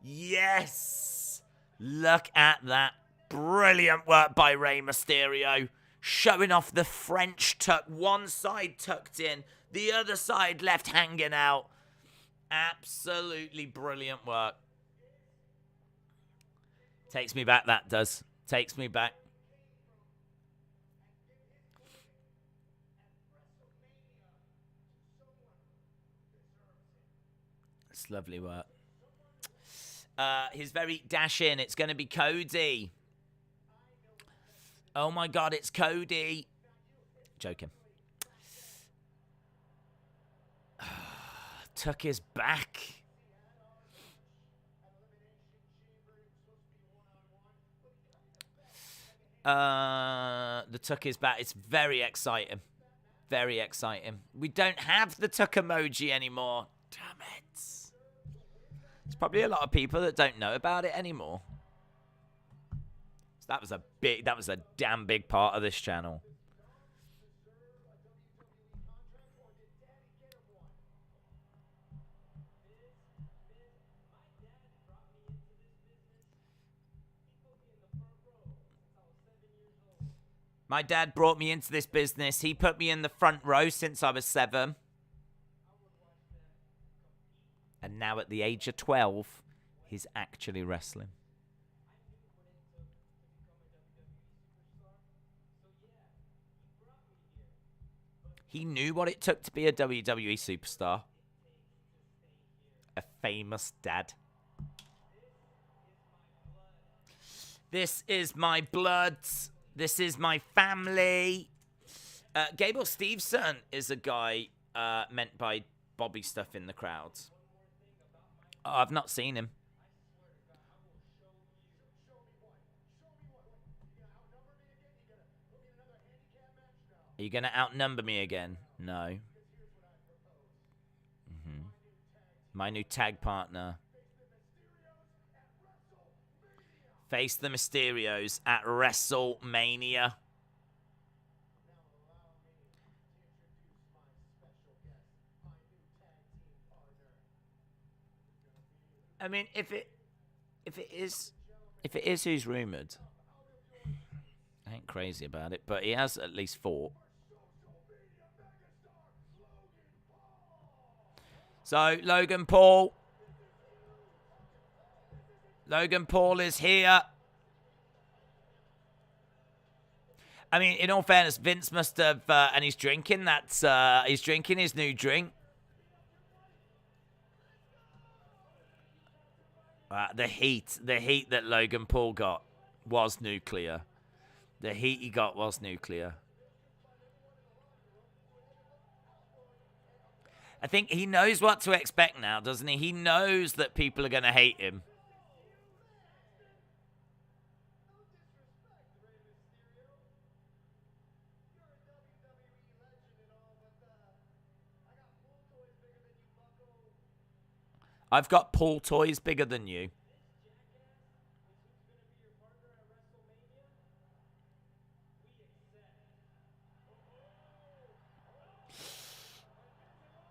Yes. Look at that. Brilliant work by Rey Mysterio. Showing off the French tuck. One side tucked in, the other side left hanging out. Absolutely brilliant work. Takes me back, that does. Takes me back. It's lovely work. He's very dashing. It's going to be Cody. Oh my God, it's Cody. Joking. Tuck is back. The Tuck is back. It's very exciting. Very exciting. We don't have the Tuck emoji anymore. Damn it. There's probably a lot of people that don't know about it anymore. So that was a damn big part of this channel. My dad brought me into this business. He put me in the front row since I was 7. And now at the age of 12, he's actually wrestling. He knew what it took to be a WWE superstar. A famous dad. This is my blood. This is my family. Gable Steveson is a guy meant by Bobby stuff in the crowds. Oh, I've not seen him. Are you going to outnumber me again? No. My new tag partner. Face the Mysterios at WrestleMania. I mean, if it is who's rumored, I ain't crazy about it, but he has at least fought. So, Logan Paul. Logan Paul is here. I mean, in all fairness, Vince must have, and he's drinking. He's drinking his new drink. The heat that Logan Paul got was nuclear. The heat he got was nuclear. I think he knows what to expect now, doesn't he? He knows that people are going to hate him. I've got pool toys bigger than you.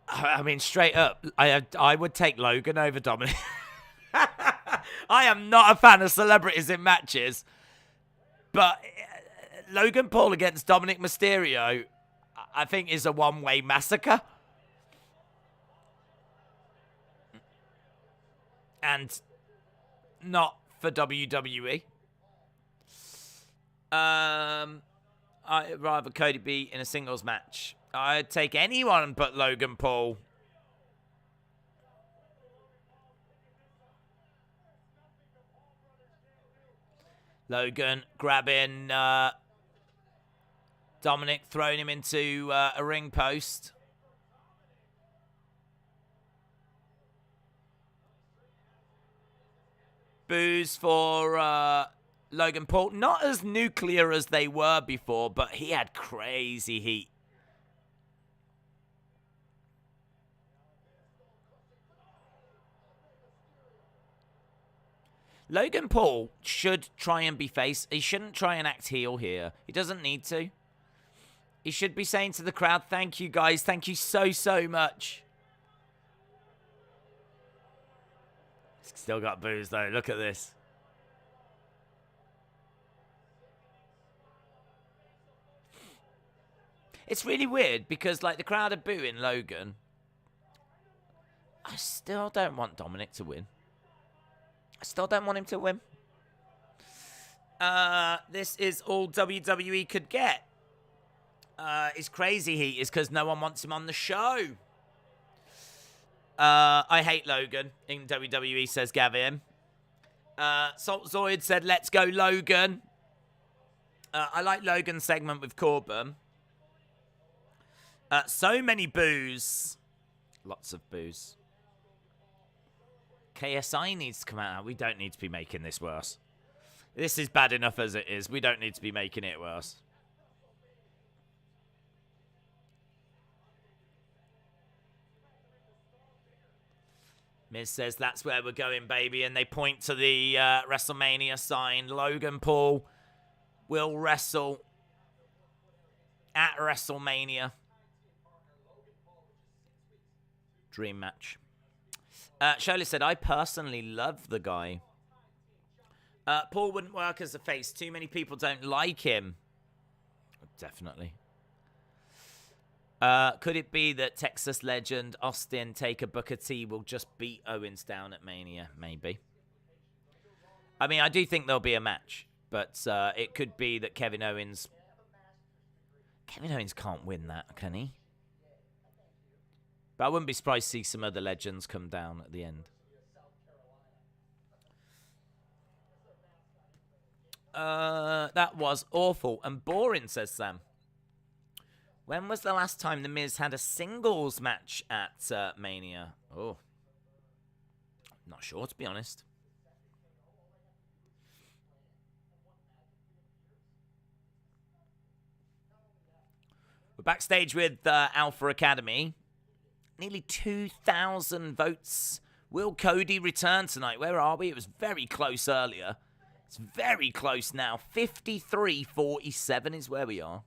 I mean, straight up, I would take Logan over Dominic. I am not a fan of celebrities in matches, but Logan Paul against Dominic Mysterio, I think, is a one-way massacre. And not for WWE. I'd rather Cody be in a singles match. I'd take anyone but Logan Paul. Logan grabbing Dominic, throwing him into a ring post. Boos for Logan Paul. Not as nuclear as they were before, but he had crazy heat. Logan Paul should try and be face. He shouldn't try and act heel here. He doesn't need to. He should be saying to the crowd, thank you guys. Thank you so, so much. Still got boos though. Look at this. It's really weird because like the crowd are booing Logan. I still don't want Dominic to win. I still don't want him to win. This is all WWE could get. His crazy heat is because no one wants him on the show. I hate Logan in WWE, says Gavin. Salt Zoid said, let's go Logan. I like Logan's segment with Corbin. So many boos. Lots of boos. KSI needs to come out. We don't need to be making this worse. This is bad enough as it is. We don't need to be making it worse. Miz says, that's where we're going, baby. And they point to the WrestleMania sign. Logan Paul will wrestle at WrestleMania. Dream match. Shirley said, I personally love the guy. Paul wouldn't work as a face. Too many people don't like him. Definitely. Could it be that Texas legend Austin Taker Booker T will just beat Owens down at Mania? Maybe. I mean, I do think there'll be a match, but it could be that Kevin Owens can't win that, can he? But I wouldn't be surprised to see some other legends come down at the end. That was awful and boring, says Sam. When was the last time The Miz had a singles match at Mania? Oh. Not sure, to be honest. We're backstage with Alpha Academy. Nearly 2,000 votes. Will Cody return tonight? Where are we? It was very close earlier. It's very close now. 53-47 is where we are.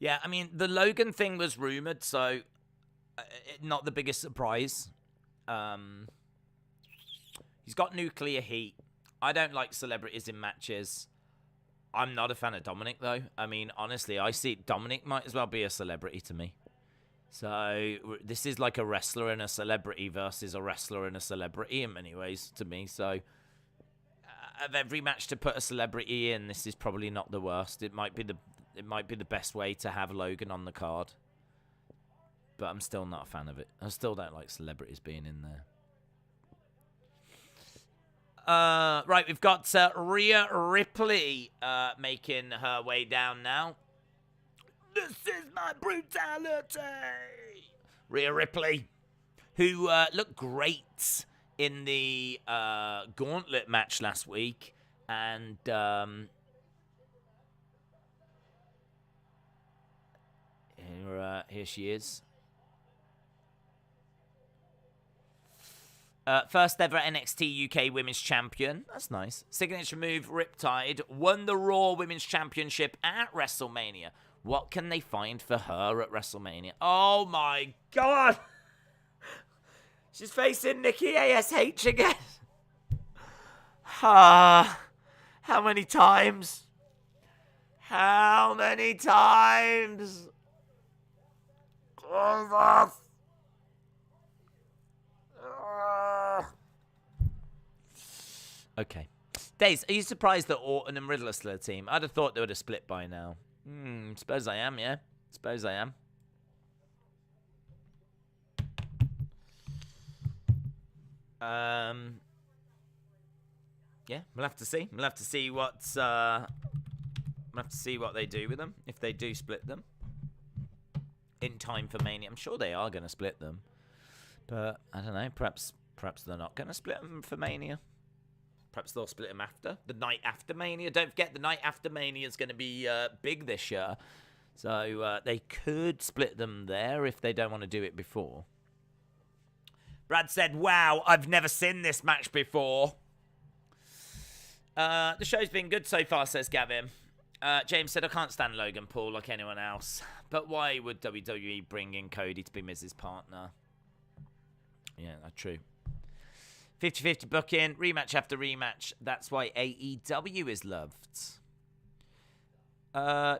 Yeah, I mean, the Logan thing was rumored, so not the biggest surprise. He's got nuclear heat. I don't like celebrities in matches. I'm not a fan of Dominic, though. I mean, honestly, I see Dominic might as well be a celebrity to me. So this is like a wrestler and a celebrity versus a wrestler and a celebrity in many ways to me. So of every match to put a celebrity in, this is probably not the worst. It might be the best way to have Logan on the card. But I'm still not a fan of it. I still don't like celebrities being in there. Right, we've got Rhea Ripley making her way down now. This is my brutality. Rhea Ripley, who looked great in the gauntlet match last week. And here she is. First ever NXT UK Women's Champion. That's nice. Signature move, Riptide. Won the Raw Women's Championship at WrestleMania. What can they find for her at WrestleMania? Oh my God! She's facing Nikki ASH again. How many times? How many times? Jesus! Okay. Days, are you surprised that Orton and Riddler are still a team? I'd have thought they would have split by now. Suppose I am, yeah. Suppose I am. Yeah, we'll have to see. We'll have to see what's we'll have to see what they do with them, if they do split them. In time for Mania. I'm sure they are going to split them. But, I don't know, perhaps they're not going to split them for Mania. Perhaps they'll split them after. The night after Mania. Don't forget, the night after Mania is going to be big this year. So they could split them there if they don't want to do it before. Brad said, wow, I've never seen this match before. The show's been good so far, says Gavin. James said, I can't stand Logan Paul like anyone else. But why would WWE bring in Cody to be Miz's partner? Yeah, that's true. 50-50 booking, rematch after rematch. That's why AEW is loved.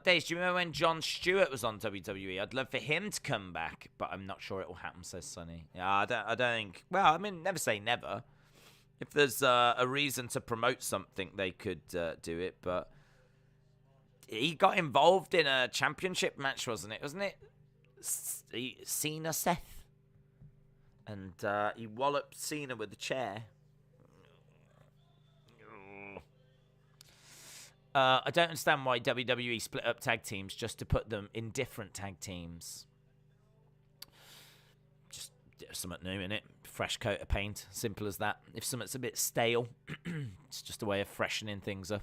Days, do you remember when Jon Stewart was on WWE? I'd love for him to come back, but I'm not sure it will happen, says Sonny. Yeah, I don't think... Well, I mean, never say never. If there's a reason to promote something, they could do it, but... He got involved in a championship match, wasn't it? Wasn't it? Cena Seth. And he walloped Cena with a chair. I don't understand why WWE split up tag teams just to put them in different tag teams. Just something new, innit? Fresh coat of paint. Simple as that. If something's a bit stale, it's just a way of freshening things up.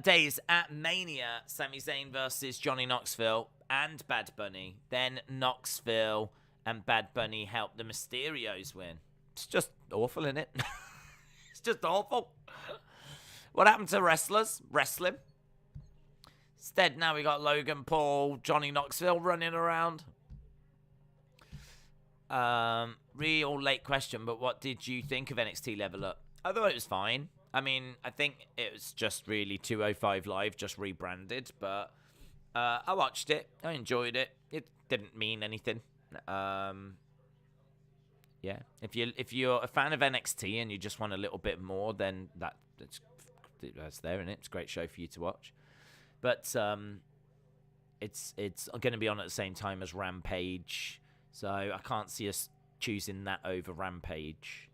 Days at Mania, Sami Zayn versus Johnny Knoxville and Bad Bunny. Then Knoxville and Bad Bunny help the Mysterios win. It's just awful, isn't it? It's just awful. What happened to wrestlers? Wrestling. Instead, now we got Logan Paul, Johnny Knoxville running around. Real late question, but what did you think of NXT Level Up? I thought it was fine. I mean, I think it was just really 205 Live, just rebranded, but I watched it. I enjoyed it. It didn't mean anything. Yeah, if you're a fan of NXT and you just want a little bit more, then that's there, and it's a great show for you to watch. But it's going to be on at the same time as Rampage, so I can't see us choosing that over Rampage.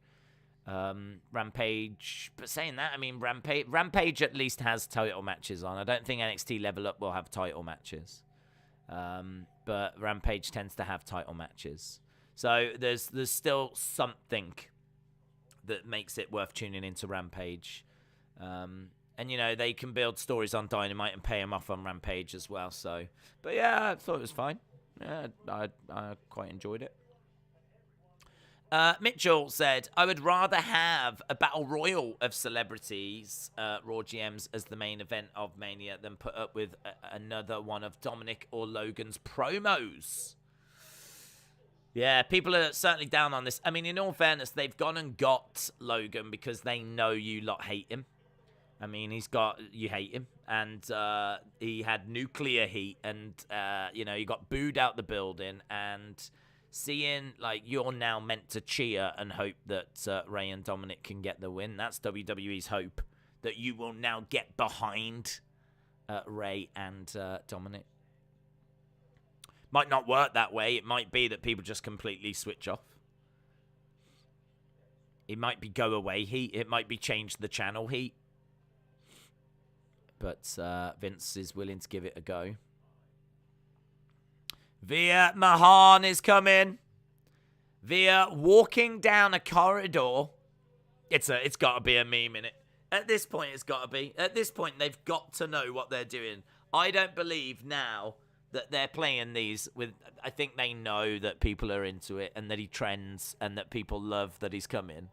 Rampage, but saying that, I mean, Rampage at least has title matches on. I don't think NXT Level Up will have title matches, but Rampage tends to have title matches. So there's still something that makes it worth tuning into Rampage. And, you know, they can build stories on Dynamite and pay them off on Rampage as well. So, but yeah, I thought it was fine. Yeah, I quite enjoyed it. Mitchell said, I would rather have a battle royal of celebrities, Raw GMs, as the main event of Mania than put up with another one of Dominic or Logan's promos. Yeah, people are certainly down on this. I mean, in all fairness, they've gone and got Logan because they know you lot hate him. I mean, you hate him, and he had nuclear heat, and, he got booed out the building, and seeing, like, you're now meant to cheer and hope that Rey and Dominic can get the win. That's WWE's hope, that you will now get behind Rey and Dominic. Might not work that way. It might be that people just completely switch off. It might be go away heat. It might be change the channel heat. But Vince is willing to give it a go. Veer Mahan is coming. Veer walking down a corridor. It's got to be a meme, innit? At this point, it's got to be. At this point, they've got to know what they're doing. I don't believe now that they're playing these with... I think they know that people are into it and that he trends and that people love that he's coming.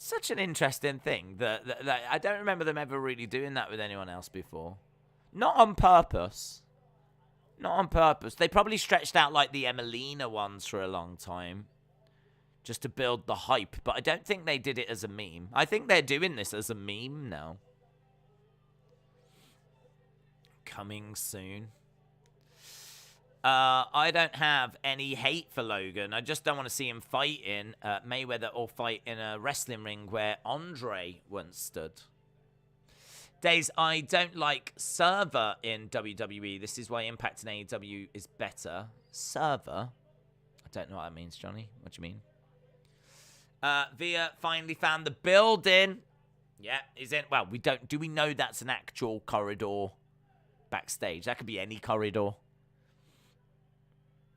Such an interesting thing that I don't remember them ever really doing that with anyone else before. Not on purpose. Not on purpose. They probably stretched out like the Emelina ones for a long time. Just to build the hype. But I don't think they did it as a meme. I think they're doing this as a meme now. Coming soon. I don't have any hate for Logan. I just don't want to see him fight in Mayweather or fight in a wrestling ring where Andre once stood. Days, I don't like Server in WWE. This is why Impact in AEW is better. Server? I don't know what that means, Johnny. What do you mean? Via finally found the building. Yeah, he's in. Well, do we know that's an actual corridor backstage? That could be any corridor.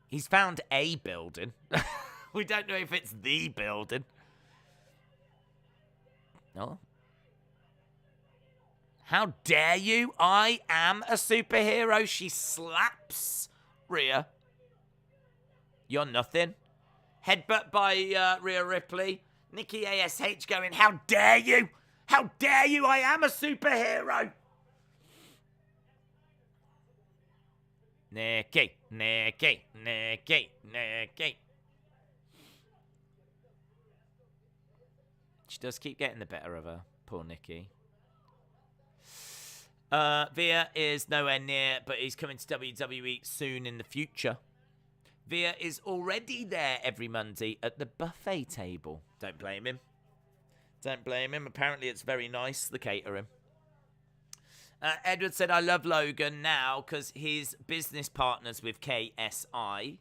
He's found a building. We don't know if it's the building. No. How dare you? I am a superhero. She slaps Rhea. You're nothing. Headbutt by Rhea Ripley. Nikki ASH going, how dare you? How dare you? I am a superhero. Nikki. She does keep getting the better of her. Poor Nikki. Veer is nowhere near, but he's coming to WWE soon in the future. Veer is already there every Monday at the buffet table. Don't blame him. Don't blame him. Apparently it's very nice, the catering. Edward said, I love Logan now because his business partners with KSI.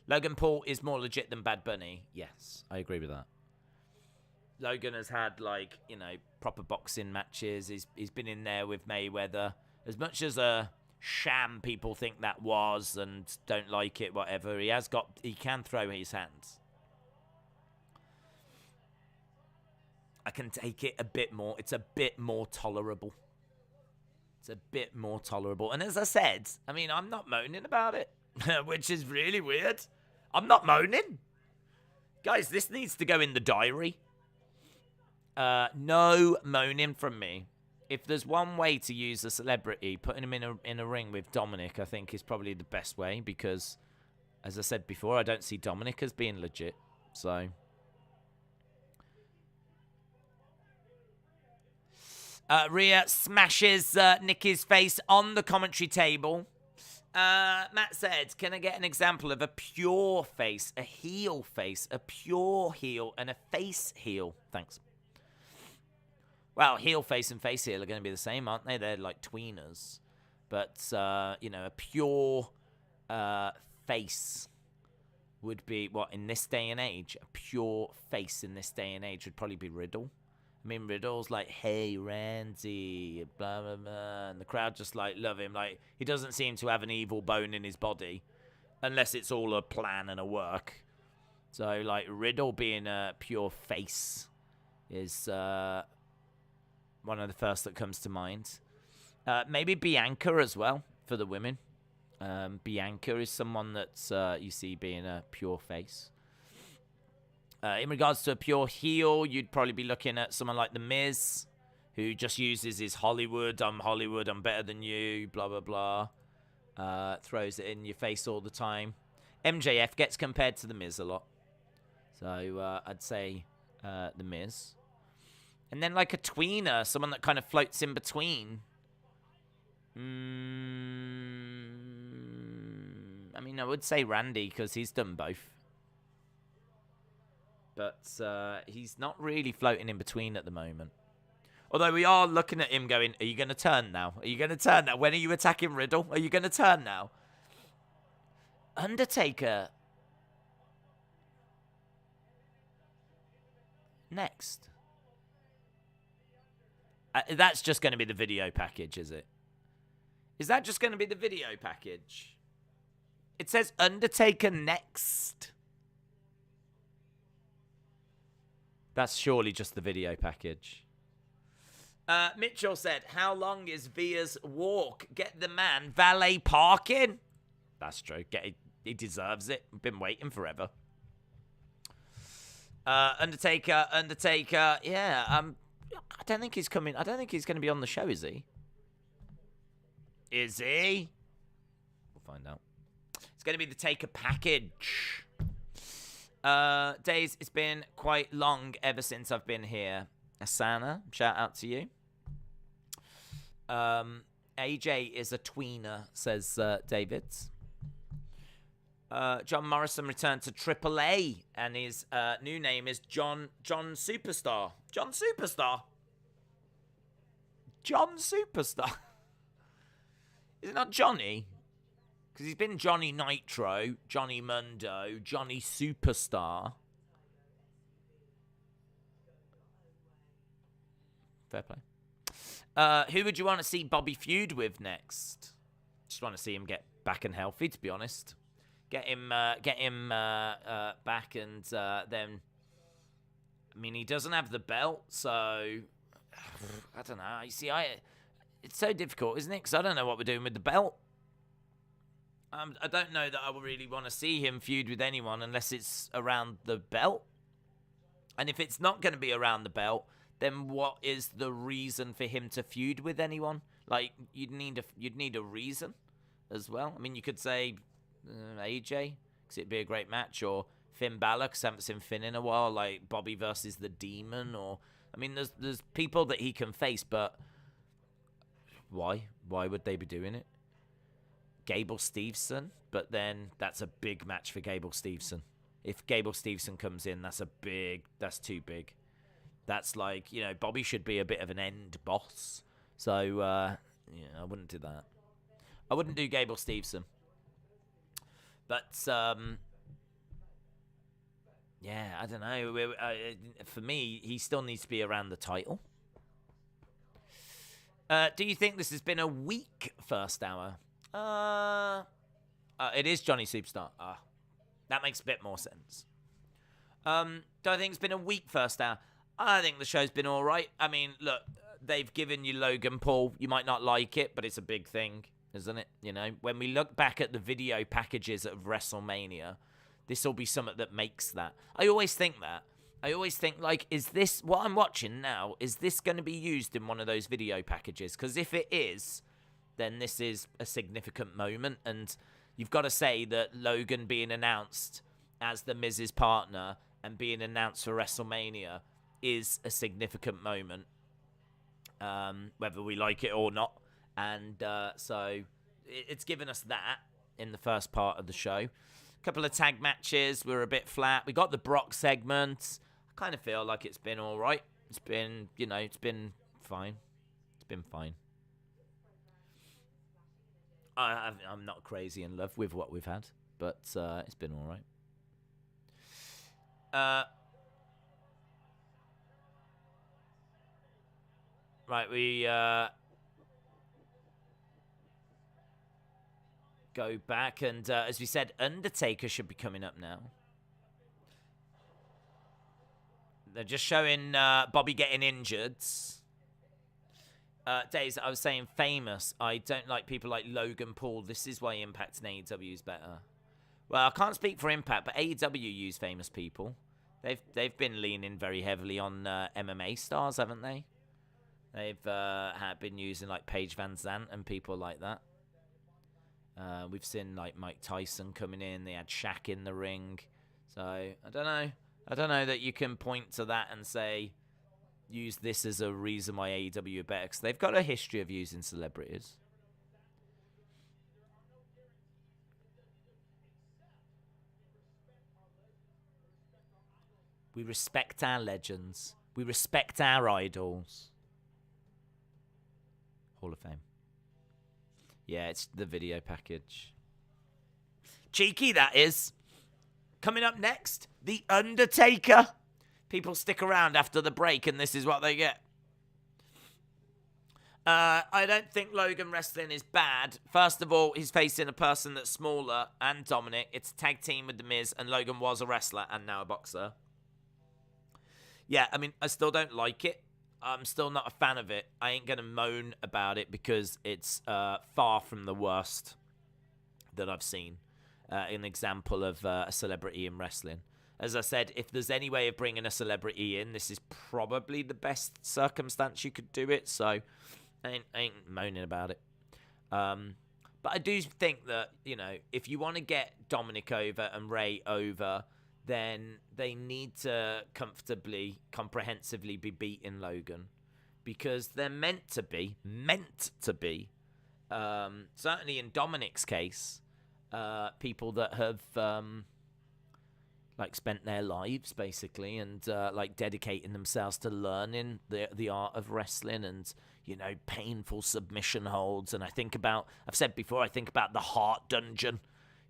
Logan Paul is more legit than Bad Bunny. Yes, I agree with that. Logan has had, like, proper boxing matches. He's been in there with Mayweather. As much as a sham people think that was and don't like it, whatever, he can throw his hands. I can take it a bit more. It's a bit more tolerable. It's a bit more tolerable. And as I said, I mean, I'm not moaning about it, which is really weird. I'm not moaning. Guys, this needs to go in the diary. No moaning from me. If there's one way to use a celebrity, putting him in a ring with Dominic, I think is probably the best way because, as I said before, I don't see Dominic as being legit. So... Rhea smashes Nikki's face on the commentary table. Matt said, can I get an example of a pure face, a heel face, a pure heel, and a face heel? Thanks. Well, heel face and face heel are going to be the same, aren't they? They're like tweeners. But, a pure face would be, in this day and age? A pure face in this day and age would probably be Riddle. I mean, Riddle's like, hey, Randy, blah, blah, blah. And the crowd just, love him. He doesn't seem to have an evil bone in his body. Unless it's all a plan and a work. So, Riddle being a pure face is one of the first that comes to mind. Maybe Bianca as well, for the women. Bianca is someone that you see being a pure face. In regards to a pure heel, you'd probably be looking at someone like The Miz, who just uses his Hollywood, I'm better than you, blah, blah, blah. Throws it in your face all the time. MJF gets compared to The Miz a lot. So I'd say The Miz. And then like a tweener, someone that kind of floats in between. I mean, I would say Randy because he's done both. But he's not really floating in between at the moment. Although we are looking at him going, are you going to turn now? Are you going to turn now? When are you attacking Riddle? Are you going to turn now? Undertaker. Next. That's just going to be the video package, is it? Is that just going to be the video package? It says Undertaker next. That's surely just the video package. Mitchell said, how long is Via's walk? Get the man valet parking. That's true. He deserves it. Been waiting forever. Undertaker. Yeah, I don't think he's coming. I don't think he's going to be on the show, is he? Is he? We'll find out. It's going to be the Taker package. Days, it's been quite long ever since I've been here. Asana, shout out to you. AJ is a tweener, says David. John Morrison returned to AAA, and his new name is John Superstar. John Superstar. John Superstar. Is it not Johnny? Because he's been Johnny Nitro, Johnny Mundo, Johnny Superstar. Fair play. Who would you want to see Bobby feud with next? Just want to see him get back and healthy, to be honest. Get him back, and then. I mean, he doesn't have the belt, so I don't know. You see, it's so difficult, isn't it? Because I don't know what we're doing with the belt. I don't know that I would really want to see him feud with anyone unless it's around the belt. And if it's not going to be around the belt, then what is the reason for him to feud with anyone? Like, you'd need a reason as well. I mean, you could say AJ, because it'd be a great match, or Finn Balor, because I haven't seen Finn in a while, like Bobby versus the Demon, or... I mean, there's people that he can face, but why? Why would they be doing it? Gable Steveson, but then that's a big match for Gable Steveson. If Gable Steveson comes in, that's too big. That's like, Bobby should be a bit of an end boss. So, I wouldn't do that. I wouldn't do Gable Steveson. But, yeah, I don't know. For me, he still needs to be around the title. Do you think this has been a weak first hour? It is Johnny Superstar. That makes a bit more sense. Do I think it's been a weak first hour? I think the show's been all right. I mean, look, they've given you Logan Paul. You might not like it, but it's a big thing, isn't it? When we look back at the video packages of WrestleMania, this will be something that makes that. I always think that. I always think, like, is this, what I'm watching now, is this going to be used in one of those video packages? Because if it is, then this is a significant moment. And you've got to say that Logan being announced as the Miz's partner and being announced for WrestleMania is a significant moment, whether we like it or not. And so it's given us that in the first part of the show. A couple of tag matches were a bit flat. We got the Brock segment. I kind of feel like it's been all right. It's been, it's been fine. It's been fine. I'm not crazy in love with what we've had, but it's been all right. Right, we go back, and as we said, Undertaker should be coming up now. They're just showing Bobby getting injured. Days, I was saying famous. I don't like people like Logan Paul. This is why Impact and AEW is better. Well, I can't speak for Impact, but AEW use famous people. They've been leaning very heavily on MMA stars, haven't they? They've been using like Paige Van Zandt and people like that. We've seen like Mike Tyson coming in. They had Shaq in the ring. So I don't know. I don't know that you can point to that and say, use this as a reason why AEW are better, because they've got a history of using celebrities. We respect our legends. We respect our idols. Hall of Fame. Yeah, it's the video package. Cheeky, that is. Coming up next, The Undertaker. People stick around after the break, and this is what they get. I don't think Logan wrestling is bad. First of all, he's facing a person that's smaller and Dominic. It's a tag team with The Miz, and Logan was a wrestler and now a boxer. Yeah, I mean, I still don't like it. I'm still not a fan of it. I ain't going to moan about it because it's far from the worst that I've seen. An example of a celebrity in wrestling. As I said, if there's any way of bringing a celebrity in, this is probably the best circumstance you could do it. So I ain't moaning about it. But I do think that, you know, if you want to get Dominic over and Ray over, then they need to comprehensively be beating Logan, because they're meant to be, certainly in Dominic's case, people that have, like, spent their lives, basically, and, like, dedicating themselves to learning the art of wrestling and, you know, painful submission holds. And I've said before, I think about the Heart Dungeon.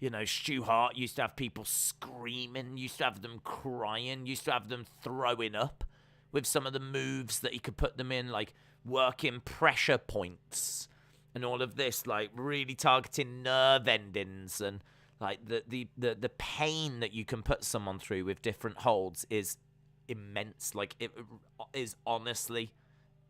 You know, Stu Hart used to have people screaming, used to have them crying, used to have them throwing up with some of the moves that he could put them in, like working pressure points and all of this, like really targeting nerve endings, and like the pain that you can put someone through with different holds is immense. Like, it is honestly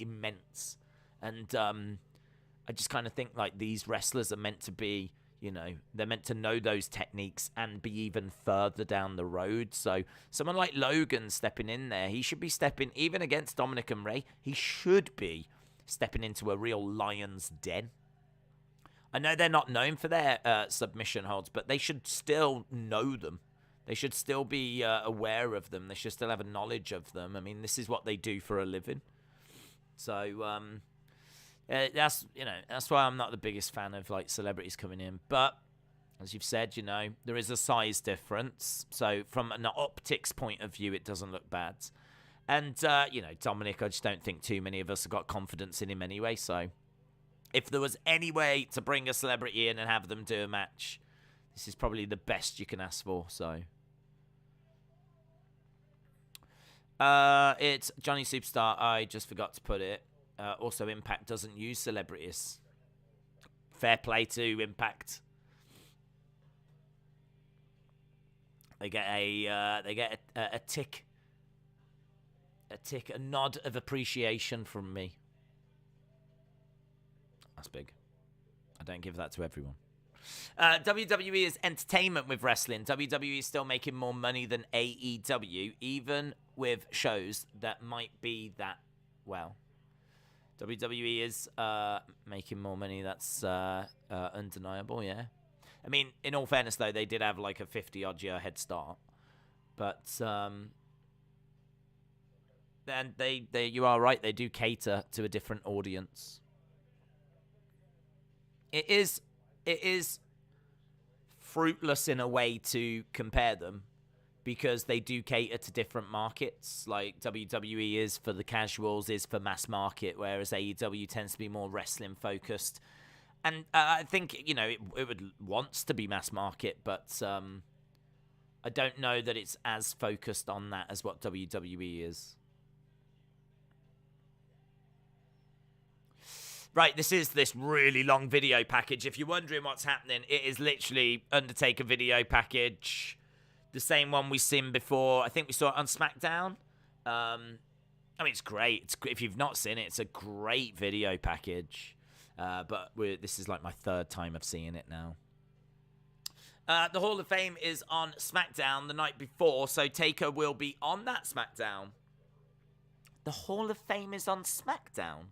immense. And I just kind of think like these wrestlers are meant to be, you know, they're meant to know those techniques and be even further down the road. So someone like Logan stepping in there, he should be stepping, even against Dominic and Ray, he should be stepping into a real lion's den. I know they're not known for their submission holds, but they should still know them. They should still be aware of them. They should still have a knowledge of them. I mean, this is what they do for a living. So, that's why I'm not the biggest fan of like celebrities coming in. But as you've said, you know, there is a size difference. So from an optics point of view, it doesn't look bad. And you know, Dominic, I just don't think too many of us have got confidence in him anyway. So if there was any way to bring a celebrity in and have them do a match, this is probably the best you can ask for. So it's Johnny Superstar. I just forgot to put it. Also, Impact doesn't use celebrities. Fair play to Impact. They get a tick, a nod of appreciation from me. That's big. I don't give that to everyone. WWE is entertainment with wrestling. WWE is still making more money than AEW, even with shows that might be that well. WWE is making more money. That's undeniable, yeah. I mean, in all fairness, though, they did have like a 50-odd-year head start. But, and you are right, they do cater to a different audience. It is fruitless in a way to compare them, because they do cater to different markets. Like WWE is for the casuals, is for mass market, whereas AEW tends to be more wrestling focused. And I think, you know, it wants to be mass market, but I don't know that it's as focused on that as what WWE is. Right, this is this really long video package. If you're wondering what's happening, it is literally Undertaker video package. The same one we've seen before. I think we saw it on SmackDown. I mean, it's great. If you've not seen it, it's a great video package. But this is like my third time of seeing it now. The Hall of Fame is on SmackDown the night before, so Taker will be on that SmackDown. The Hall of Fame is on SmackDown?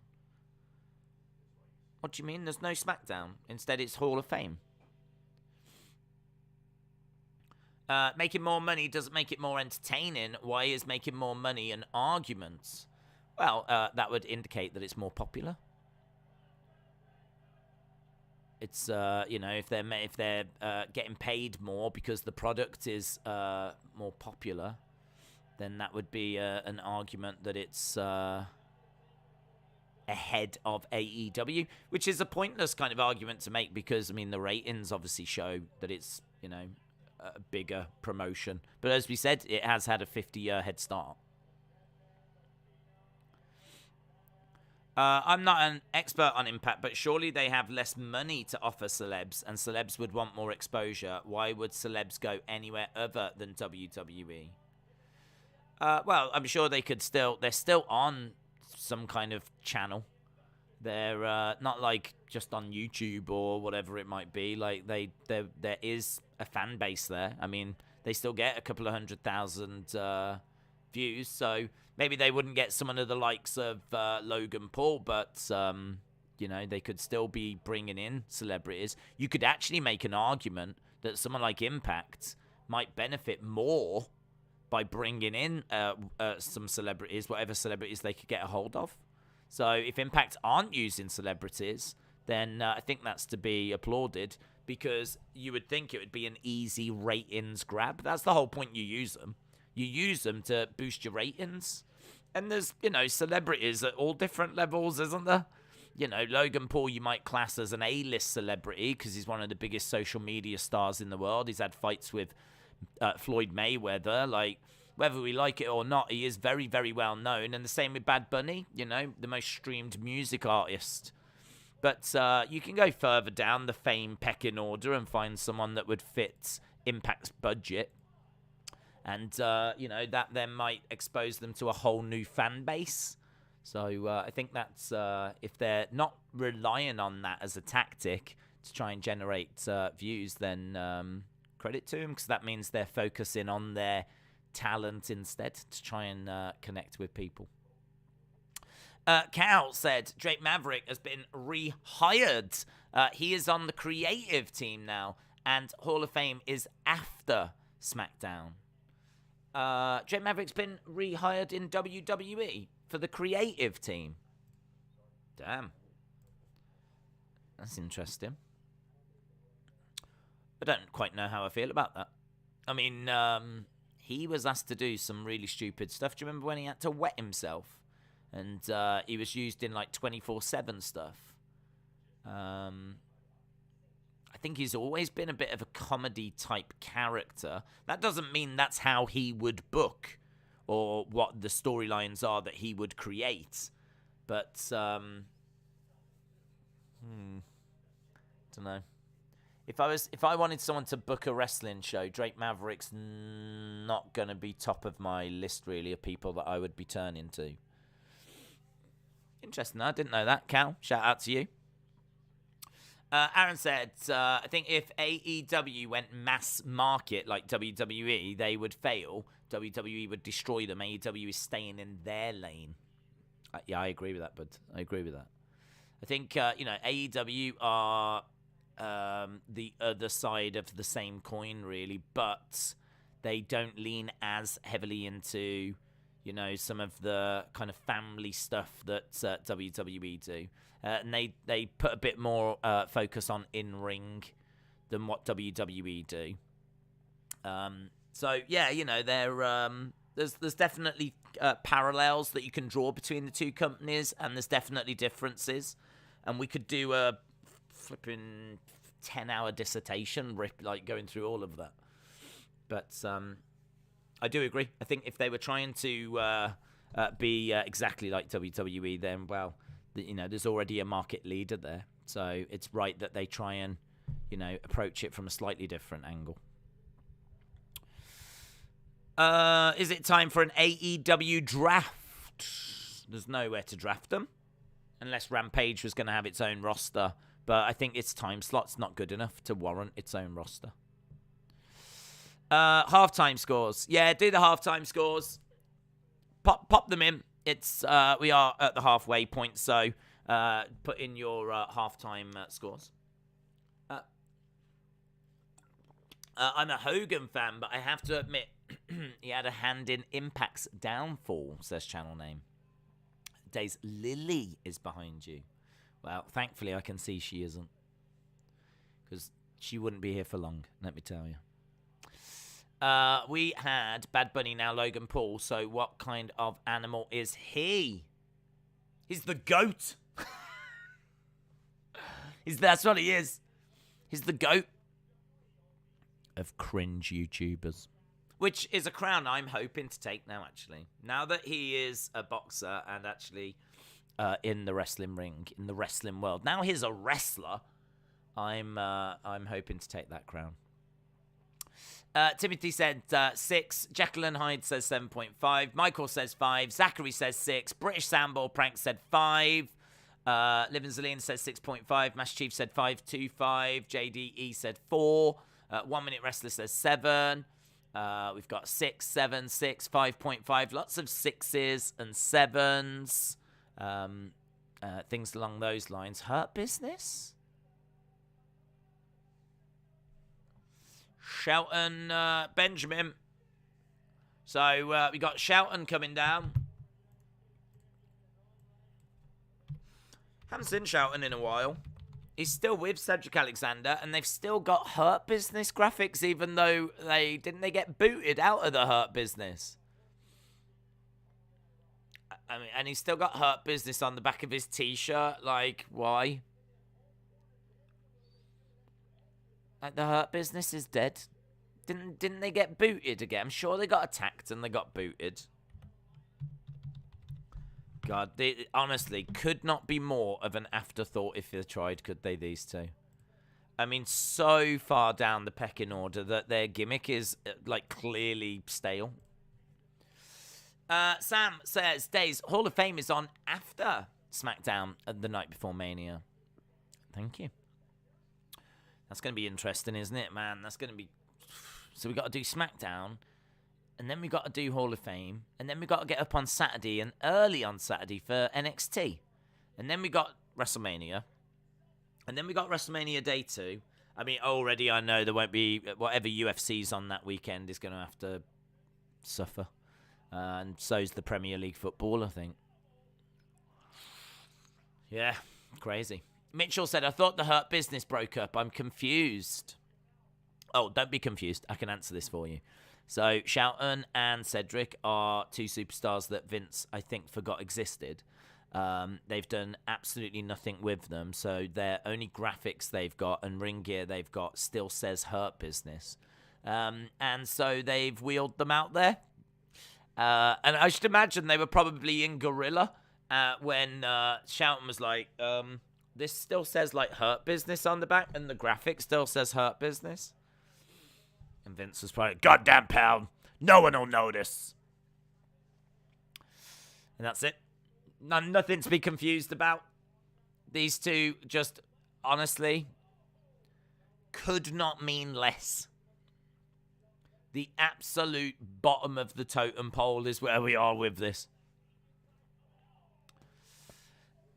What do you mean? There's no SmackDown. Instead, it's Hall of Fame. Making more money doesn't make it more entertaining. Why is making more money an argument? Well, that would indicate that it's more popular. It's if they're getting paid more because the product is more popular, then that would be an argument that it's ahead of AEW, which is a pointless kind of argument to make because, I mean, the ratings obviously show that it's, a bigger promotion. But as we said, it has had a 50-year head start. I'm not an expert on Impact, but surely they have less money to offer celebs, and celebs would want more exposure. Why would celebs go anywhere other than WWE? Well, I'm sure they're still on some kind of channel. They're not like just on YouTube or whatever it might be. Like there is a fan base there. I mean, they still get a couple of 100,000 views, so maybe they wouldn't get someone of the likes of Logan Paul, but they could still be bringing in celebrities. You could actually make an argument that someone like Impact might benefit more by bringing in some celebrities, whatever celebrities they could get a hold of. So if Impact aren't using celebrities, then I think that's to be applauded, because you would think it would be an easy ratings grab. That's the whole point you use them. You use them to boost your ratings. And there's, celebrities at all different levels, isn't there? Logan Paul you might class as an A-list celebrity because he's one of the biggest social media stars in the world. He's had fights with Floyd Mayweather. Like, whether we like it or not, he is very, very well known. And the same with Bad Bunny, the most streamed music artist. But you can go further down the fame pecking order and find someone that would fit Impact's budget. And, that then might expose them to a whole new fan base. So I think that's, if they're not relying on that as a tactic to try and generate views, then credit to them, because that means they're focusing on their talent instead to try and connect with people. Cal said Drake Maverick has been rehired. He is on the creative team now, and Hall of Fame is after SmackDown. Drake Maverick's been rehired in WWE for the creative team. Damn. That's interesting. I don't quite know how I feel about that. I mean, he was asked to do some really stupid stuff. Do you remember when he had to wet himself? And he was used in like 24/7 stuff. I think he's always been a bit of a comedy type character. That doesn't mean that's how he would book or what the storylines are that he would create. But, don't know. If I wanted someone to book a wrestling show, Drake Maverick's not going to be top of my list, really, of people that I would be turning to. Interesting. I didn't know that. Cal, shout out to you. Aaron said, I think if AEW went mass market like WWE, they would fail. WWE would destroy them. AEW is staying in their lane. Yeah, I agree with that, bud. I agree with that. I think, AEW are the other side of the same coin, really, but they don't lean as heavily into, some of the kind of family stuff that WWE do. And they put a bit more focus on in-ring than what WWE do. So, yeah, there's definitely parallels that you can draw between the two companies, and there's definitely differences. And we could do a flipping 10-hour dissertation, going through all of that. But I do agree. I think if they were trying to be exactly like WWE, then, well, there's already a market leader there. So it's right that they try and, approach it from a slightly different angle. Is it time for an AEW draft? There's nowhere to draft them. Unless Rampage was going to have its own roster. But I think its time slot's not good enough to warrant its own roster. Halftime scores. Yeah, do the halftime scores. Pop them in. We are at the halfway point, so put in your halftime scores. I'm a Hogan fan, but I have to admit he had a hand in Impact's downfall, says channel name. Days, Lily is behind you. Well, thankfully I can see she isn't. Because she wouldn't be here for long, let me tell you. We had Bad Bunny, now Logan Paul. So what kind of animal is he? He's the goat. That's what he is. He's the goat of cringe YouTubers. Which is a crown I'm hoping to take now, actually. Now that he is a boxer and actually in the wrestling ring, in the wrestling world. Now he's a wrestler. I'm hoping to take that crown. Timothy said 6. Jacqueline Hyde says 7.5. Michael says 5. Zachary says 6. British Sandball Prank said 5. Living Zelina says 6.5. Master Chief said 5.25. JDE said 4. 1 Minute Wrestler says 7. We've got 6, 7, 6, 5.5. Lots of 6s and 7s. Things along those lines. Hurt Business? Shelton Benjamin. So we got Shelton coming down. Haven't seen Shelton in a while. He's still with Cedric Alexander, and they've still got Hurt Business graphics, even though they get booted out of the Hurt Business. I mean, and he's still got Hurt Business on the back of his t-shirt. Like, why? Like, the Hurt Business is dead. Didn't they get booted again? I'm sure they got attacked and they got booted. God, they honestly could not be more of an afterthought if they tried, could they, these two? I mean, so far down the pecking order that their gimmick is, like, clearly stale. Sam says, Days, Hall of Fame is on after SmackDown the night before Mania. Thank you. That's going to be interesting, isn't it, man? That's going to be... So we got to do SmackDown, and then we got to do Hall of Fame, and then we got to get up on Saturday and early on Saturday for NXT. And then we got WrestleMania. And then we got WrestleMania Day 2. I mean, already I know there won't be... Whatever UFC's on that weekend is going to have to suffer. And so's the Premier League football, I think. Yeah, crazy. Mitchell said, I thought the Hurt Business broke up. I'm confused. Oh, don't be confused. I can answer this for you. So, Shelton and Cedric are two superstars that Vince, I think, forgot existed. They've done absolutely nothing with them. So, their only graphics they've got and ring gear they've got still says Hurt Business. And so, they've wheeled them out there. And I should imagine they were probably in Gorilla when Shelton was like, this still says, like, Hurt Business on the back, and the graphic still says Hurt Business. And Vince was probably, goddamn pal, no one will notice. And that's it. Nothing to be confused about. These two just, honestly, could not mean less. The absolute bottom of the totem pole is where we are with this.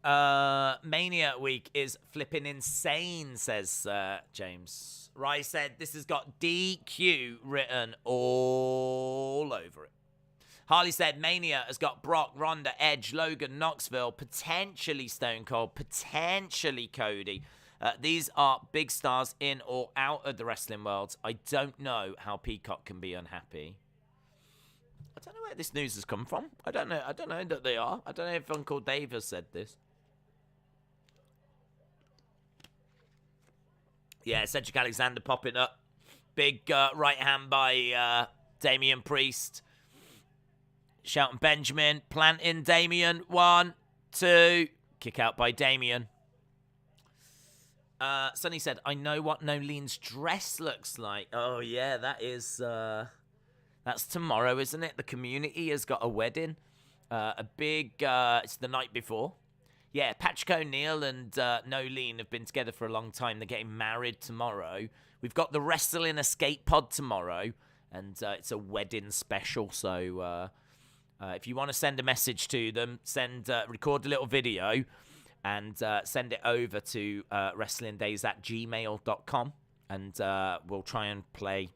Mania week is flipping insane, says James. Rye said this has got DQ written all over it. Harley said Mania has got Brock, Ronda, Edge, Logan, Knoxville, potentially Stone Cold, potentially Cody. These are big stars in or out of the wrestling world. I don't know how Peacock can be unhappy. I don't know where this news has come from. I don't know that they are. I don't know if Uncle Dave has said this. Yeah, Cedric Alexander popping up. Big right hand by Damien Priest. Shelton Benjamin planting Damien. 1, 2. Kick out by Damien. Sonny said, I know what Nolene's dress looks like. Oh, yeah, that is... that's tomorrow, isn't it? The community has got a wedding. A big... it's the night before. Yeah, Patrick O'Neal and Nolene have been together for a long time. They're getting married tomorrow. We've got the Wrestling Escape Pod tomorrow. And it's a wedding special. So if you want to send a message to them, record a little video and send it over to wrestlingdays@gmail.com. And we'll try and play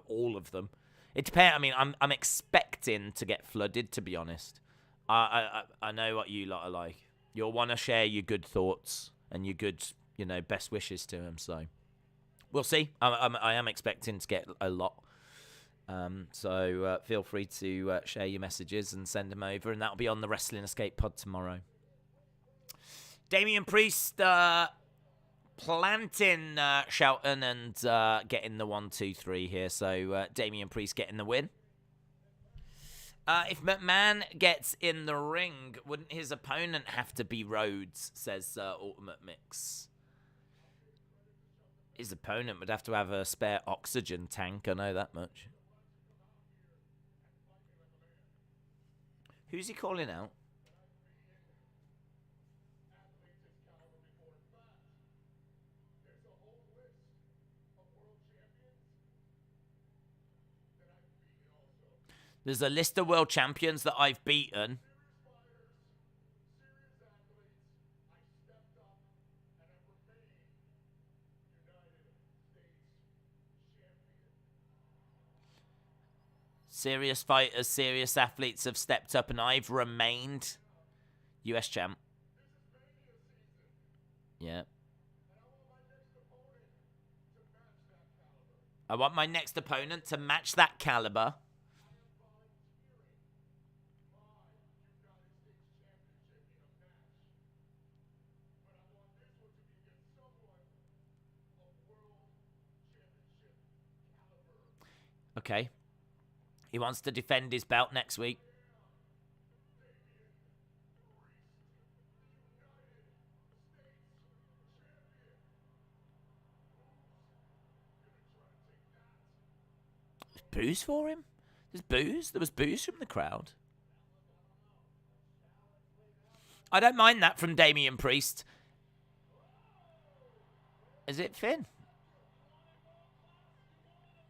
all of them. It depends. I mean, I'm expecting to get flooded, to be honest. I know what you lot are like. You'll want to share your good thoughts and your good, best wishes to him. So we'll see. I am expecting to get a lot. So feel free to share your messages and send them over, and that'll be on the Wrestling Escape pod tomorrow. Damien Priest planting Shelton and getting the 1-2-3 here. So Damien Priest getting the win. If McMahon gets in the ring, wouldn't his opponent have to be Rhodes, says Ultimate Mix. His opponent would have to have a spare oxygen tank, I know that much. Who's he calling out? There's a list of world champions that I've beaten. Serious fighters, serious athletes have stepped up, and I've remained US champ. Yeah. I want my next opponent to match that caliber. Okay. He wants to defend his belt next week. There's booze for him? There's booze? There was booze from the crowd. I don't mind that from Damien Priest. Is it Finn?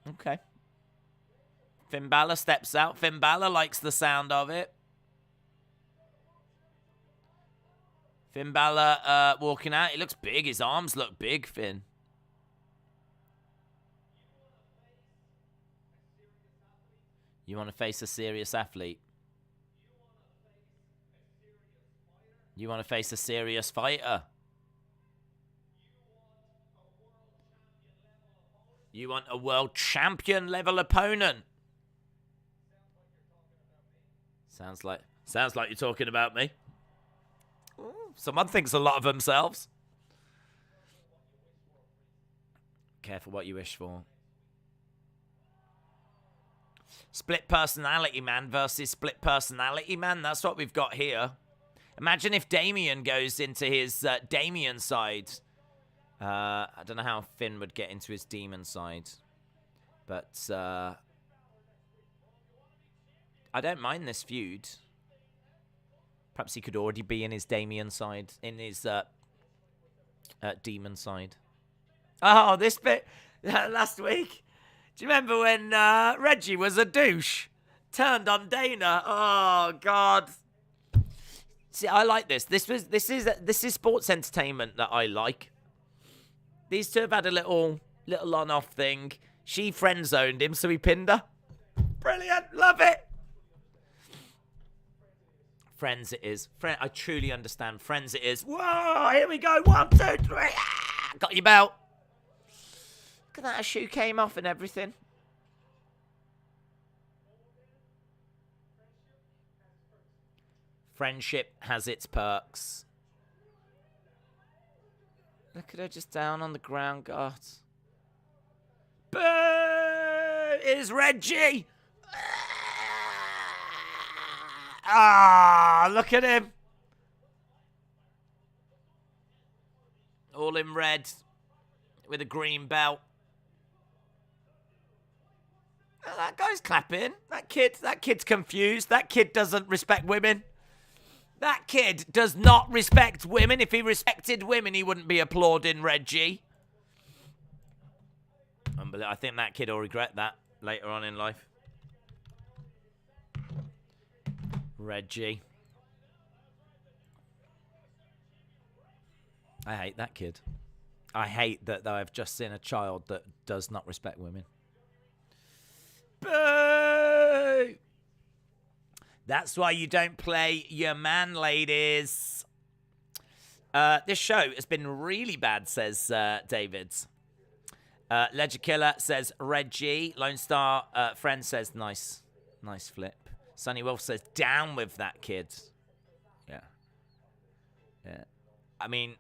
Okay. Finn Balor steps out. Finn Balor likes the sound of it. Finn Balor walking out. He looks big. His arms look big, Finn. You want to face a serious athlete? You want to face a serious fighter? You want a world champion level opponent? Sounds like you're talking about me. Ooh, someone thinks a lot of themselves. Careful what you wish for. Split personality man versus split personality man. That's what we've got here. Imagine if Damien goes into his Damien side. I don't know how Finn would get into his demon side. But I don't mind this feud. Perhaps he could already be in his Damien side, in his demon side. Oh, this bit last week. Do you remember when Reggie was a douche? Turned on Dana. Oh God. See, I like this. This is sports entertainment that I like. These two have had a little on-off thing. She friend-zoned him, so he pinned her. Brilliant. Love it. Friends it is. I truly understand. Friends it is. Whoa, here we go. 1, 2, 3. Ah, got your belt. Look at that. A shoe came off and everything. Friendship has its perks. Look at her just down on the ground, God. Boo! It is Reggie! Ah, look at him. All in red with a green belt. Oh, that guy's clapping. That kid's confused. That kid doesn't respect women. That kid does not respect women. If he respected women, he wouldn't be applauding Reggie. I think that kid will regret that later on in life. Reggie. I hate that kid. I hate that I've just seen a child that does not respect women. Boo! That's why you don't play your man, ladies. This show has been really bad, says David. Ledger Killer says Reggie. Lone Star Friend says nice flip. Sonny Wolf says down with that kid. Yeah. I mean,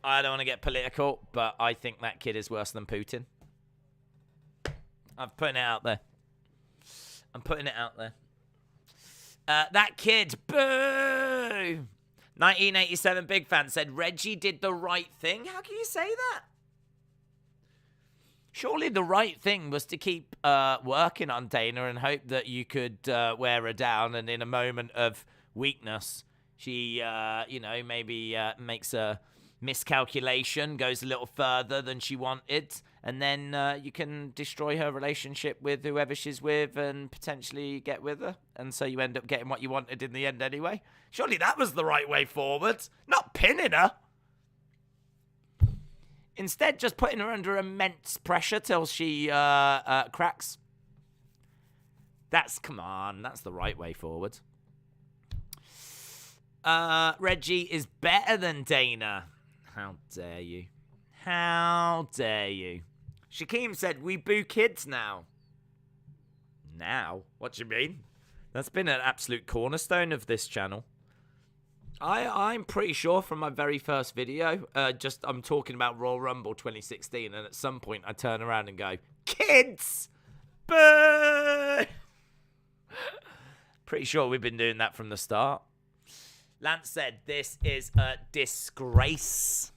I don't want to get political, but I think that kid is worse than Putin. I'm putting it out there. That kid, boo! 1987 Big Fan said Reggie did the right thing. How can you say that? Surely the right thing was to keep working on Dana and hope that you could wear her down, and in a moment of weakness, she, maybe makes a miscalculation, goes a little further than she wanted, and then you can destroy her relationship with whoever she's with and potentially get with her, and so you end up getting what you wanted in the end anyway. Surely that was the right way forward, not pinning her. Instead, just putting her under immense pressure till she cracks. That's the right way forward. Reggie is better than Dana. How dare you? How dare you? Shaquem said, we boo kids now. Now? What do you mean? That's been an absolute cornerstone of this channel. I'm pretty sure from my very first video, I'm talking about Royal Rumble 2016, and at some point I turn around and go, kids! Boo! Pretty sure we've been doing that from the start. Lance said, this is a disgrace.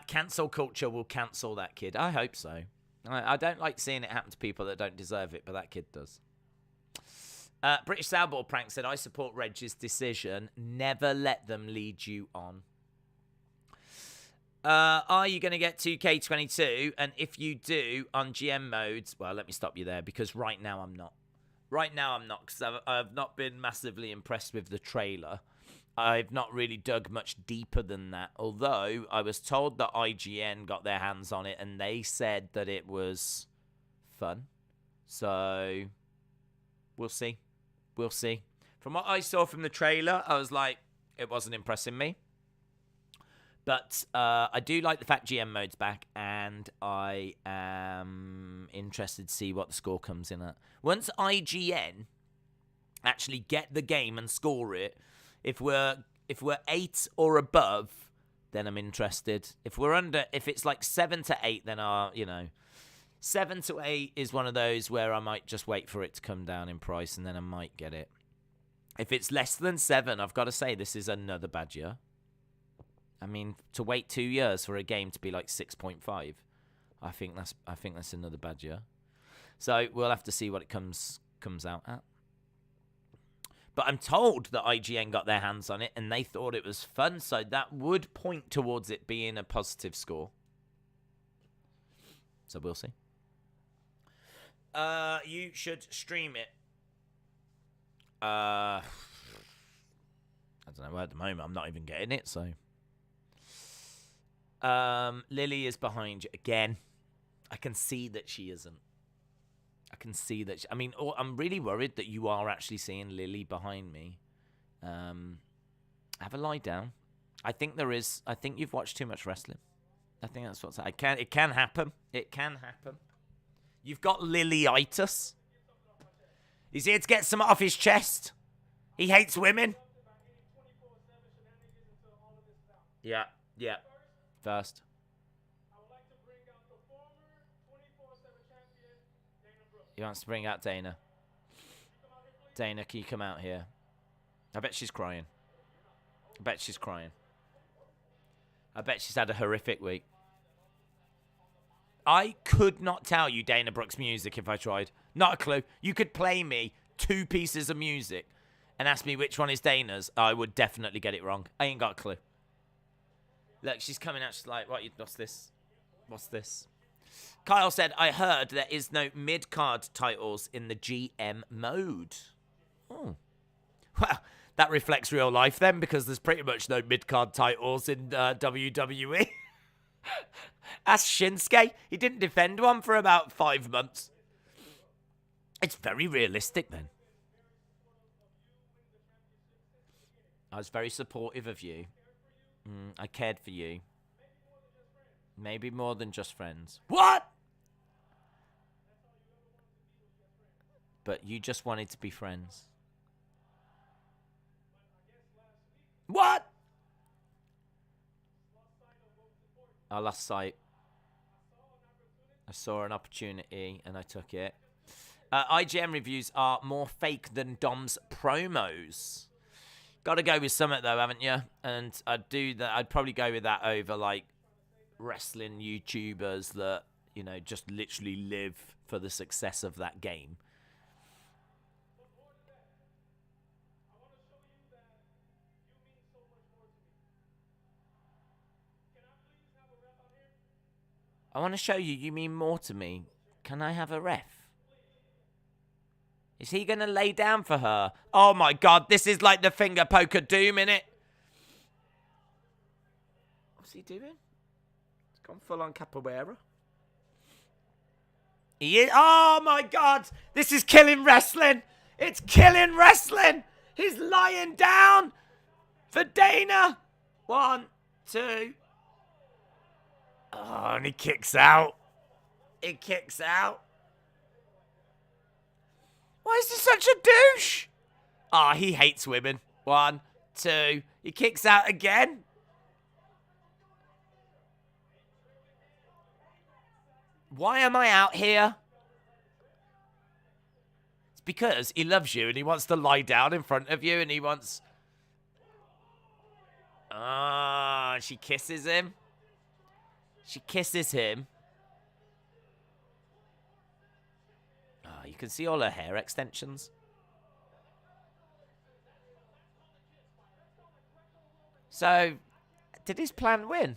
Cancel culture will cancel that kid. I hope so. I don't like seeing it happen to people that don't deserve it, but that kid does. British Soundboard Prank said, I support Reggie's decision. Never let them lead you on. Are you going to get 2K22? And if you do, on GM modes, well, let me stop you there, because right now I'm not. Right now I'm not, because I've not been massively impressed with the trailer. I've not really dug much deeper than that, although I was told that IGN got their hands on it, and they said that it was fun. So, we'll see. We'll see. From what I saw from the trailer, I was like, it wasn't impressing me. But I do like the fact GM mode's back, and I am interested to see what the score comes in at. Once IGN actually get the game and score it, if we're 8 or above, then I'm interested. If it's like 7 to 8, then 7 to 8 is one of those where I might just wait for it to come down in price, and then I might get it. If it's less than 7, I've got to say this is another bad year. I mean, to wait 2 years for a game to be like 6.5, I think that's another bad year. So we'll have to see what it comes out at. But I'm told that IGN got their hands on it and they thought it was fun, so that would point towards it being a positive score. So we'll see. You should stream it. I don't know. At the moment, I'm not even getting it, so. Lily is behind you again. I can see that she isn't. I'm really worried that you are actually seeing Lily behind me. Have a lie down. I think there is. I think you've watched too much wrestling. I think that's what's. It can happen. It can happen. You've got Lily-itis. He's here to get some off his chest. He hates women. Yeah. First. He wants to bring out Dana. Dana, can you come out here? I bet she's crying. I bet she's had a horrific week. I could not tell you Dana Brooke's music if I tried. Not a clue. You could play me 2 pieces of music and ask me which one is Dana's. I would definitely get it wrong. I ain't got a clue. Look, she's coming out. She's like, what's this? What's this? Kyle said, I heard there is no mid-card titles in the GM mode. Oh. Well, that reflects real life then, because there's pretty much no mid-card titles in WWE. Ask Shinsuke. He didn't defend one for about 5 months. It's very realistic then. I was very supportive of you. I cared for you. Maybe more than just friends. What? But you just wanted to be friends. What? I lost sight. I saw an opportunity and I took it. IGN reviews are more fake than Dom's promos. Got to go with Summit though, haven't you? And I'd do that. I'd probably go with that over like wrestling YouTubers that, you know, just literally live for the success of that game. I want to show you mean more to me. Can I have a ref? Is he going to lay down for her? Oh my God, this is like the finger poke of doom, innit? What's he doing? He's gone full on capoeira. He is. Oh my God, this is killing wrestling. It's killing wrestling. He's lying down for Dana. 1, 2. Oh, and he kicks out. He kicks out. Why is he such a douche? Oh, he hates women. 1, 2. He kicks out again. Why am I out here? It's because he loves you and he wants to lie down in front of you and he wants... Ah, she kisses him. She kisses him. Oh, you can see all her hair extensions. So, did his plan win?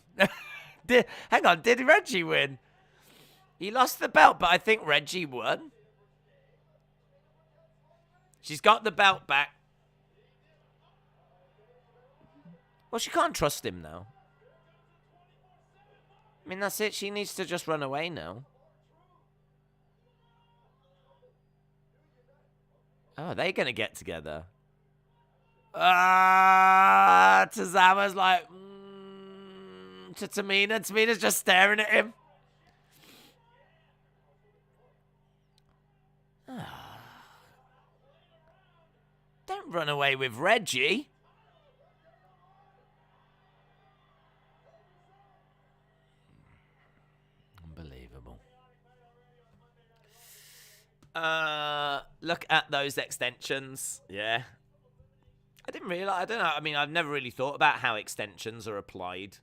Hang on, did Reggie win? He lost the belt, but I think Reggie won. She's got the belt back. Well, she can't trust him now. I mean, that's it. She needs to just run away now. Oh, are they going to get together? Tozawa's like... to Tamina. Tamina's just staring at him. Don't run away with Reggie. Unbelievable. Look at those extensions. Yeah. I didn't realize. I don't know. I mean, I've never really thought about how extensions are applied.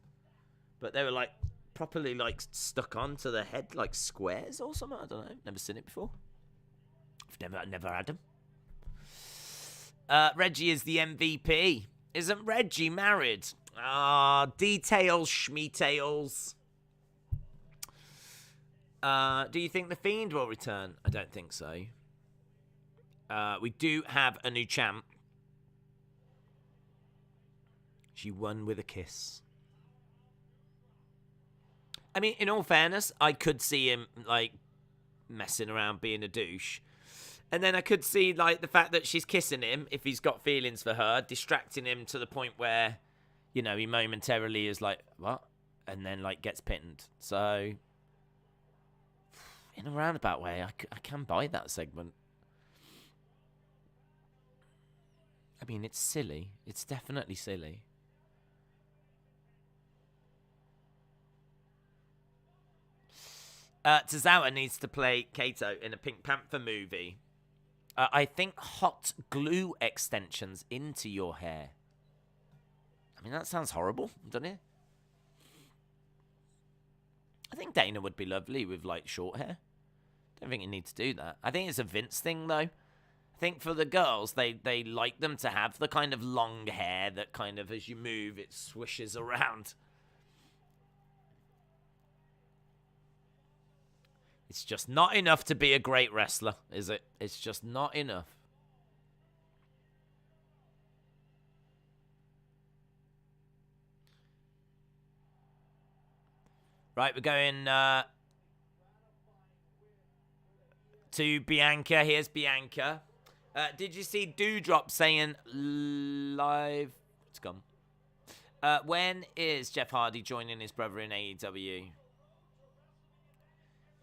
But they were like properly like stuck onto the head like squares or something. I don't know. Never seen it before. I've never had them. Reggie is the MVP. Isn't Reggie married? Details, schmetails. Do you think The Fiend will return? I don't think so. We do have a new champ. She won with a kiss. I mean, in all fairness, I could see him, like, messing around being a douche. And then I could see, like, the fact that she's kissing him, if he's got feelings for her, distracting him to the point where, you know, he momentarily is like, what? And then, like, gets pinned. So, in a roundabout way, I can buy that segment. I mean, it's silly. It's definitely silly. Tozawa needs to play Kato in a Pink Panther movie. I think hot glue extensions into your hair. I mean, that sounds horrible, doesn't it? I think Dana would be lovely with, like, short hair. Don't think you need to do that. I think it's a Vince thing, though. I think for the girls, they like them to have the kind of long hair that kind of, as you move, it swishes around. It's just not enough to be a great wrestler, is it? It's just not enough. Right, we're going to Bianca. Here's Bianca. Did you see Dewdrop saying live gone. When is Jeff Hardy joining his brother in AEW?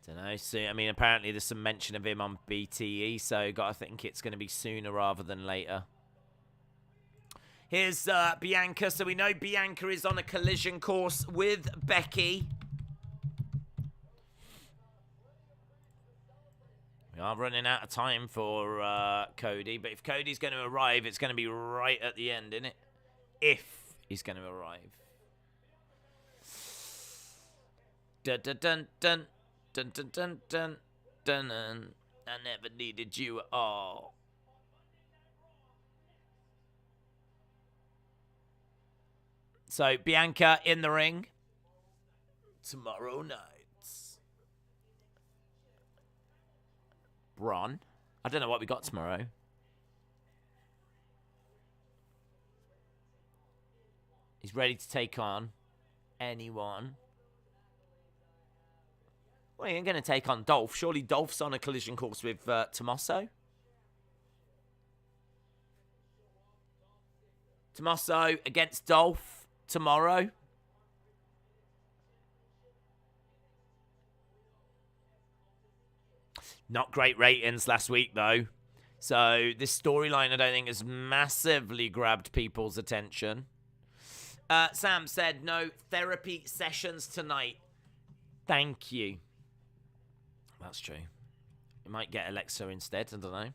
Don't know. So, I mean, apparently there's some mention of him on BTE, so got to think it's going to be sooner rather than later. Here's Bianca. So we know Bianca is on a collision course with Becky. We are running out of time for Cody, but if Cody's going to arrive, it's going to be right at the end, isn't it? If he's going to arrive. Dun dun dun dun dun dun dun dun dun. Dun. I never needed you at all. So Bianca in the ring tomorrow night. Braun. I don't know what we got tomorrow. He's ready to take on anyone. Well, he ain't going to take on Dolph. Surely Dolph's on a collision course with Tommaso. Tommaso against Dolph tomorrow. Not great ratings last week, though. So this storyline, I don't think, has massively grabbed people's attention. Sam said, no therapy sessions tonight. Thank you. That's true. You might get Alexa instead, I don't know.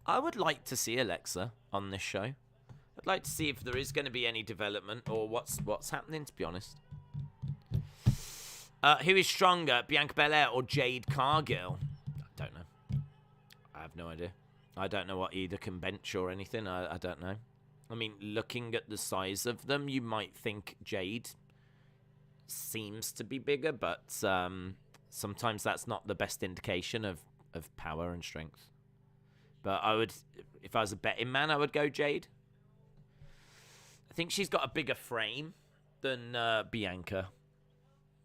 I would like to see Alexa on this show. I'd like to see if there is going to be any development or what's happening, to be honest. Who is stronger, Bianca Belair or Jade Cargill? I don't know. I have no idea. I don't know what either can bench or anything. I don't know. I mean, looking at the size of them, you might think Jade seems to be bigger, but sometimes that's not the best indication of power and strength. But I would, if I was a betting man, I would go Jade. I think she's got a bigger frame than Bianca.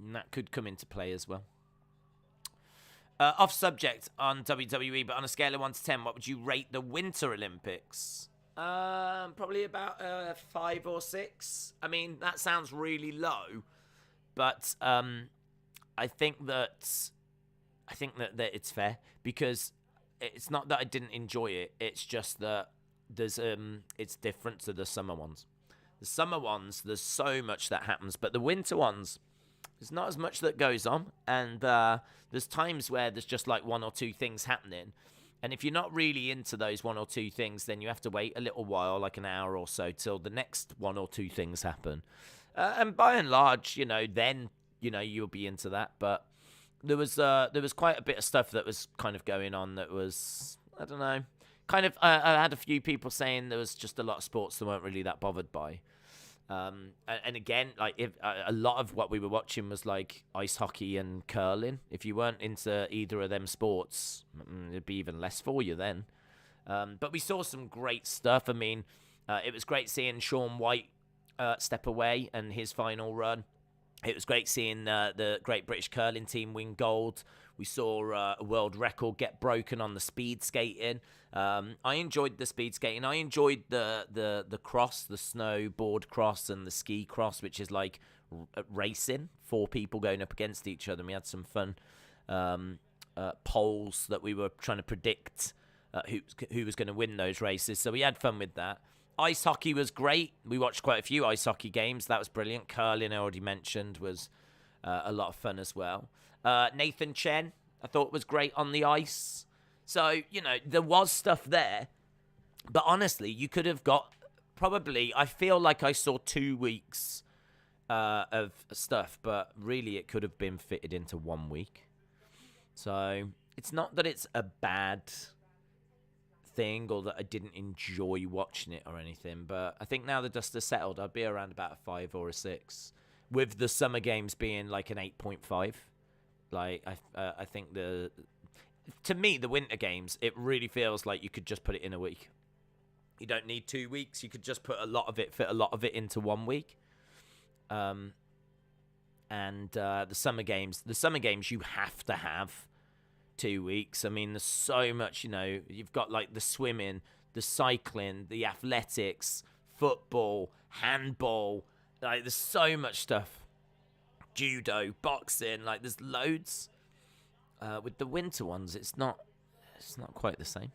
And that could come into play as well. Off subject on WWE, but on a scale of 1 to 10, what would you rate the Winter Olympics? Probably about 5 or 6. I mean, that sounds really low, but I think that it's fair, because it's not that I didn't enjoy it. It's just that it's different to the summer ones. The summer ones, there's so much that happens, but the winter ones, there's not as much that goes on, and there's times where there's just like 1 or 2 things happening, and if you're not really into those 1 or 2 things, then you have to wait a little while, like an hour or so, till the next 1 or 2 things happen. And by and large, then you'll be into that. But there was quite a bit of stuff that was kind of going on that was, I don't know, kind of. I had a few people saying there was just a lot of sports they weren't really that bothered by. And again, like if a lot of what we were watching was like ice hockey and curling. If you weren't into either of them sports, it'd be even less for you then. But we saw some great stuff. I mean, it was great seeing Shaun White step away and his final run. It was great seeing the Great British Curling team win gold. We saw a world record get broken on the speed skating. I enjoyed the speed skating. I enjoyed the cross, the snowboard cross and the ski cross, which is like racing, 4 people going up against each other. And we had some fun polls that we were trying to predict who was going to win those races. So we had fun with that. Ice hockey was great. We watched quite a few ice hockey games. That was brilliant. Curling, I already mentioned, was a lot of fun as well. Nathan Chen, I thought was great on the ice. So, there was stuff there. But honestly, you could have got probably, I feel like I saw 2 weeks of stuff, but really it could have been fitted into 1 week. So it's not that it's a bad thing or that I didn't enjoy watching it or anything, but I think now the dust has settled, I'd be around about a 5 or a 6, with the summer games being like an 8.5. Like I think to me the winter games, it really feels like you could just put it in a week. You don't need 2 weeks. You could just fit a lot of it into 1 week. And the summer games you have to have 2 weeks. I mean, there's so much, you've got like the swimming, the cycling, the athletics, football, handball. Like, there's so much stuff. Judo, boxing, like, there's loads. With the winter ones, it's not quite the same.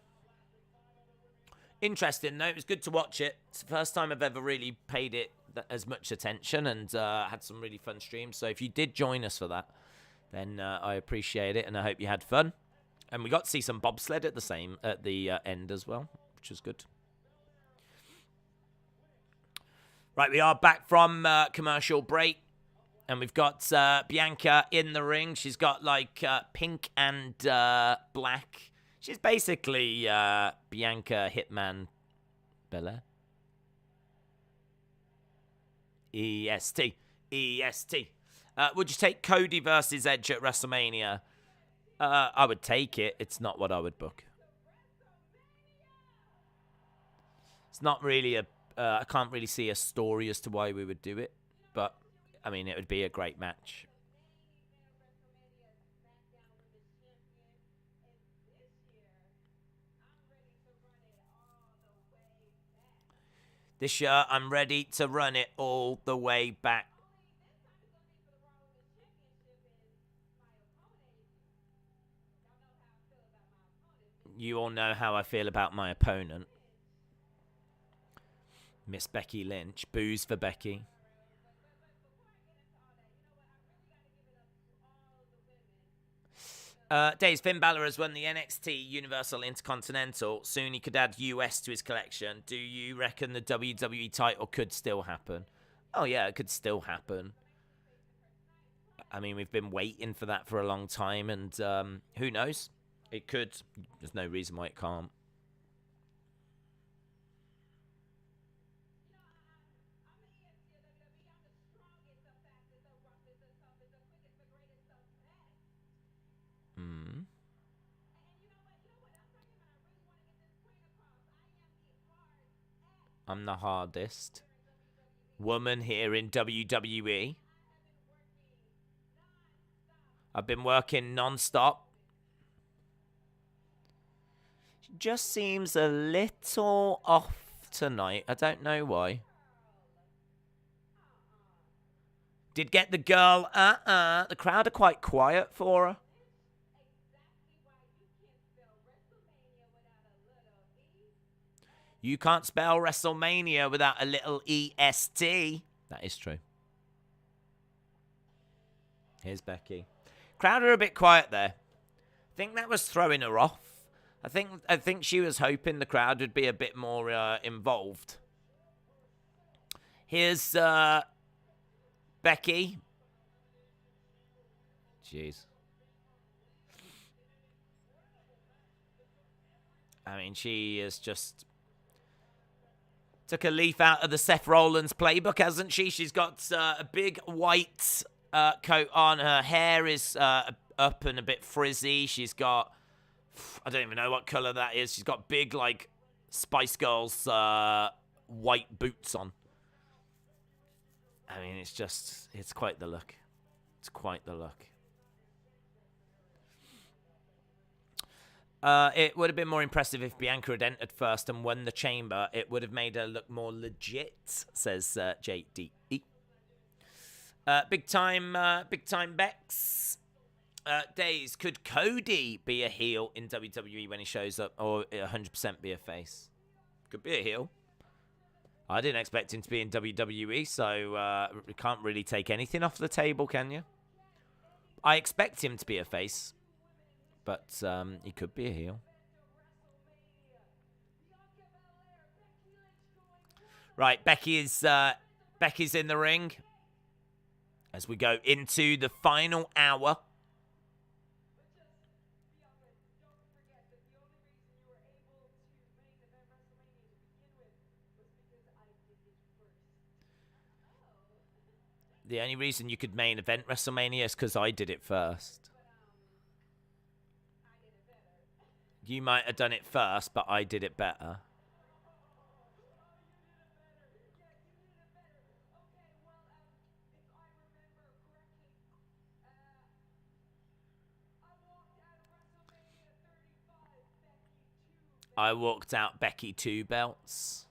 Interesting, though. It was good to watch it. It's the first time I've ever really paid it as much attention, and had some really fun streams. So if you did join us for that, then I appreciate it, and I hope you had fun. And we got to see some bobsled at the end as well, which was good. Right, we are back from commercial break. And we've got Bianca in the ring. She's got, like, pink and black. She's basically Bianca Hitman Belair. EST. EST. Would you take Cody versus Edge at WrestleMania? I would take it. It's not what I would book. It's not really I can't really see a story as to why we would do it. But I mean, it would be a great match. This year, I'm ready to run it all the way back. You all know how I feel about my opponent. Miss Becky Lynch. Boos for Becky. Days, Finn Balor has won the NXT Universal Intercontinental. Soon he could add US to his collection. Do you reckon the WWE title could still happen? Oh, yeah, it could still happen. I mean, we've been waiting for that for a long time, and who knows? It could. There's no reason why it can't. I'm the hardest woman here in WWE. I've been working non-stop. She just seems a little off tonight. I don't know why. Did get the girl, The crowd are quite quiet for her. You can't spell WrestleMania without a little EST. That is true. Here's Becky. Crowd are a bit quiet there. I think that was throwing her off. I think she was hoping the crowd would be a bit more involved. Here's Becky. Jeez. I mean, she is just took a leaf out of the Seth Rollins playbook, hasn't she? She's got a big white coat on. Her hair is up and a bit frizzy. She's got, I don't even know what color that is. She's got big, like, Spice Girls white boots on. I mean, it's quite the look. It's quite the look. It would have been more impressive if Bianca had entered first and won the chamber. It would have made her look more legit, says JDE. Big time Bex. Days, could Cody be a heel in WWE when he shows up, or 100% be a face? Could be a heel. I didn't expect him to be in WWE, so we can't really take anything off the table, can you? I expect him to be a face. But he could be a heel. Right, Becky's in the ring as we go into the final hour. The only reason you could main event WrestleMania is because I did it first. You might have done it first, but I did it better. I walked out Becky 2 belts.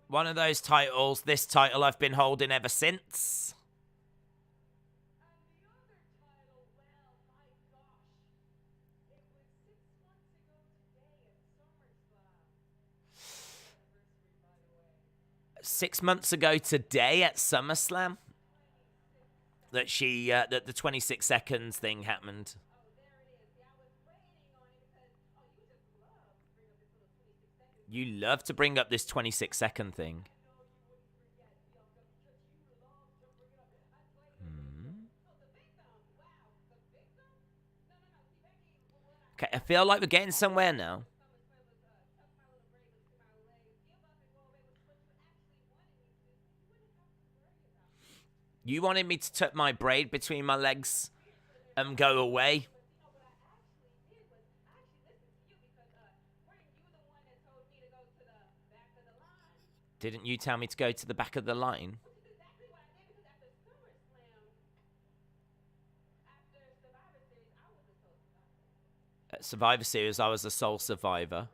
One of those titles, this title I've been holding ever since. Six months ago today at SummerSlam that the 26 seconds thing happened. You love to bring up this 26-second thing. Okay, I feel like we're getting somewhere now. You wanted me to tuck my braid between my legs and go away? Didn't you tell me to go to the back of the line? At Survivor Series, I was the sole survivor.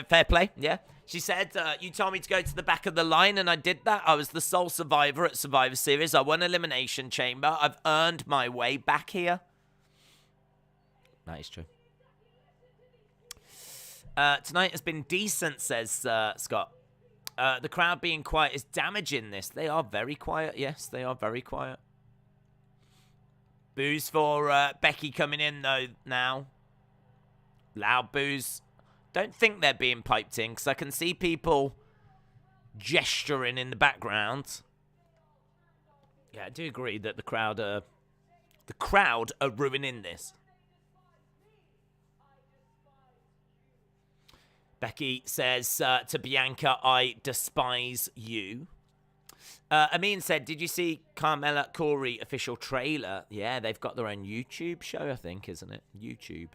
Fair play, yeah. She said, you told me to go to the back of the line, and I did that. I was the sole survivor at Survivor Series. I won Elimination Chamber. I've earned my way back here. That is true. Tonight has been decent, says Scott. The crowd being quiet is damaging this. They are very quiet. Yes, they are very quiet. Boos for Becky coming in, though, now. Loud boos. Don't think they're being piped in, because I can see people gesturing in the background. Yeah, I do agree that the crowd are ruining this. Becky says to Bianca, I despise you. Amin said, did you see Carmella Corey official trailer? Yeah, they've got their own YouTube show, I think, isn't it? YouTube.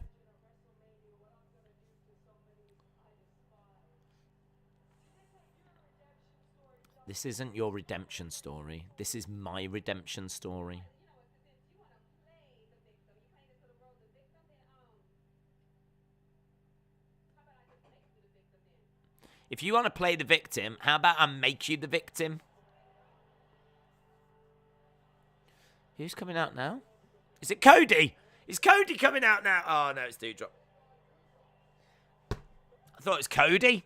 This isn't your redemption story. This is my redemption story. If you want to play the victim, how about I make you the victim? Who's coming out now? Is it Cody? Is Cody coming out now? Oh, no, it's Dewdrop. I thought it was Cody.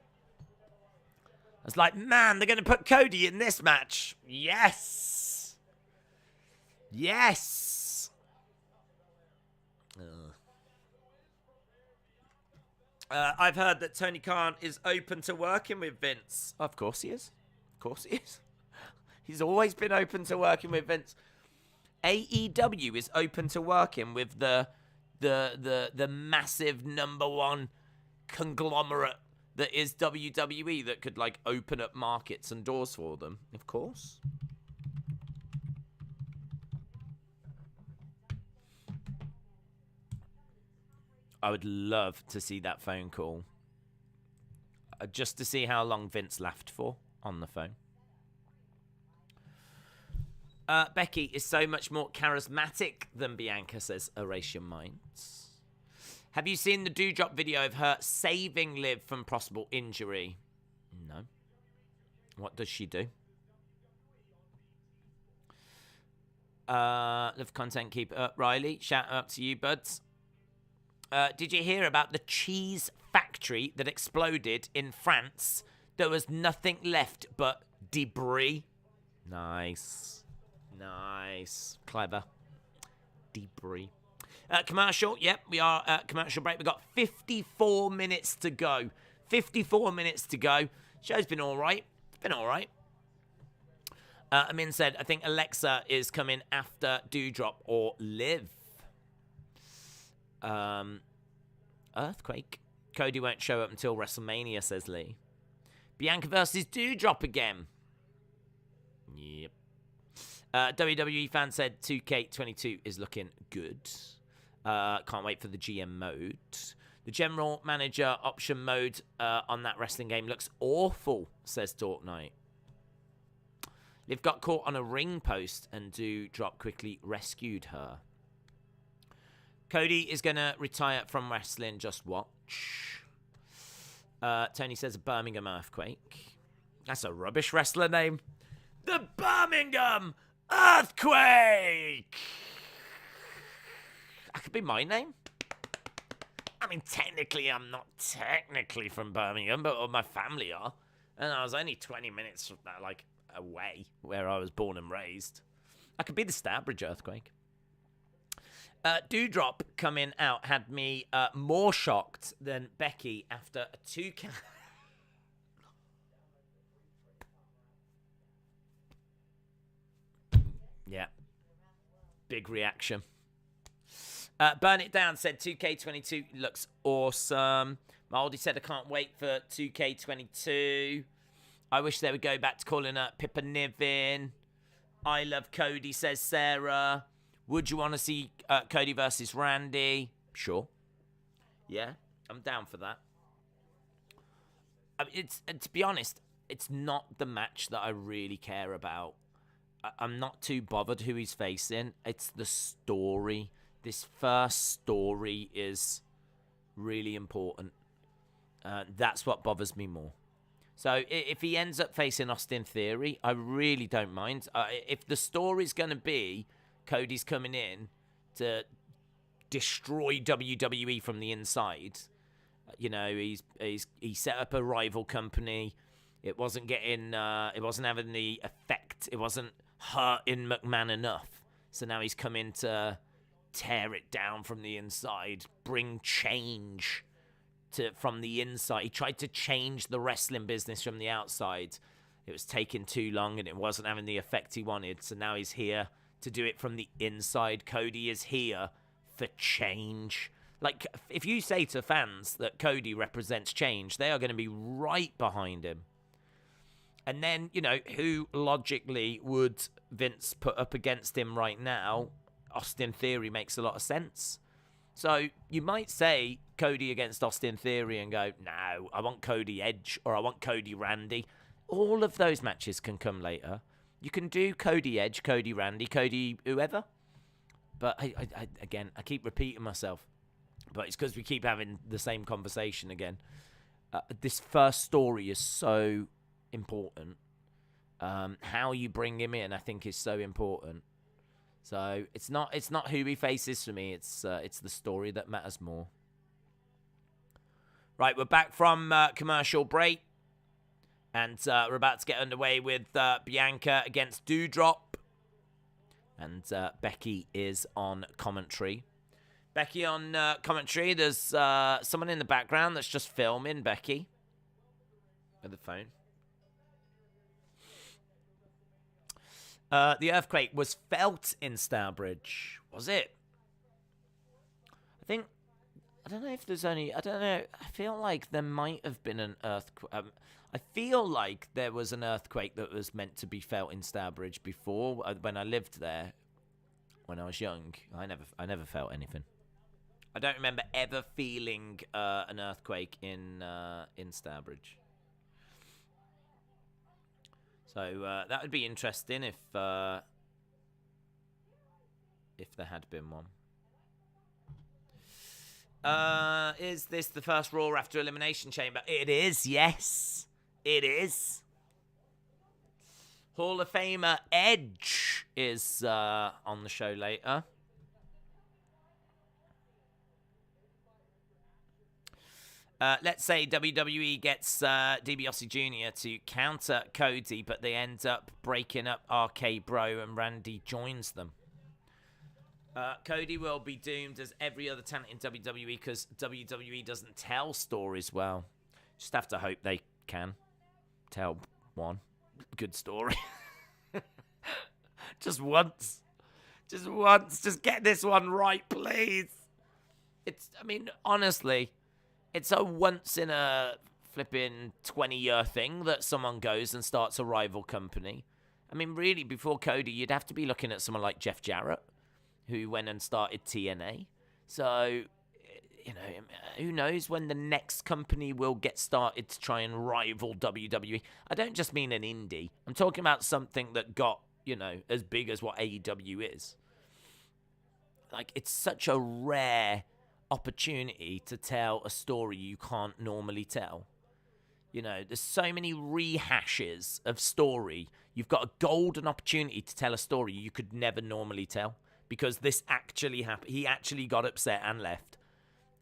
I was like, man, they're going to put Cody in this match. Yes. Yes. I've heard that Tony Khan is open to working with Vince. Of course he is. Of course he is. He's always been open to working with Vince. AEW is open to working with the massive #1 conglomerate that is WWE that could, like, open up markets and doors for them. Of course. I would love to see that phone call. Just to see how long Vince laughed for on the phone. Becky is so much more charismatic than Bianca, says Erase Your Minds. Have you seen the Dewdrop video of her saving Liv from possible injury? No. What does she do? Live content keeper Riley. Shout out to you, buds. Did you hear about the cheese factory that exploded in France? There was nothing left but debris. Nice. Nice. Clever. Debris. Commercial. Yep, we are at commercial break. We've got 54 minutes to go. 54 minutes to go. Show's been all right. It's been all right. Amin said, I think Alexa is coming after Dewdrop or Liv. Earthquake. Cody won't show up until WrestleMania, says Lee. Bianca versus Dewdrop again. Yep. WWE fan said 2K22 is looking good. Can't wait for the GM mode. The general manager option mode on that wrestling game looks awful, says Talk Knight. Liv got caught on a ring post and Dewdrop quickly rescued her. Cody is going to retire from wrestling. Just watch. Tony says a Birmingham Earthquake. That's a rubbish wrestler name. The Birmingham Earthquake. That could be my name. I mean, technically, I'm not technically from Birmingham, but all my family are. And I was only 20 minutes away where I was born and raised. I could be the Stourbridge Earthquake. Dewdrop coming out had me more shocked than Becky after a 2 count. Yeah. Big reaction. Burn It Down said 2K22 looks awesome. Maldy said I can't wait for 2K22. I wish they would go back to calling her Pippa Niven. I love Cody, says Sarah. Would you want to see Cody versus Randy? Sure. Yeah, I'm down for that. I mean, to be honest, it's not the match that I really care about. I'm not too bothered who he's facing. It's the story. This first story is really important. That's what bothers me more. So if he ends up facing Austin Theory, I really don't mind. If the story's going to be Cody's coming in to destroy WWE from the inside, you know, he set up a rival company. It wasn't getting, it wasn't having the effect. It wasn't hurting McMahon enough. So now he's come in to tear it down from the inside, bring change from the inside. He tried to change the wrestling business from the outside. It was taking too long and it wasn't having the effect he wanted. So now he's here to do it from the inside. Cody is here for change. Like, if you say to fans that Cody represents change, they are going to be right behind him. And then, you know, who logically would Vince put up against him right now? Austin Theory makes a lot of sense. So you might say Cody against Austin Theory and go, no, I want Cody Edge or I want Cody Randy. All of those matches can come later. You can do Cody Edge, Cody Randy, Cody whoever. But again, I keep repeating myself. But it's because we keep having the same conversation again. This first story is so important. How you bring him in, I think, is so important. So it's not who he faces for me. It's the story that matters more. Right, we're back from commercial break, and we're about to get underway with Bianca against Dewdrop, and Becky is on commentary. Becky on commentary. There's someone in the background that's just filming Becky with the phone. The earthquake was felt in Stourbridge, was it? I don't know if there's only, I don't know, I feel like there might have been an earthquake. I feel like there was an earthquake that was meant to be felt in Stourbridge before, when I lived there, when I was young. I never felt anything. I don't remember ever feeling an earthquake in Stourbridge. So that would be interesting if there had been one. Is this the first Raw after Elimination Chamber? It is, yes. It is. Hall of Famer Edge is on the show later. Let's say WWE gets DiBiase Jr. to counter Cody, but they end up breaking up RK Bro and Randy joins them. Cody will be doomed as every other talent in WWE because WWE doesn't tell stories well. Just have to hope they can tell one good story. Just once. Just get this one right, please. Honestly, it's a once in a flipping 20-year thing that someone goes and starts a rival company. I mean, really, before Cody, you'd have to be looking at someone like Jeff Jarrett, who went and started TNA. So, you know, who knows when the next company will get started to try and rival WWE. I don't just mean an indie. I'm talking about something that got, you know, as big as what AEW is. like, it's such a rare opportunity to tell a story you can't normally tell. You know, there's so many rehashes of story. You've got a golden opportunity to tell a story you could never normally tell, because this actually happened. He actually got upset and left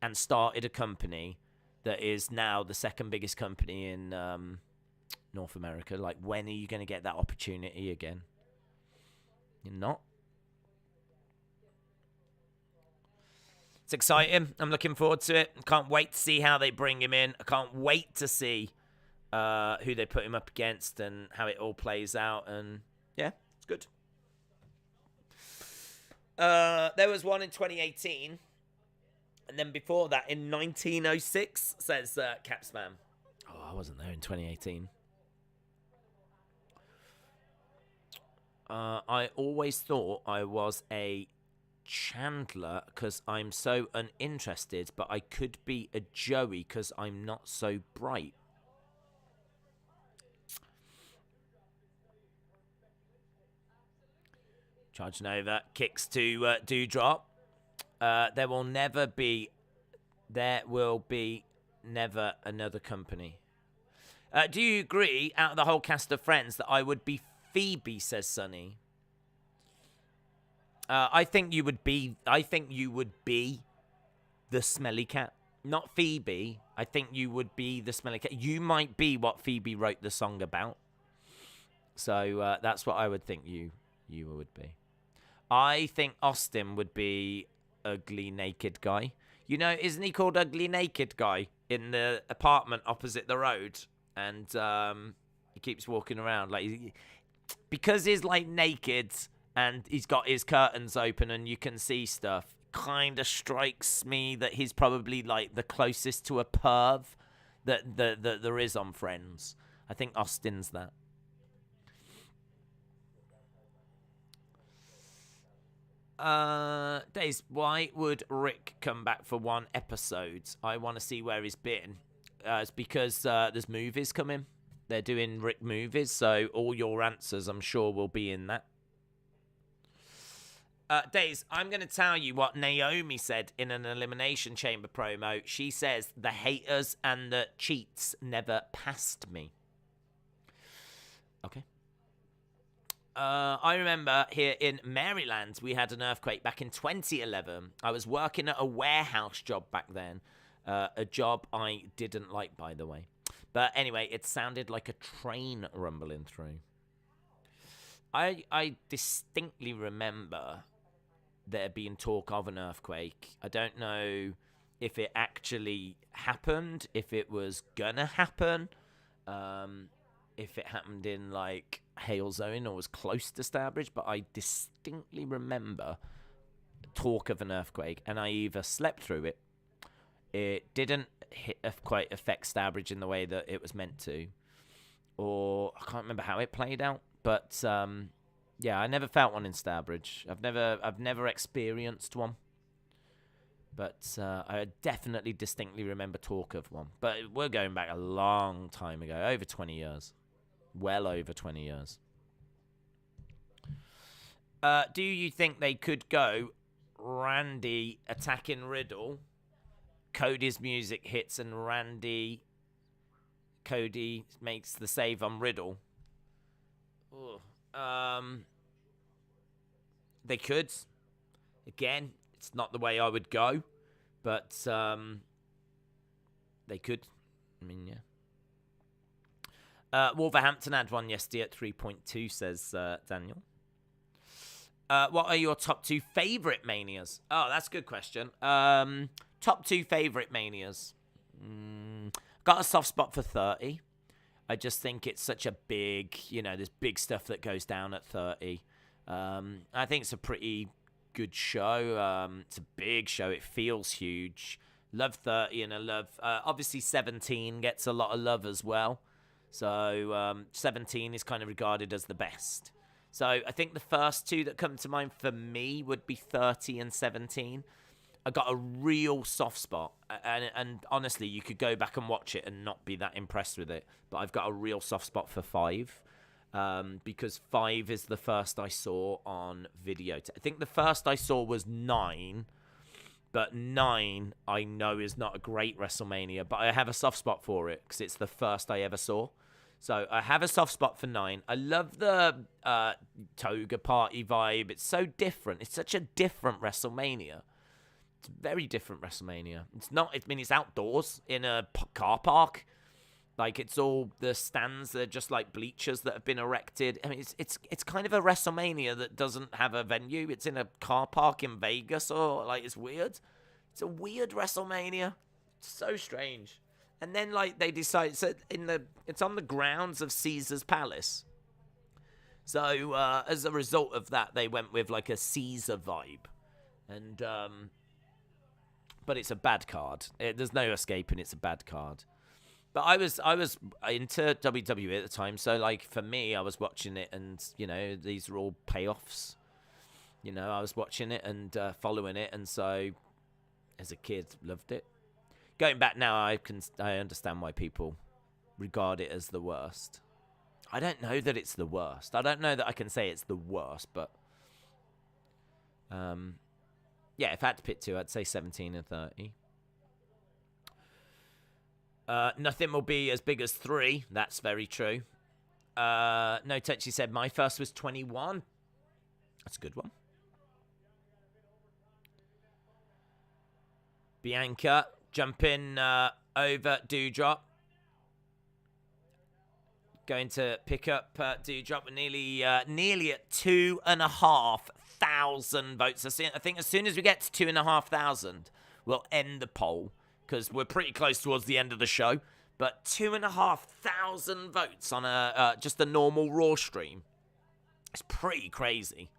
and started a company that is now the second biggest company in North America. Like, when are you going to get that opportunity again? You're not. It's exciting. I'm looking forward to it. I can't wait to see how they bring him in. I can't wait to see who they put him up against and how it all plays out. And yeah, it's good. There was one in 2018. And then before that, in 1906, says Capsman. Oh, I wasn't there in 2018. I always thought I was a Chandler because I'm so uninterested, but I could be a Joey because I'm not so bright. Charge Nova kicks to Dewdrop. There will be never another company. Do you agree, out of the whole cast of Friends, that I would be Phoebe, says Sunny? I think you would be the smelly cat. Not Phoebe. I think you would be the smelly cat. You might be what Phoebe wrote the song about. So that's what I would think you would be. I think Austin would be Ugly Naked Guy. You know, isn't he called Ugly Naked Guy in the apartment opposite the road? And he keeps walking around because he's like naked and he's got his curtains open and you can see stuff. Kind of strikes me that he's probably like the closest to a perv that there is on Friends. I think Austin's that. Days, why would Rick come back for one episode? I want to see where he's been. It's because there's movies coming. They're doing Rick movies, so all your answers, I'm sure, will be in that. Days, I'm going to tell you what Naomi said in an Elimination Chamber promo. She says, the haters and the cheats never passed me. Okay. I remember here in Maryland, we had an earthquake back in 2011. I was working at a warehouse job back then. A job I didn't like, by the way. But anyway, it sounded like a train rumbling through. I distinctly remember there being talk of an earthquake. I don't know if it actually happened, if it was gonna happen, if it happened in like hail zone or was close to Stourbridge, but I distinctly remember talk of an earthquake, and I either slept through it, it didn't quite affect Stourbridge in the way that it was meant to, or I can't remember how it played out, but yeah, I never felt one in Stourbridge. I've never experienced one, but I definitely distinctly remember talk of one. But we're going back a long time ago, over 20 years. Well over 20 years. Do you think they could go Randy attacking Riddle, Cody's music hits, and Cody makes the save on Riddle? They could. Again, it's not the way I would go, but they could. I mean, yeah. Wolverhampton had one yesterday at 3.2, says Daniel. What are your top two favourite Manias? Oh, that's a good question. Top two favourite Manias. Got a soft spot for 30. I just think it's such a big, there's big stuff that goes down at 30. I think it's a pretty good show. It's a big show. It feels huge. Love 30 and I love, obviously 17 gets a lot of love as well. So 17 is kind of regarded as the best. So I think the first two that come to mind for me would be 30 and 17. I got a real soft spot. And honestly, you could go back and watch it and not be that impressed with it. But I've got a real soft spot for 5. because 5 is the first I saw on video. I think the first I saw was 9, but 9 I know is not a great WrestleMania, but I have a soft spot for it because it's the first I ever saw. So I have a soft spot for 9. I love the toga party vibe. It's so different. It's such a different WrestleMania. It's a very different WrestleMania. It's not, I mean, it's outdoors in a car park. Like, it's all the stands, they're just like bleachers that have been erected. I mean, it's kind of a WrestleMania that doesn't have a venue. It's in a car park in Vegas, or like, it's weird. It's a weird WrestleMania. It's so strange. And then, like, they decide, so it's on the grounds of Caesar's Palace. So, as a result of that, they went with, like, a Caesar vibe. And, but it's a bad card. There's no escaping, it's a bad card. But I was into WWE at the time, so, like, for me, I was watching it, and, you know, these are all payoffs. You know, I was watching it and following it, and so, as a kid, loved it. Going back now, I understand why people regard it as the worst. I don't know that it's the worst. I don't know that I can say it's the worst, but yeah, if I had to pick 2, I'd say 17 and 30. Nothing will be as big as 3. That's very true. No Touchy said, my first was 21. That's a good one. Bianca jumping over Dewdrop. Going to pick up Dewdrop. We're nearly at 2,500 votes. I think as soon as we get to 2,500, we'll end the poll, because we're pretty close towards the end of the show. But 2,500 votes on just a normal Raw stream. It's pretty crazy.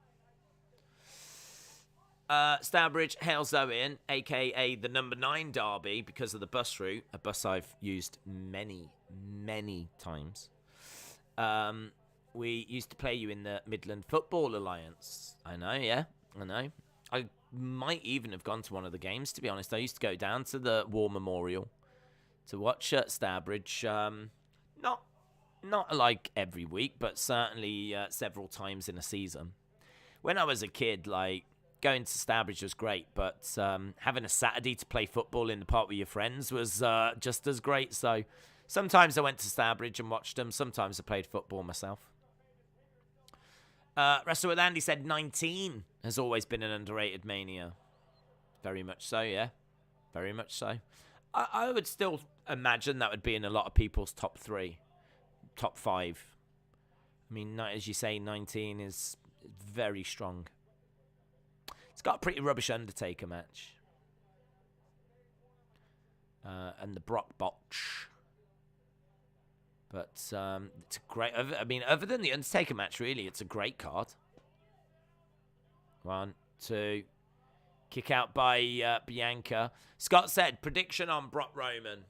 Stourbridge hails Owen, a.k.a. the number 9 Derby, because of the bus route, a bus I've used many, many times. We used to play you in the Midland Football Alliance. I know, yeah, I know. I might even have gone to one of the games, to be honest. I used to go down to the War Memorial to watch Stourbridge. Not like every week, but certainly several times in a season. When I was a kid, like, going to Stourbridge was great, but having a Saturday to play football in the park with your friends was just as great. So sometimes I went to Stourbridge and watched them. Sometimes I played football myself. Wrestle with Andy said 19 has always been an underrated Mania. Very much so, yeah. Very much so. I would still imagine that would be in a lot of people's top 3, top 5. I mean, as you say, 19 is very strong. It's got a pretty rubbish Undertaker match. And the Brock botch. But it's a great... I mean, other than the Undertaker match, really, it's a great card. 1, 2... Kick out by Bianca. Scott said, prediction on Brock Roman.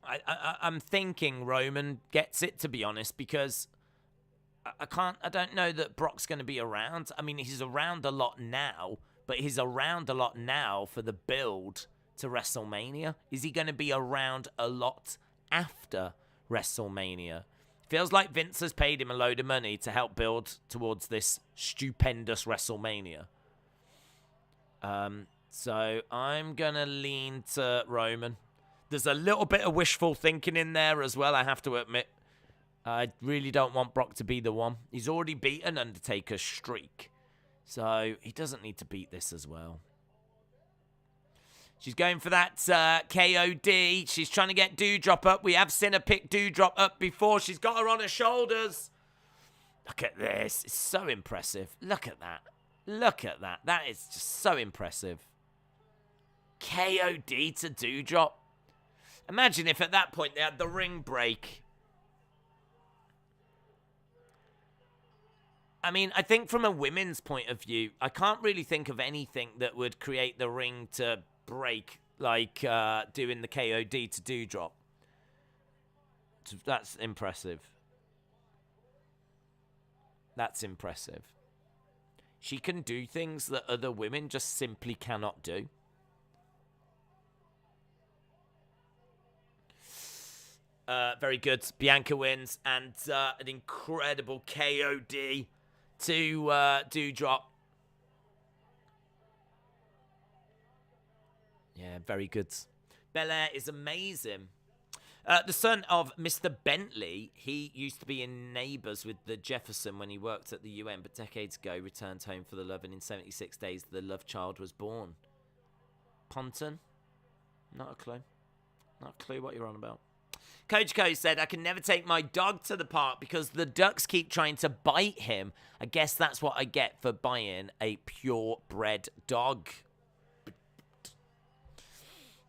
I'm thinking Roman gets it, to be honest, because I don't know that Brock's going to be around. I mean, he's around a lot now, but he's around a lot now for the build to WrestleMania. Is he going to be around a lot after WrestleMania? Feels like Vince has paid him a load of money to help build towards this stupendous WrestleMania. So I'm going to lean to Roman. There's a little bit of wishful thinking in there as well, I have to admit. I really don't want Brock to be the one. He's already beaten Undertaker's streak. So he doesn't need to beat this as well. She's going for that KOD. She's trying to get Dewdrop up. We have seen her pick Dewdrop up before. She's got her on her shoulders. Look at this. It's so impressive. Look at that. Look at that. That is just so impressive. KOD to Dewdrop. Imagine if at that point they had the ring break. I mean, I think from a women's point of view, I can't really think of anything that would create the ring to break like doing the KOD to Dewdrop. That's impressive. That's impressive. She can do things that other women just simply cannot do. Very good. Bianca wins, and an incredible KOD to Dewdrop. Yeah, very good. Belair is amazing. The son of Mr. Bentley, he used to be in Neighbours with the Jefferson when he worked at the UN, but decades ago returned home for the love, and in 76 days the love child was born. Ponton? Not a clue. Not a clue what you're on about. Coach Co said, I can never take my dog to the park because the ducks keep trying to bite him. I guess that's what I get for buying a purebred dog.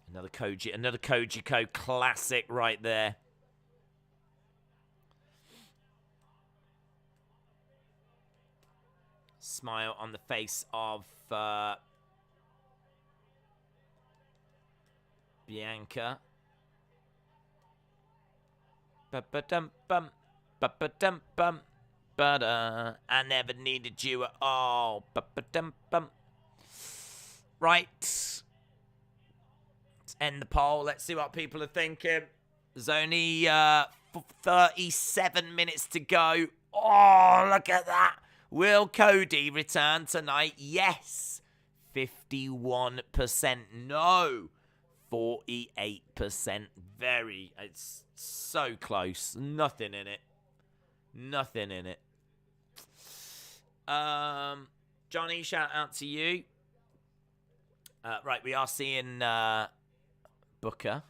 Another Koji Co classic right there. Smile on the face of Bianca. Ba-ba-dum-bum, ba-ba-dum-bum, ba-da. I never needed you at all. Ba-ba-dum-bum. Right. Let's end the poll. Let's see what people are thinking. There's only 37 minutes to go. Oh, look at that. Will Cody return tonight? Yes. 51% no. 48% very. It's so close. Nothing in it. Nothing in it. Johnny, shout out to you. Right, we are seeing Booker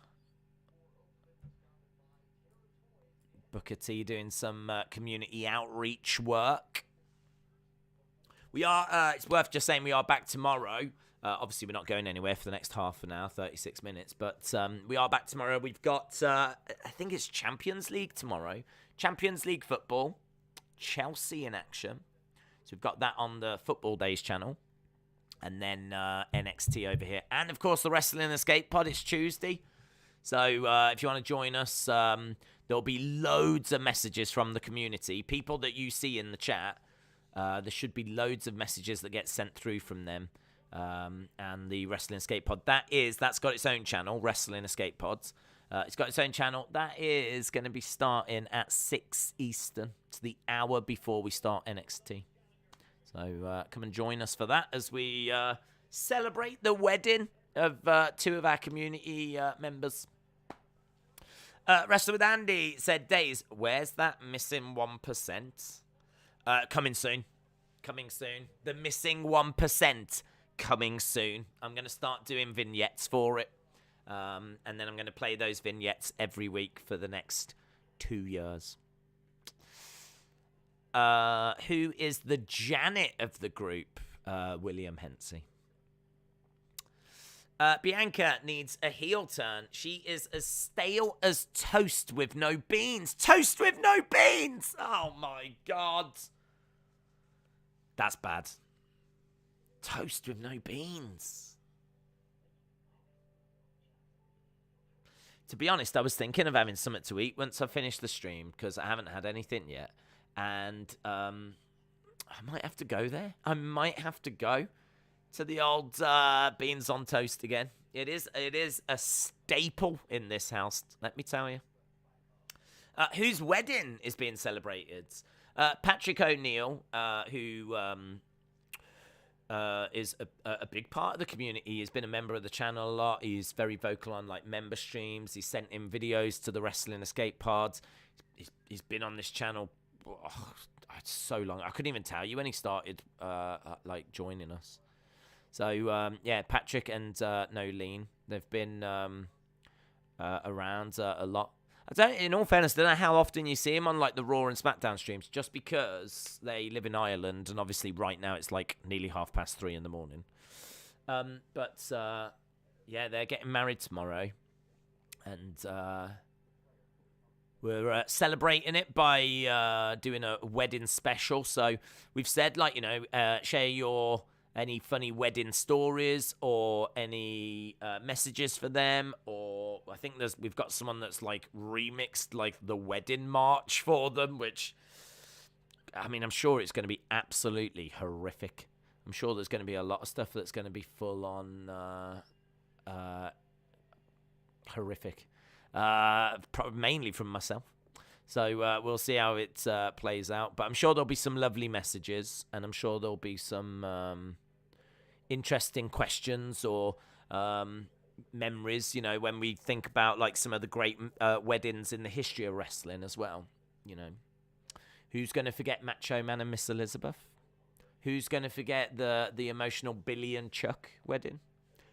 T doing some community outreach work. We are, it's worth just saying we are back tomorrow. Obviously, we're not going anywhere for the next half an hour, 36 minutes. But we are back tomorrow. We've got, I think it's Champions League tomorrow. Champions League football. Chelsea in action. So we've got that on the Football Days channel. And then NXT over here. And, of course, the Wrestling Escape Pod. It's Tuesday. So if you want to join us, there'll be loads of messages from the community. People that you see in the chat. There should be loads of messages that get sent through from them. And the Wrestling Escape Pod. That's got its own channel, Wrestling Escape Pods. It's got its own channel. That is going to be starting at 6 Eastern. It's the hour before we start NXT. So come and join us for that as we celebrate the wedding of two of our community members. Wrestler with Andy said, Days, where's that missing 1%? Coming soon. Coming soon. The missing 1%. Coming soon. I'm going to start doing vignettes for it. And then I'm going to play those vignettes every week for the next 2 years. Who is the Janet of the group? William Hensey. Bianca needs a heel turn. She is as stale as toast with no beans. Toast with no beans! Oh my God. That's bad. Toast with no beans. To be honest, I was thinking of having something to eat once I finish the stream because I haven't had anything yet. And I might have to go there. I might have to go to the old beans on toast again. It is a staple in this house, let me tell you. Whose wedding is being celebrated? Patrick O'Neill, who is a big part of the community. He's been a member of the channel a lot. He's very vocal on like member streams. He sent in videos to the Wrestling Escape Pods. He's been on this channel it's so long. I couldn't even tell you when he started like joining us. So yeah, Patrick and Nolene, they've been around a lot. In all fairness, I don't know how often you see him on like the Raw and SmackDown streams, just because they live in Ireland, and obviously right now it's like nearly 3:30 in the morning. But yeah, they're getting married tomorrow, and we're celebrating it by doing a wedding special. So we've said, like, share any funny wedding stories or any messages for them, or I think we've got someone that's like remixed like the wedding march for them, which, I mean, I'm sure it's going to be absolutely horrific. I'm sure there's going to be a lot of stuff that's going to be full on horrific. mainly from myself. So we'll see how it plays out. But I'm sure there'll be some lovely messages, and I'm sure there'll be some interesting questions or memories, you know, when we think about like some of the great weddings in the history of wrestling as well. You know, who's going to forget Macho Man and Miss Elizabeth? Who's going to forget the emotional Billy and Chuck wedding?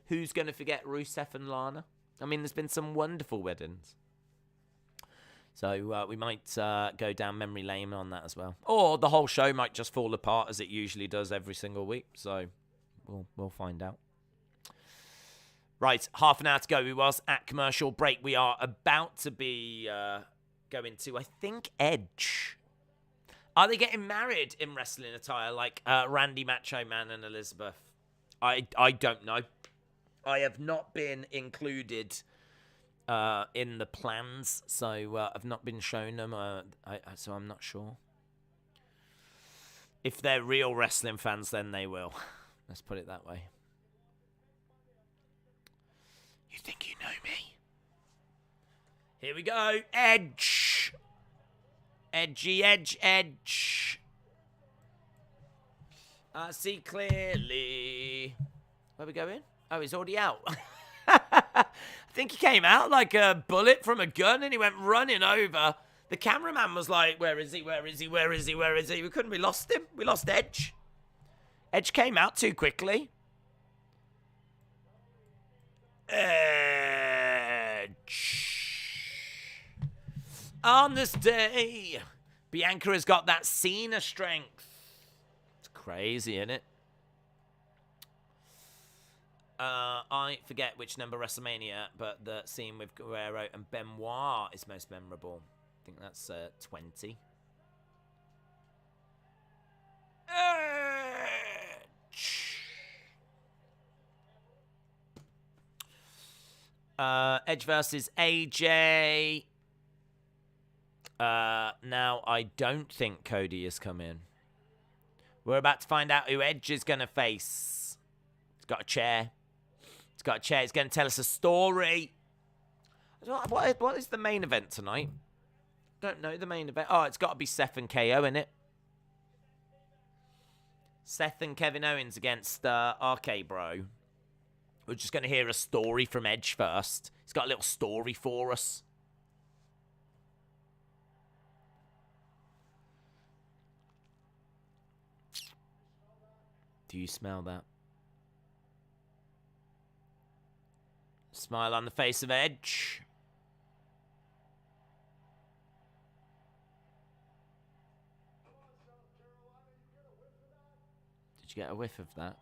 Who's going to forget Rusev and Lana? I mean, there's been some wonderful weddings. So we might go down memory lane on that as well. Or the whole show might just fall apart as it usually does every single week. So we'll find out. Right, half an hour to go. We was at commercial break. We are about to be going to, I think, Edge. Are they getting married in wrestling attire like Randy Macho Man and Elizabeth? I don't know. I have not been included in the plans, so I've not been shown them, so I'm not sure. If they're real wrestling fans, then they will. Let's put it that way. You think you know me? Here we go. Edge. Edgy, edge. I see clearly. Where are we going? Oh, he's already out. I think he came out like a bullet from a gun and he went running over. The cameraman was like, where is he? Where is he? Where is he? Where is he? We lost him. We lost Edge. Edge came out too quickly. Edge. On this day, Bianca has got that Cena strength. It's crazy, isn't it? I forget which number WrestleMania, but the scene with Guerrero and Benoit is most memorable. I think that's 20. Edge versus AJ. Now, I don't think Cody is coming. We're about to find out who Edge is going to face. He's got a chair. He's going to tell us a story. What is the main event tonight? Don't know the main event. Oh, it's got to be Seth and KO, innit? Seth and Kevin Owens against RK Bro. We're just going to hear a story from Edge first. He's got a little story for us. Do you smell that? Smile on the face of Edge. Did you get a whiff of that?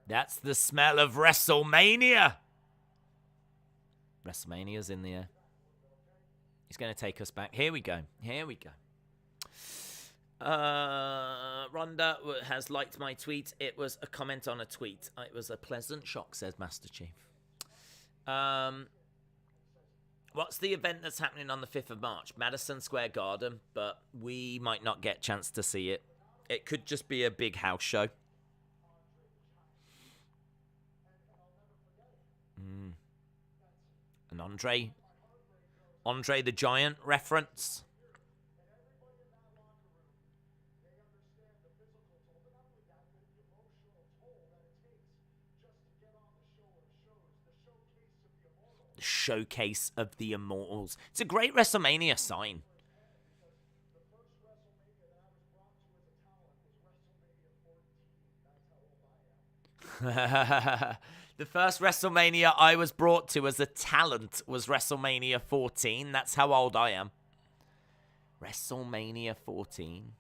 That's the smell of WrestleMania. WrestleMania's in the air. He's going to take us back. Here we go. Rhonda has liked my tweet. It was a comment on a tweet. It was a pleasant shock, says Master Chief. What's the event that's happening on the 5th of March? Madison Square Garden, but we might not get a chance to see it. It could just be a big house show. An Andre the Giant reference. The showcase of the Immortals. It's a great WrestleMania sign. The first WrestleMania I was brought to as a talent was WrestleMania 14. That's how old I am. WrestleMania 14.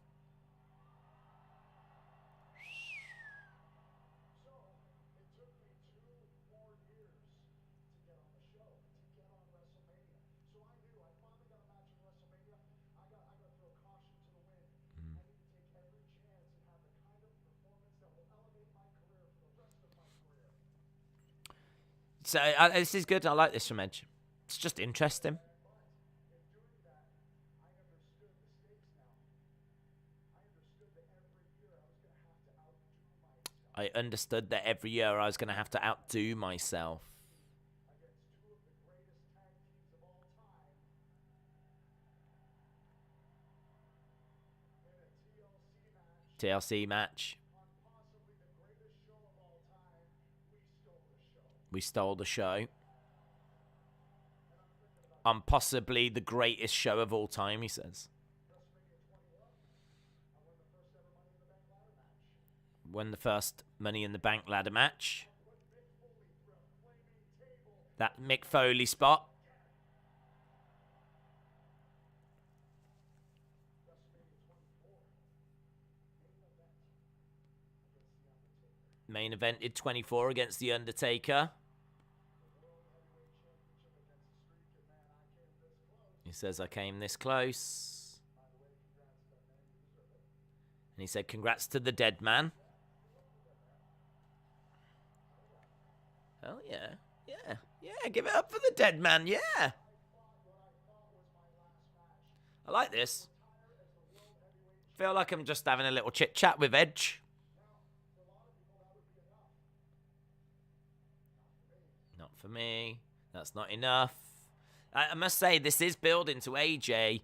So this is good. I like this from Edge. It's just interesting. I understood that every year I was going to have to outdo myself. TLC match. We stole the show. On possibly the greatest show of all time, he says. Won the first Money in the Bank ladder match. That Mick Foley spot. Main evented 24 against The Undertaker. He says, I came this close. And he said, congrats to the dead man. Oh, yeah. Yeah. Yeah, give it up for the dead man. Yeah. I like this. Feel like I'm just having a little chit-chat with Edge. Not for me. That's not enough. I must say, this is building to AJ.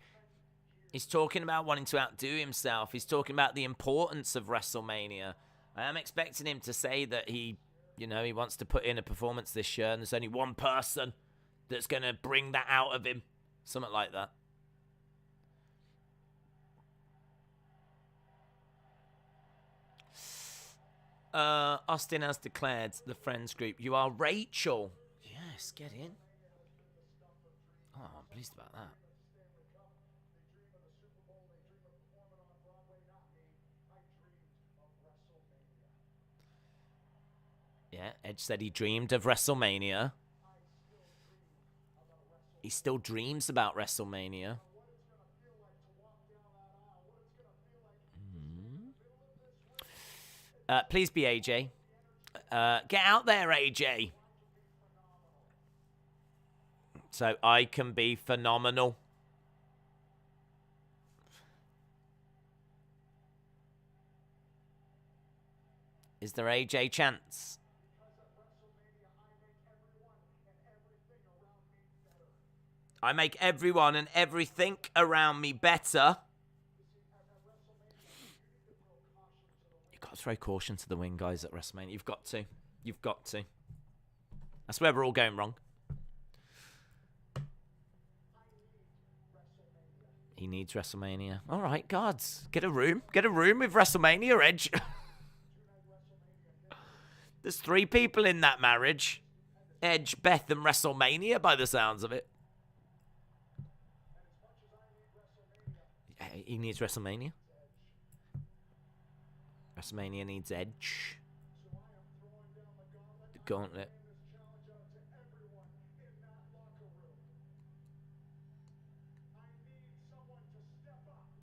He's talking about wanting to outdo himself. He's talking about the importance of WrestleMania. I am expecting him to say that he wants to put in a performance this year, and there's only one person that's going to bring that out of him. Something like that. Austin has declared the friends group. You are Rachel. Yes, get in. Oh, I'm pleased about that. Yeah, Edge said he dreamed of WrestleMania. He still dreams about WrestleMania. Please be AJ. Get out there, AJ. So I can be phenomenal. Is there AJ chance? I make everyone and everything around me better. You've got to throw caution to the wind, guys, at WrestleMania. You've got to. You've got to. That's where we're all going wrong. He needs WrestleMania. All right, gods. Get a room. Get a room with WrestleMania, Edge. There's 3 people in that marriage. Edge, Beth, and WrestleMania by the sounds of it. He needs WrestleMania. WrestleMania needs Edge. The gauntlet.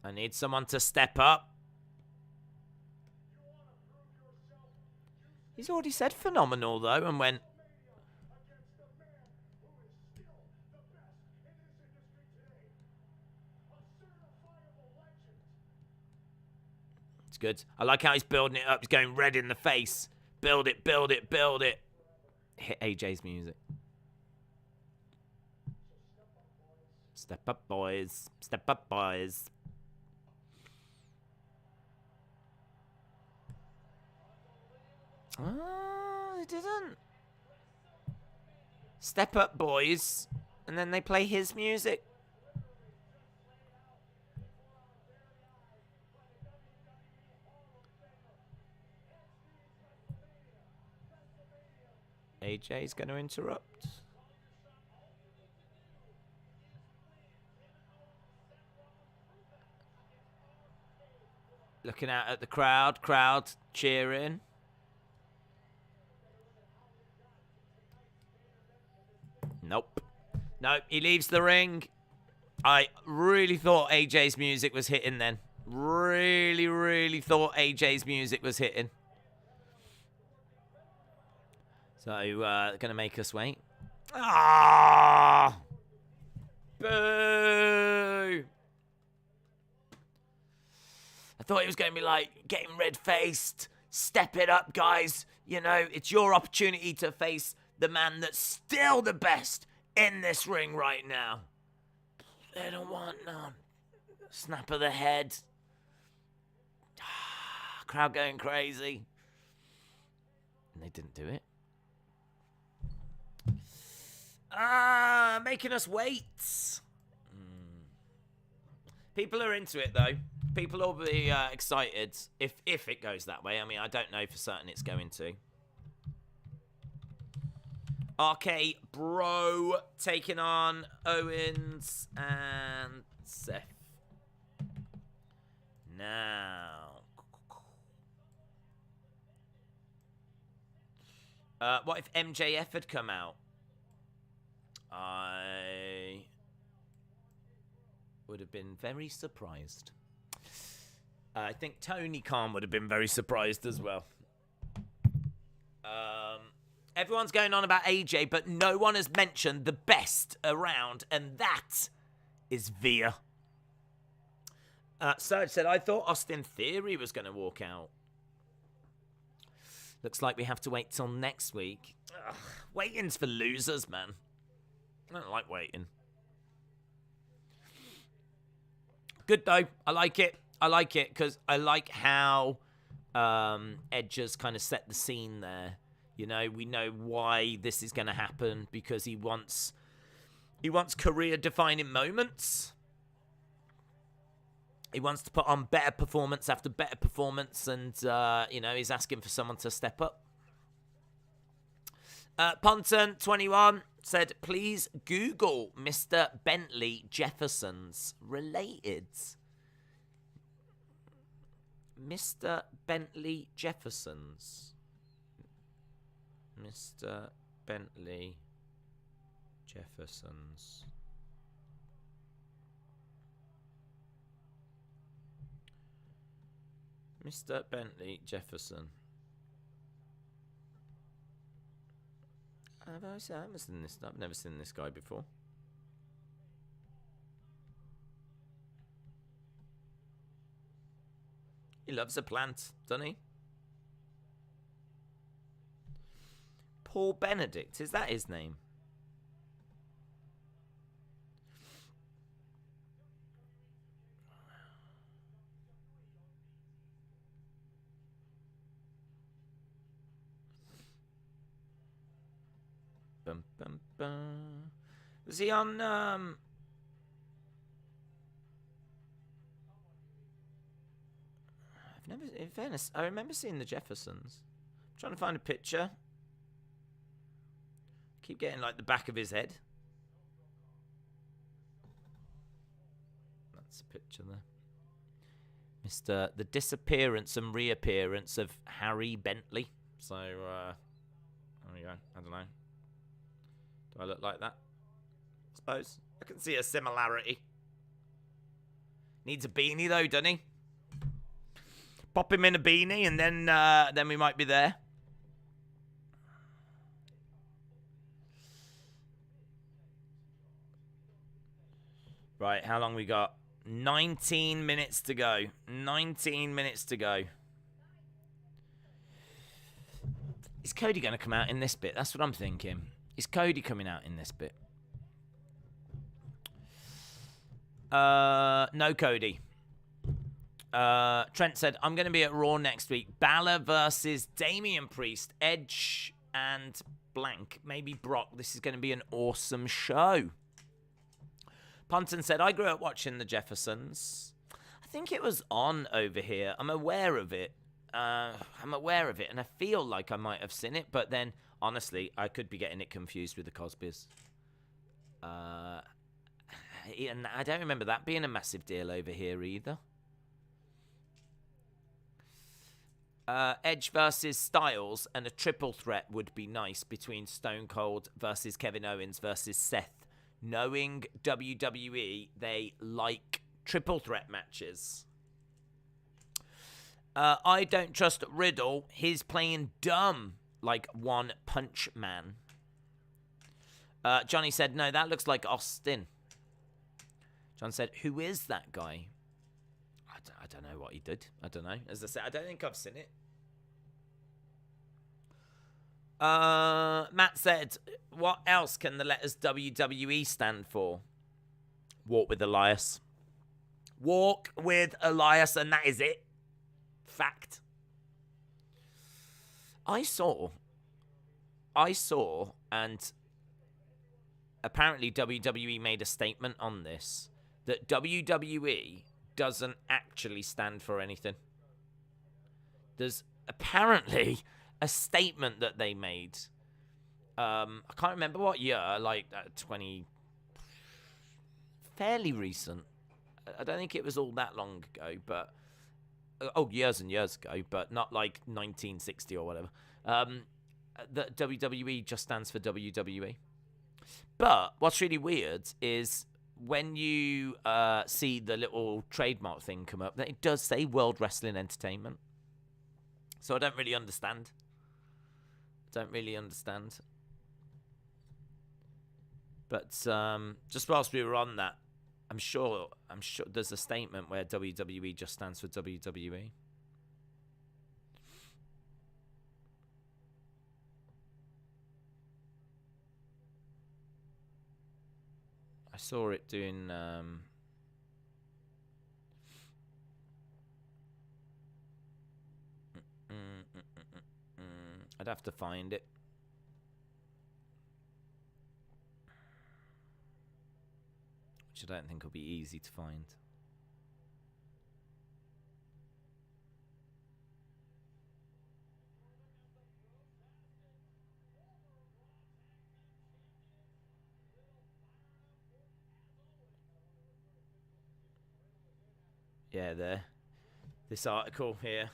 I need someone to step up. He's already said phenomenal, though, and went... It's good. I like how he's building it up. He's going red in the face. Build it, build it, build it. Hit AJ's music. Step up, boys. Step up, boys. Oh, they didn't. Step up, boys. And then they play his music. AJ's going to interrupt. Looking out at the crowd. Crowd cheering. Nope. Nope, he leaves the ring. I really thought AJ's music was hitting then. Really, really thought AJ's music was hitting. So, gonna make us wait. Ah! Boo! I thought it was gonna be like getting red-faced, Step it up, guys. You know, it's your opportunity to face the man that's still the best in this ring right now. They don't want none. Snap of the head. Crowd going crazy. And they didn't do it. Making us wait. People are into it, though. People will be excited if it goes that way. I mean, I don't know for certain it's going to. RK Bro taking on Owens and Seth. Now. What if MJF had come out? I would have been very surprised. I think Tony Khan would have been very surprised as well. Everyone's going on about AJ, but no one has mentioned the best around, and that is Via. Serge said, I thought Austin Theory was going to walk out. Looks like we have to wait till next week. Ugh, waiting's for losers, man. I don't like waiting. Good, though. I like it. I like it because I like how Edge has kind of set the scene there. You know, we know why this is going to happen because he wants career-defining moments. He wants to put on better performance after better performance, and, you know, he's asking for someone to step up. Ponton21 said, please Google Mr. Bentley Jefferson's related. Mr. Bentley Jefferson's. Mr. Bentley Jefferson's. Mr. Bentley Jefferson. I've never seen this guy before. He loves a plant, doesn't he? Paul Benedict, is that his name? Bum, bum, bum. Was he on, in fairness, I remember seeing the Jeffersons. I'm trying to find a picture. Keep getting like the back of his head. That's a picture there. The disappearance and reappearance of Harry Bentley. So, there we go. I don't know. Do I look like that? I suppose. I can see a similarity. Needs a beanie though, doesn't he? Pop him in a beanie and then we might be there. Right, how long we got? 19 minutes to go. 19 minutes to go. Is Cody going to come out in this bit? That's what I'm thinking. Is Cody coming out in this bit? No Cody. Trent said, I'm going to be at Raw next week. Balor versus Damien Priest, Edge, and blank. Maybe Brock. This is going to be an awesome show. Ponton said, I grew up watching the Jeffersons. I think it was on over here. I'm aware of it. And I feel like I might have seen it, but then, honestly, I could be getting it confused with the Cosbys. And I don't remember that being a massive deal over here either. Edge versus Styles and a triple threat would be nice between Stone Cold versus Kevin Owens versus Seth. Knowing WWE, they like triple threat matches. I don't trust Riddle. He's playing dumb like One Punch Man. Johnny said, no, that looks like Austin. John said, who is that guy? I don't know what he did. I don't know. As I said, I don't think I've seen it. Matt said, what else can the letters WWE stand for? Walk with Elias. Walk with Elias, and that is it. Fact. I saw, and apparently WWE made a statement on this, that WWE doesn't actually stand for anything. There's apparently a statement that they made. I can't remember what year, like 20, fairly recent. I don't think it was all that long ago, but years and years ago, but not like 1960 or whatever. That WWE just stands for WWE. But what's really weird is when you see the little trademark thing come up, that it does say World Wrestling Entertainment. So I don't really understand. But just whilst we were on that, I'm sure there's a statement where WWE just stands for WWE. I saw it doing I'd have to find it. Which I don't think will be easy to find. Yeah, there. This article here.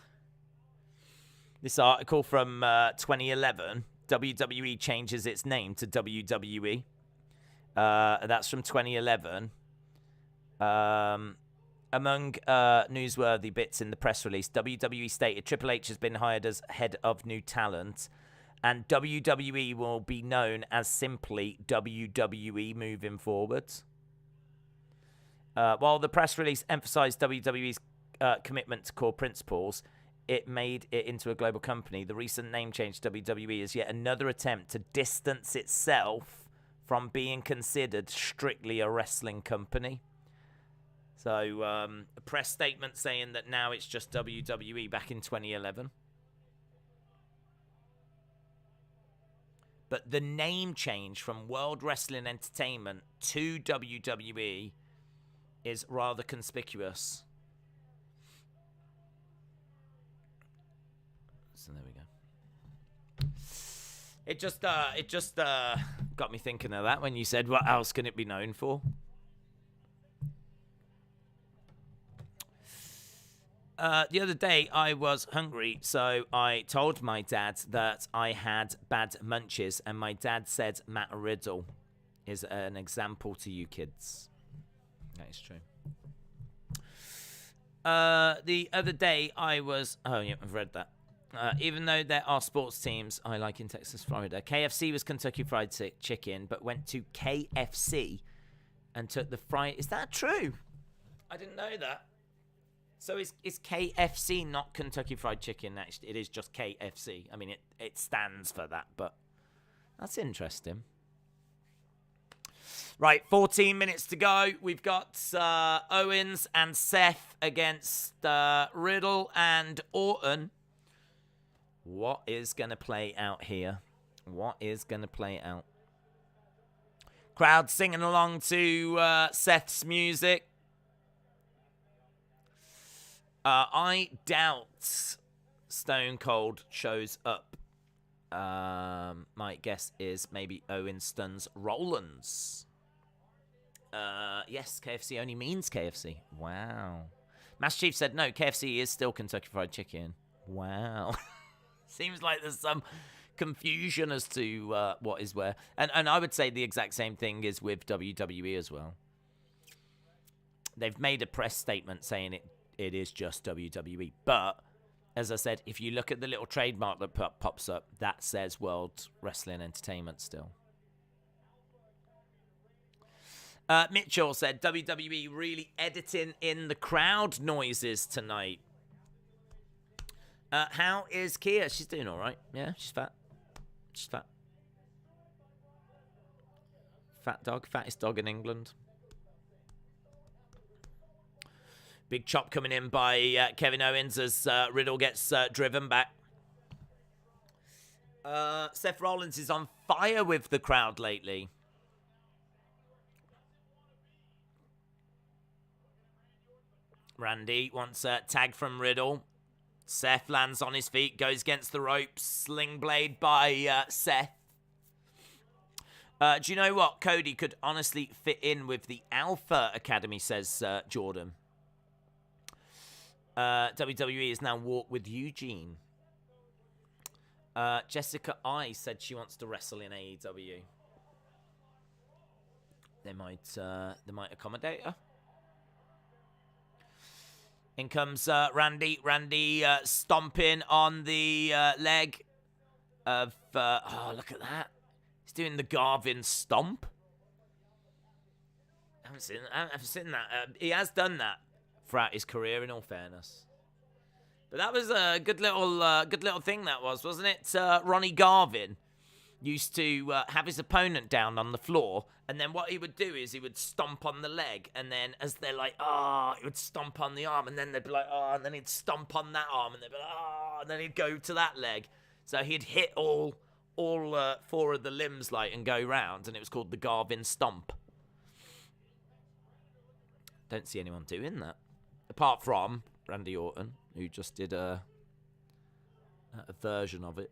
This article from 2011. WWE changes its name to WWE. That's from 2011. Among newsworthy bits in the press release, WWE stated Triple H has been hired as head of new talent, and WWE will be known as simply WWE moving forward. While the press release emphasized WWE's commitment to core principles, it made it into a global company. The recent name change to WWE is yet another attempt to distance itself from being considered strictly a wrestling company. So, a press statement saying that now it's just WWE back in 2011. But the name change from World Wrestling Entertainment to WWE is rather conspicuous. So there we go. It just got me thinking of that when you said, what else can it be known for? The other day I was hungry, so I told my dad that I had bad munches, and my dad said Matt Riddle is an example to you kids. That is true. The other day I was... Oh, yeah, I've read that. Even though there are sports teams I like in Texas, Florida, KFC was Kentucky Fried Chicken, but went to KFC and took the fried... Is that true? I didn't know that. So is KFC not Kentucky Fried Chicken? Actually, it is just KFC. I mean, it stands for that, but that's interesting. Right, 14 minutes to go. We've got Owens and Seth against Riddle and Orton. What is going to play out here? What is going to play out? Crowd singing along to Seth's music. I doubt Stone Cold shows up. My guess is maybe Owens stuns Rollins. Yes, KFC only means KFC. Wow. Master Chief said, no, KFC is still Kentucky Fried Chicken. Wow. Seems like there's some confusion as to what is where. And I would say the exact same thing is with WWE as well. They've made a press statement saying it is just WWE. But, as I said, if you look at the little trademark that pops up, that says World Wrestling Entertainment still. Mitchell said, WWE really editing in the crowd noises tonight. How is Kia? She's doing all right. Yeah, she's fat. Just fat. Fat dog. Fattest dog in England. Big chop coming in by Kevin Owens as Riddle gets driven back. Seth Rollins is on fire with the crowd lately. Randy wants a tag from Riddle. Seth lands on his feet, goes against the ropes. Sling blade by Seth. Do you know what? Cody could honestly fit in with the Alpha Academy, says Jordan. WWE is now walk with Eugene. Jessica I said she wants to wrestle in AEW. They might accommodate her. In comes Randy. Randy stomping on the leg of... oh, look at that. He's doing the Garvin stomp. I haven't seen that. He has done that throughout his career, in all fairness. But that was a good little thing that was, wasn't it? Ronnie Garvin used to have his opponent down on the floor, and then what he would do is he would stomp on the leg, and then as they're like, he would stomp on the arm, and then they'd be like, and then he'd stomp on that arm, and they'd be like, and then he'd go to that leg. So he'd hit all four of the limbs, like, and go round, and it was called the Garvin Stomp. Don't see anyone doing that. Apart from Randy Orton, who just did a version of it.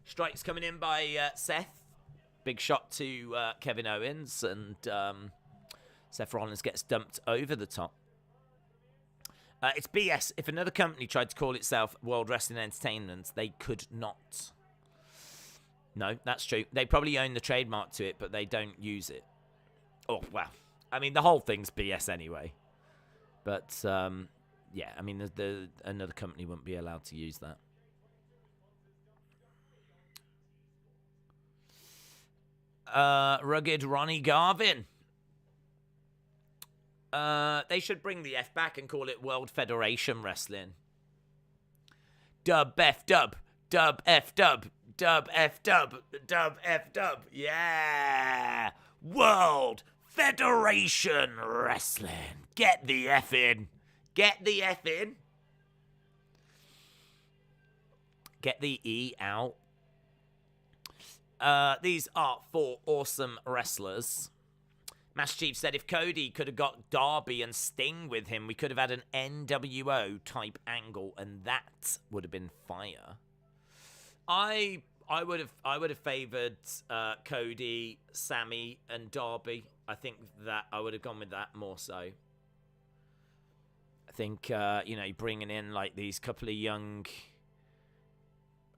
Strikes coming in by Seth. Big shot to Kevin Owens, and Seth Rollins gets dumped over the top. It's BS. If another company tried to call itself World Wrestling Entertainment, they could not. No, that's true. They probably own the trademark to it, but they don't use it. Oh, well. I mean, the whole thing's BS anyway. But, yeah, I mean, another company wouldn't be allowed to use that. Rugged Ronnie Garvin. They should bring the F back and call it World Federation Wrestling. Dub F dub. Dub F dub. Dub F dub. Dub F dub. Yeah. World Federation Wrestling. Get the F in. Get the F in. Get the E out. These are 4 awesome wrestlers. Master Chief said if Cody could have got Darby and Sting with him, we could have had an NWO type angle, and that would have been fire. I would have favored Cody, Sammy, and Darby. I think that I would have gone with that more so. I think bringing in like these couple of young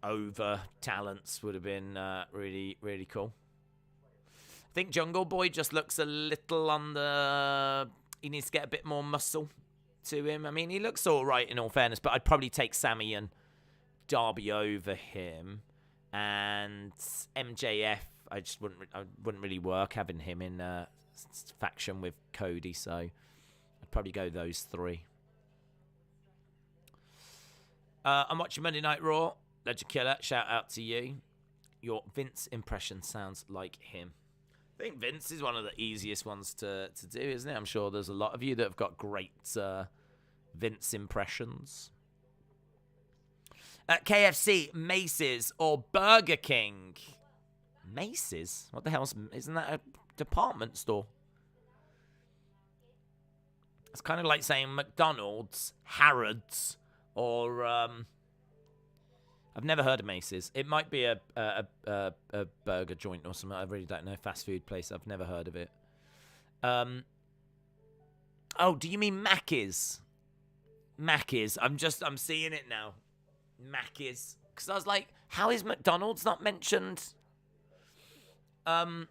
over talents would have been really, really cool. I think Jungle Boy just looks a little on the... He needs to get a bit more muscle to him. I mean, he looks all right in all fairness, but I'd probably take Sammy and Darby over him. And MJF, I wouldn't really work having him in faction with Cody, so I'd probably go those 3. I'm watching Monday Night Raw. Legend Killer, shout out to you. Your Vince impression sounds like him. I think Vince is one of the easiest ones to do, isn't it? I'm sure there's a lot of you that have got great Vince impressions. KFC, Macy's, or Burger King? Macy's? What the hell? Isn't that a department store? It's kind of like saying McDonald's, Harrods, or... I've never heard of Macy's. It might be a burger joint or something. I really don't know. Fast food place. I've never heard of it. Oh, do you mean Mackey's? Mackey's. I'm seeing it now. Mackey's. Because I was like, how is McDonald's not mentioned? KFC,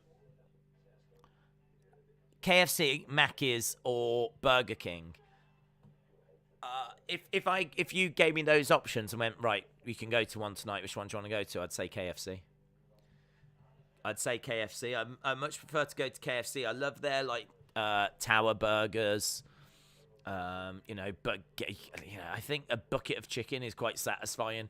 Mackey's, or Burger King. If you gave me those options and went, right, we can go to one tonight, which one do you want to go to? I'd say KFC. I much prefer to go to KFC. I love their tower burgers. But I think a bucket of chicken is quite satisfying.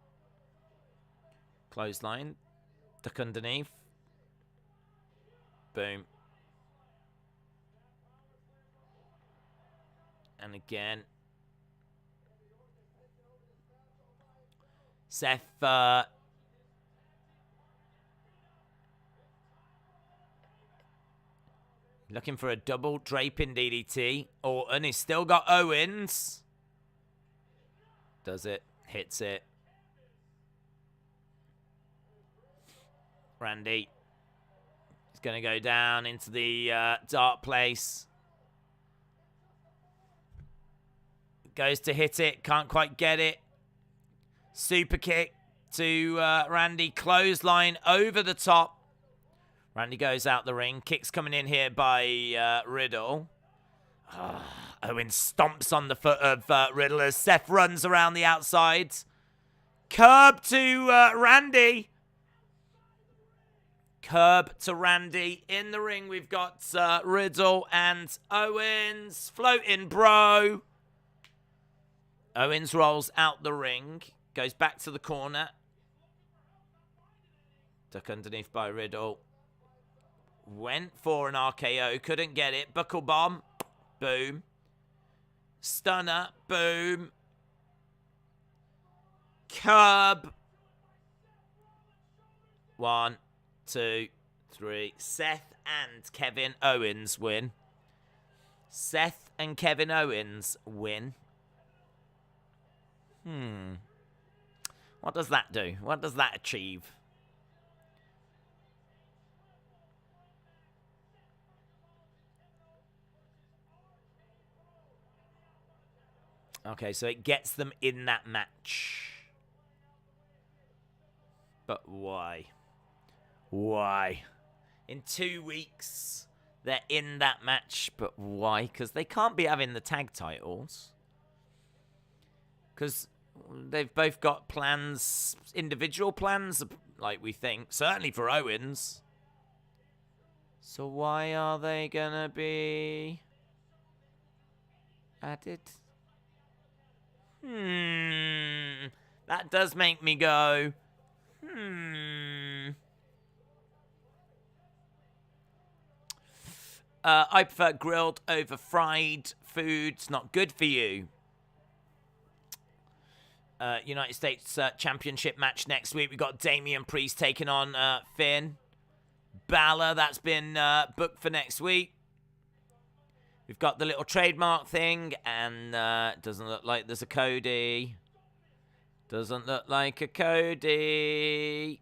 Clothesline. Duck underneath. Boom. And again. Seth, looking for a double draping DDT. Orton, he's still got Owens. Does it. Hits it. Randy. He's going to go down into the dark place. Goes to hit it. Can't quite get it. Super kick to Randy. Clothesline over the top. Randy goes out the ring. Kicks coming in here by Riddle. Owen stomps on the foot of Riddle as Seth runs around the outside. Curb to Randy. Curb to Randy. In the ring, we've got Riddle and Owens. Floating bro. Owens rolls out the ring. Goes back to the corner. Duck underneath by Riddle. Went for an RKO. Couldn't get it. Buckle bomb. Boom. Stunner. Boom. Curb. 1, 2, 3. Seth and Kevin Owens win. Seth and Kevin Owens win. What does that do? What does that achieve? Okay, so it gets them in that match. But why? Why? In 2 weeks, they're in that match. But why? Because they can't be having the tag titles. Because they've both got plans, individual plans, like we think. Certainly for Owens. So why are they going to be added? That does make me go, I prefer grilled over fried food. It's not good for you. United States Championship match next week. We've got Damien Priest taking on Finn Balor. That's been booked for next week. We've got the little trademark thing, and it doesn't look like there's a Cody. Doesn't look like a Cody.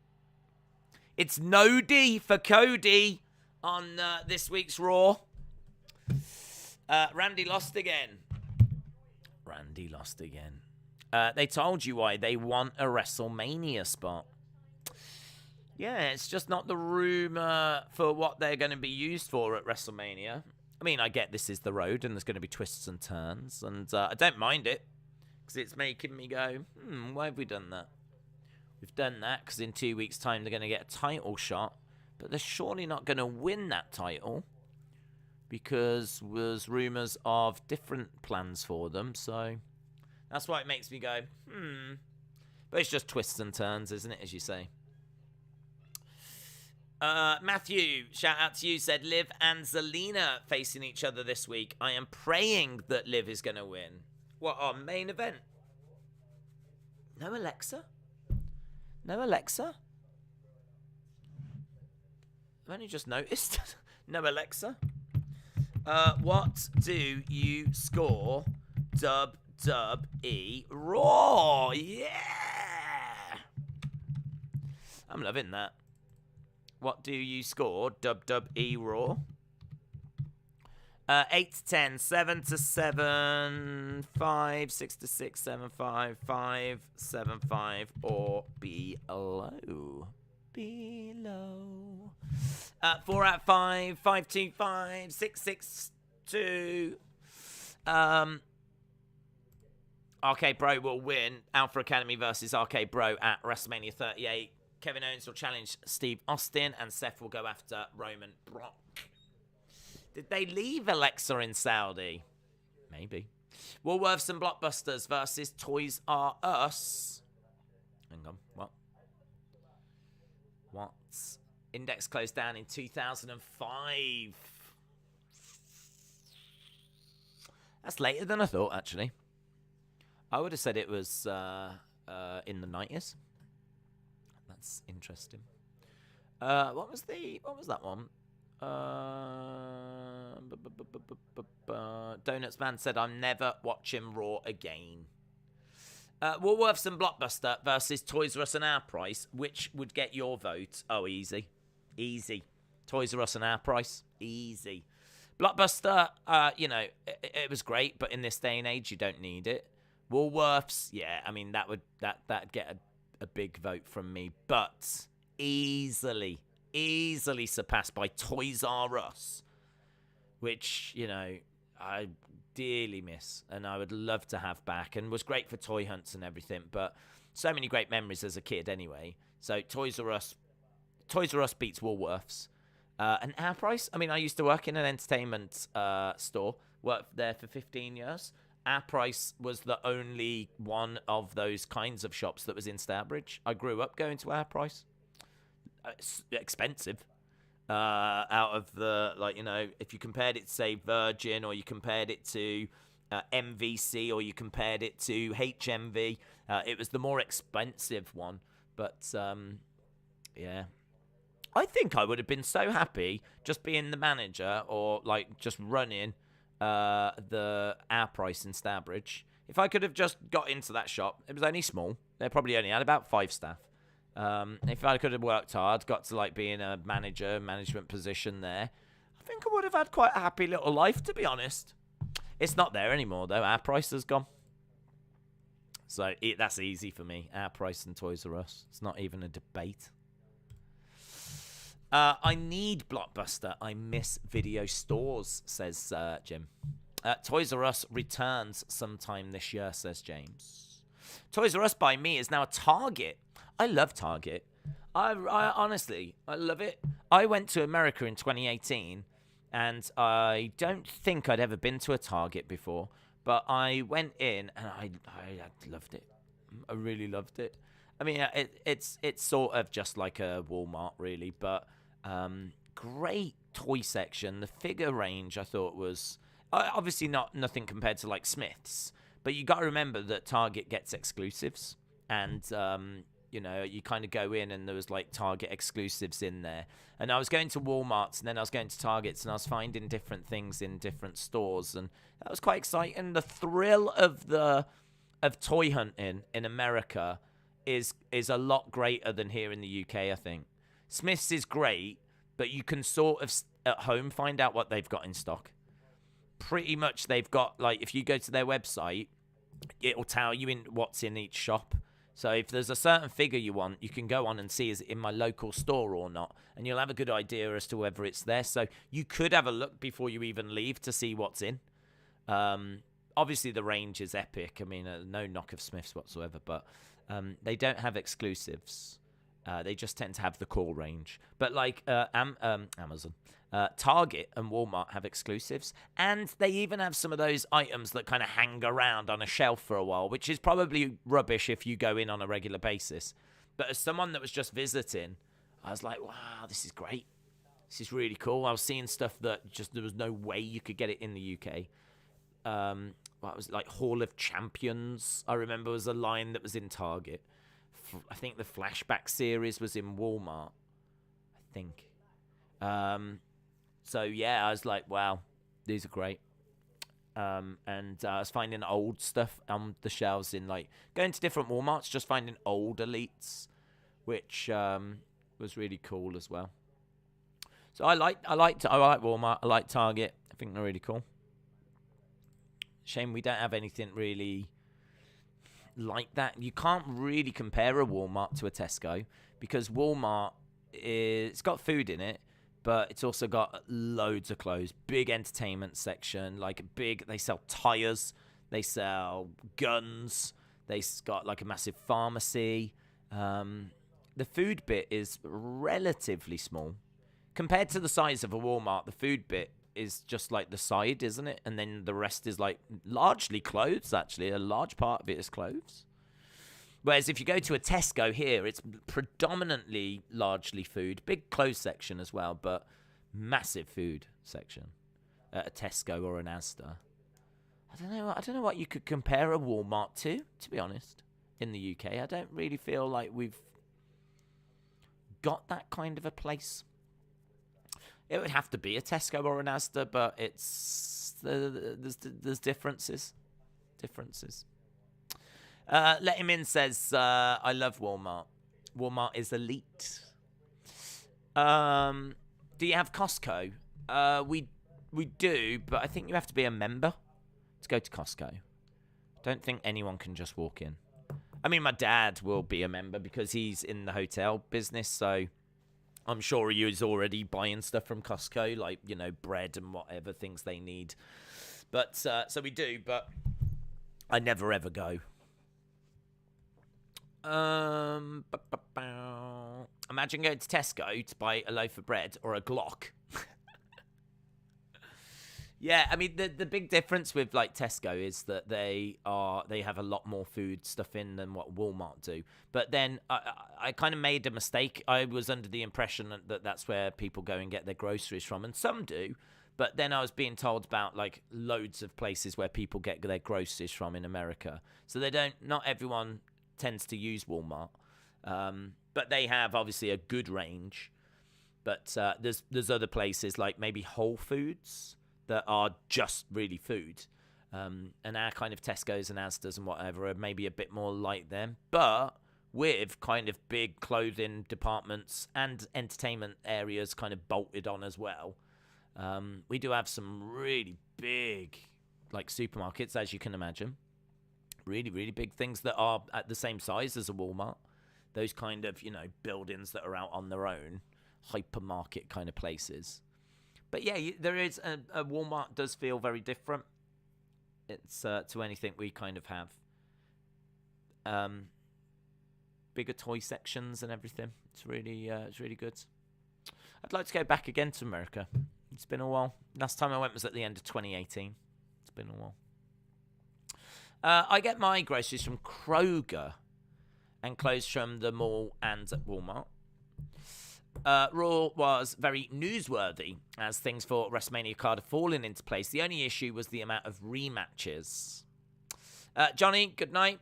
It's no D for Cody on this week's Raw. Randy lost again. Randy lost again. They told you why. They want a WrestleMania spot. Yeah, it's just not the rumor for what they're going to be used for at WrestleMania. I mean, I get this is the road and there's going to be twists and turns, and I don't mind it because it's making me go, why have we done that? We've done that because in 2 weeks' time they're going to get a title shot, but they're surely not going to win that title because there's rumors of different plans for them, so that's why it makes me go, But it's just twists and turns, isn't it, as you say? Matthew, shout out to you, said Liv and Zelina facing each other this week. I am praying that Liv is going to win. What, our main event? No Alexa? No Alexa? I've only just noticed. No Alexa? What do you score WWE Raw? Yeah! I'm loving that. What do you score WWE Raw? 8 to 10, 7 to 7, 5, 6 to 6, 7, 5, 5, 7, 5, or below. Below. 4 out of 5, 5 2 5, 6 6 2. RK Bro will win Alpha Academy versus RK Bro at WrestleMania 38. Kevin Owens will challenge Steve Austin, and Seth will go after Roman Brock. Did they leave Alexa in Saudi? Maybe. Woolworths and Blockbusters versus Toys R Us. Hang on, what? Index closed down in 2005. That's later than I thought, actually. I would have said it was in the 90s. That's interesting. What was that one? Donuts Man said, I'm never watching Raw again. Woolworths and Blockbuster versus Toys R Us and Our Price. Which would get your vote? Oh, easy. Easy. Toys R Us and Our Price. Easy. Blockbuster, it was great, but in this day and age, you don't need it. Woolworths, yeah, I mean, that'd get a big vote from me, but easily surpassed by Toys R Us, which, I dearly miss, and I would love to have back, and was great for toy hunts and everything, but so many great memories as a kid anyway. So Toys R Us beats Woolworths. And Our Price, I mean, I used to work in an entertainment store, worked there for 15 years. Our Price was the only one of those kinds of shops that was in Stourbridge. I grew up going to Our Price. It's expensive. Out of the, if you compared it to, say, Virgin, or you compared it to MVC, or you compared it to HMV, it was the more expensive one. But, yeah. I think I would have been so happy just being the manager, or, just running the Our Price in Stourbridge. If I could have just got into that shop, it was only small. They probably only had about 5 staff. If I could have worked hard, got to be in a management position there, I think I would have had quite a happy little life, to be honest. It's not there anymore, though. Our Price has gone. So that's easy for me. Our Price and Toys R Us. It's not even a debate. I need Blockbuster. I miss video stores, says Jim. Toys R Us returns sometime this year, says James. Toys R Us by me is now a Target. I love Target. I honestly, I love it. I went to America in 2018, and I don't think I'd ever been to a Target before, but I went in, and I loved it. I really loved it. I mean, it's sort of just like a Walmart, really, but great toy section. The figure range, I thought, was obviously nothing compared to Smith's, but you got to remember that Target gets exclusives, and you kind of go in and there was Target exclusives in there. And I was going to Walmart's, and then I was going to Target's, and I was finding different things in different stores, and that was quite exciting. The thrill of toy hunting in America is a lot greater than here in the UK, I think. Smith's is great, but you can sort of at home find out what they've got in stock. Pretty much they've got, if you go to their website, it'll tell you what's in each shop. So if there's a certain figure you want, you can go on and see, is it in my local store or not? And you'll have a good idea as to whether it's there. So you could have a look before you even leave to see what's in. Obviously, the range is epic. I mean, no knock of Smiths whatsoever, but they don't have exclusives. They just tend to have the core range. But Amazon, Target and Walmart have exclusives. And they even have some of those items that kind of hang around on a shelf for a while, which is probably rubbish if you go in on a regular basis. But as someone that was just visiting, I was like, wow, this is great. This is really cool. I was seeing stuff that just there was no way you could get it in the UK. It was Hall of Champions, I remember, was a line that was in Target. I think the Flashback series was in Walmart, I think. So, yeah, I was like, wow, these are great. And I was finding old stuff on the shelves in, going to different Walmarts, just finding old Elites, which was really cool as well. So I like Walmart. I like Target. I think they're really cool. Shame we don't have anything really like that. You can't really compare a Walmart to a Tesco, because Walmart it's got food in it, but it's also got loads of clothes, big entertainment section, they sell tires, they sell guns, they've got a massive pharmacy. The food bit is relatively small compared to the size of a Walmart. The food bit is just the side, isn't it? And then the rest is largely clothes. Actually, a large part of it is clothes. Whereas if you go to a Tesco here, it's predominantly largely food. Big clothes section as well, but massive food section at a Tesco or an Asda. I don't know what you could compare a Walmart to be honest, in the UK. I don't really feel like we've got that kind of a place. It would have to be a Tesco or an Asda, but there's differences. Let Him In says, I love Walmart. Walmart is elite. Do you have Costco? We do, but I think you have to be a member to go to Costco. Don't think anyone can just walk in. I mean, my dad will be a member because he's in the hotel business, so I'm sure he is already buying stuff from Costco, like, you know, bread and whatever things they need. But, so we do, but I never ever go. Imagine going to Tesco to buy a loaf of bread or a Glock. Yeah, I mean, the big difference with, like, Tesco is that they have a lot more food stuff in than what Walmart do. But then I kind of made a mistake. I was under the impression that that's where people go and get their groceries from, and some do. But then I was being told about, like, loads of places where people get their groceries from in America. So not everyone tends to use Walmart. But they have, obviously, a good range. But there's other places, like maybe Whole Foods, that are just really food. And our kind of Tesco's and Asda's and whatever are maybe a bit more like them, but with kind of big clothing departments and entertainment areas kind of bolted on as well. We do have some really big, like, supermarkets, as you can imagine. Really, really big things that are at the same size as a Walmart. Those kind of, you know, buildings that are out on their own, hypermarket kind of places. But yeah, there is a Walmart does feel very different. It's to anything we kind of have. Bigger toy sections and everything. It's really good. I'd like to go back again to America. It's been a while. Last time I went was at the end of 2018. It's been a while. I get my groceries from Kroger and clothes from the mall and at Walmart. Raw was very newsworthy as things for WrestleMania card have fallen into place. The only issue was the amount of rematches. Johnny, good night.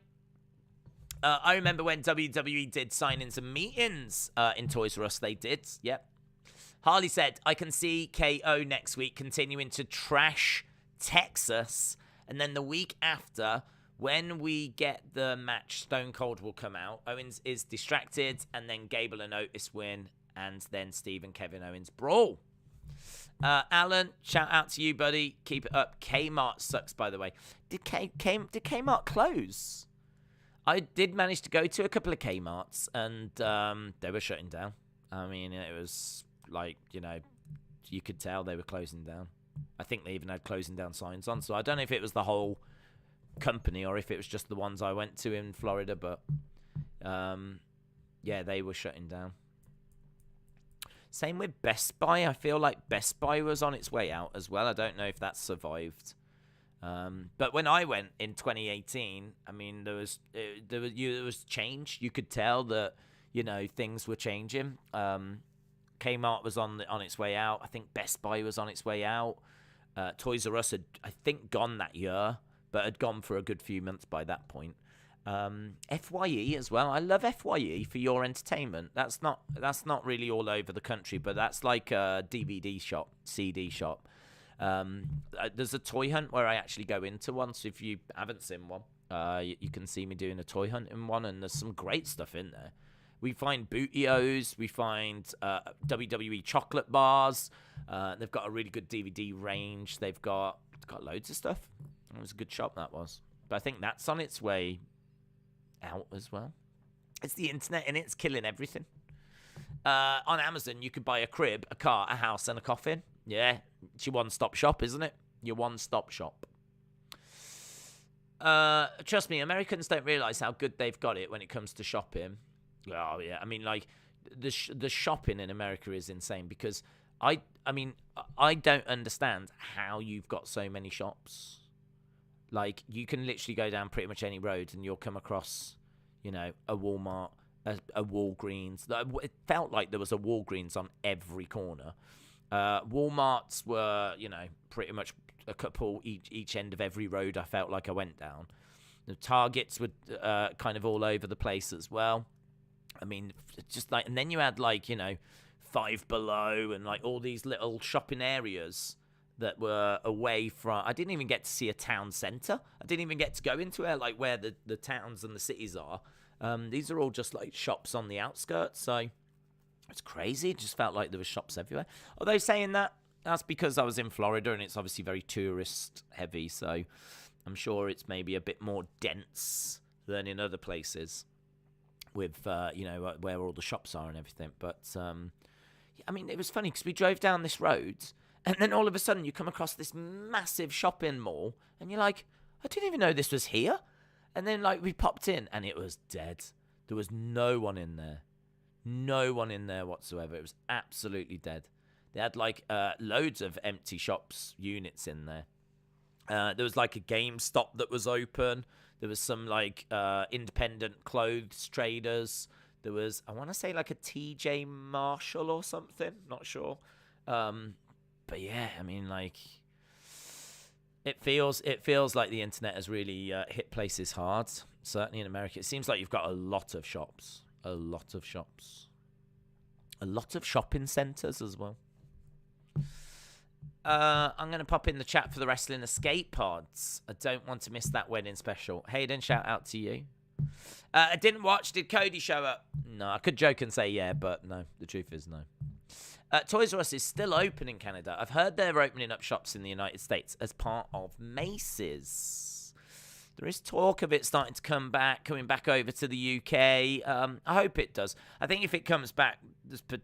I remember when WWE did sign-ins and meet-ins in Toys R Us. They did, yep. Harley said, I can see KO next week continuing to trash Texas, and then the week after, when we get the match, Stone Cold will come out. Owens is distracted, and then Gable and Otis win, and then Steve and Kevin Owens brawl. Alan, shout out to you, buddy. Keep it up. Kmart sucks, by the way. Did Kmart close? I did manage to go to a couple of Kmarts, and they were shutting down. I mean, it was like, you know, you could tell they were closing down. I think they even had closing down signs on, so I don't know if it was the whole company or if it was just the ones I went to in Florida, but yeah, they were shutting down. Same with Best Buy. I feel like Best Buy was on its way out as well. I don't know if that's survived. But when I went in 2018, I mean, there was change. You could tell that, you know, things were changing. Kmart was on its way out. I think Best Buy was on its way out. Toys R Us had, I think, gone that year, but had gone for a good few months by that point. FYE as well. I love FYE for your entertainment. That's not really all over the country, but that's like a DVD shop, CD shop. There's a toy hunt where I actually go into one, so if you haven't seen one, you can see me doing a toy hunt in one, and there's some great stuff in there. We find Bootios, we find WWE chocolate bars. They've got a really good DVD range. They've got loads of stuff. It was a good shop, that was. But I think that's on its way out as well. It's the internet, and it's killing everything. On Amazon, you could buy a crib, a car, a house, and a coffin. Yeah, it's your one-stop shop, isn't it? Your one-stop shop. Trust me, Americans don't realize how good they've got it when it comes to shopping. Oh, yeah. I mean, like, the shopping in America is insane because I mean, I don't understand how you've got so many shops. Like, you can literally go down pretty much any road and you'll come across, a Walmart, a Walgreens. It felt like there was a Walgreens on every corner. Walmarts were, pretty much a couple each end of every road I felt like I went down. The Targets were kind of all over the place as well. I mean, just like, and then you had like, Five Below and like all these little shopping areas that were away from. I didn't even get to see a town centre. I didn't even get to go into where the towns and the cities are. These are all just like shops on the outskirts. So it's crazy. It just felt like there were shops everywhere. Although saying that, that's because I was in Florida and it's obviously very tourist heavy. So I'm sure it's maybe a bit more dense than in other places with, where all the shops are and everything. But, I mean, it was funny because we drove down this road and then all of a sudden you come across this massive shopping mall and you're like, I didn't even know this was here. And then, like, we popped in and it was dead. There was no one in there. No one in there whatsoever. It was absolutely dead. They had, like, loads of empty shops units in there. There was, like, a GameStop that was open. There was some, like, independent clothes traders. There was, I want to say, like, a TJ Marshall or something. Not sure. But, yeah, I mean, like... It feels like the internet has really hit places hard. Certainly in America, it seems like you've got a lot of shops, a lot of shopping centers as well. I'm going to pop in the chat for the Wrestling Escape Pods. I don't want to miss that wedding special. Hayden, shout out to you. I didn't watch. Did Cody show up? No, I could joke and say yeah, but no. The truth is no. Toys R Us is still open in Canada. I've heard they're opening up shops in the United States as part of Macy's. There is talk of it starting to coming back over to the UK. I hope it does. I think if it comes back,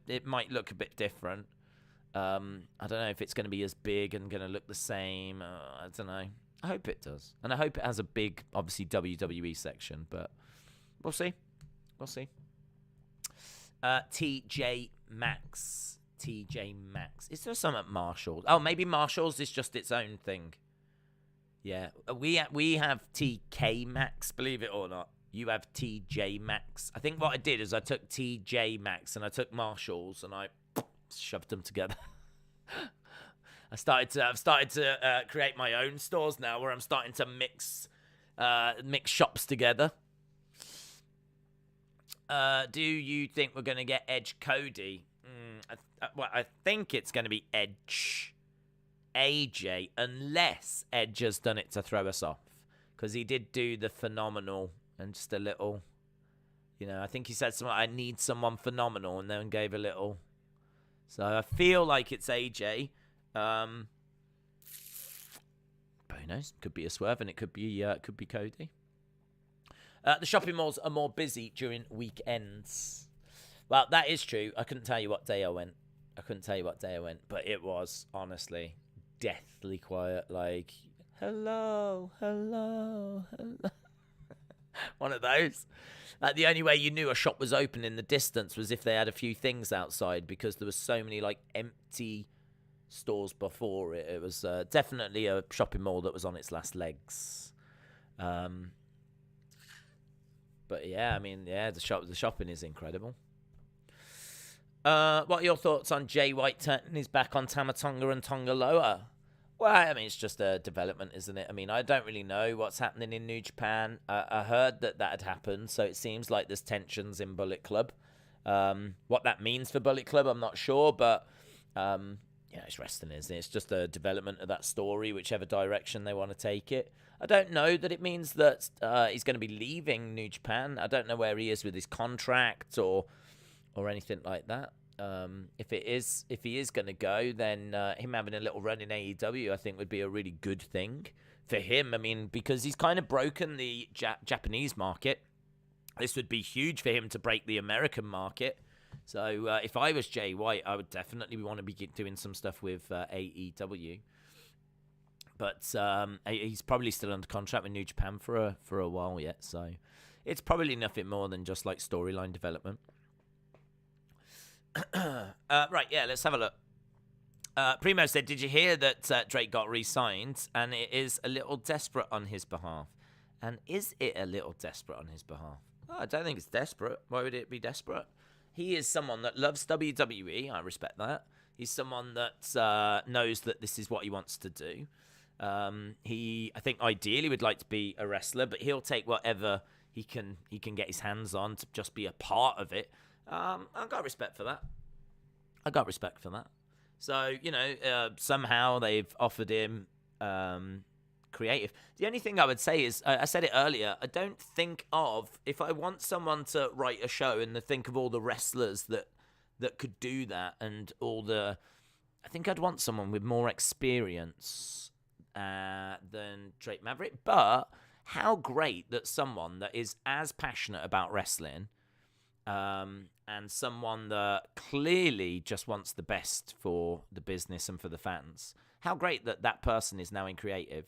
it might look a bit different. I don't know if it's going to be as big and going to look the same. I don't know. I hope it does. And I hope it has a big, obviously, WWE section. But we'll see. We'll see. TJ Maxx. Is there some at Marshalls? Oh, maybe Marshalls is just its own thing. Yeah. We have TK Maxx, believe it or not. You have TJ Maxx. I think what I did is I took TJ Maxx and I took Marshalls and I shoved them together. I've started to create my own stores now where I'm starting to mix shops together. Do you think we're going to get Edge Cody? I think it's going to be Edge AJ unless Edge has done it to throw us off. Because he did do the phenomenal and just a little, I think he said something, I need someone phenomenal, and then gave a little. So I feel like it's AJ. But who knows? Could be a swerve and it could be Cody. The shopping malls are more busy during weekends. Well, that is true. I couldn't tell you what day I went. But it was, honestly, deathly quiet. Like, hello. One of those. Like, the only way you knew a shop was open in the distance was if they had a few things outside, because there was so many, like, empty stores before it. It was definitely a shopping mall that was on its last legs. But, yeah, I mean, yeah, the shopping is incredible. What are your thoughts on Jay White turning his back on Tama Tonga and Tonga Loa? Well, I mean, it's just a development, isn't it? I mean, I don't really know what's happening in New Japan. I heard that had happened, so it seems like there's tensions in Bullet Club. What that means for Bullet Club, I'm not sure, but it's wrestling, isn't it? It's just a development of that story, whichever direction they want to take it. I don't know that it means that he's going to be leaving New Japan. I don't know where he is with his contract or anything like that. If he is going to go, then him having a little run in AEW, I think, would be a really good thing for him. I mean, because he's kind of broken the Japanese market. This would be huge for him to break the American market. So if I was Jay White, I would definitely want to be doing some stuff with AEW. But he's probably still under contract with New Japan for a while yet. So it's probably nothing more than just like storyline development. Right, yeah, let's have a look. Primo said, did you hear that Drake got re-signed? And it is a little desperate on his behalf. And is it a little desperate on his behalf? I don't think it's desperate. Why would it be desperate? He is someone that loves WWE. I respect that. He's someone that knows that this is what he wants to do. I think, ideally would like to be a wrestler, but he'll take whatever he can get his hands on to just be a part of it. I've got respect for that. So, somehow they've offered him creative. The only thing I would say is, I said it earlier, I don't think of, if I want someone to write a show and to think of all the wrestlers that could do that, and I think I'd want someone with more experience than Drake Maverick. But how great that someone that is as passionate about wrestling, and someone that clearly just wants the best for the business and for the fans, how great that person is now in creative.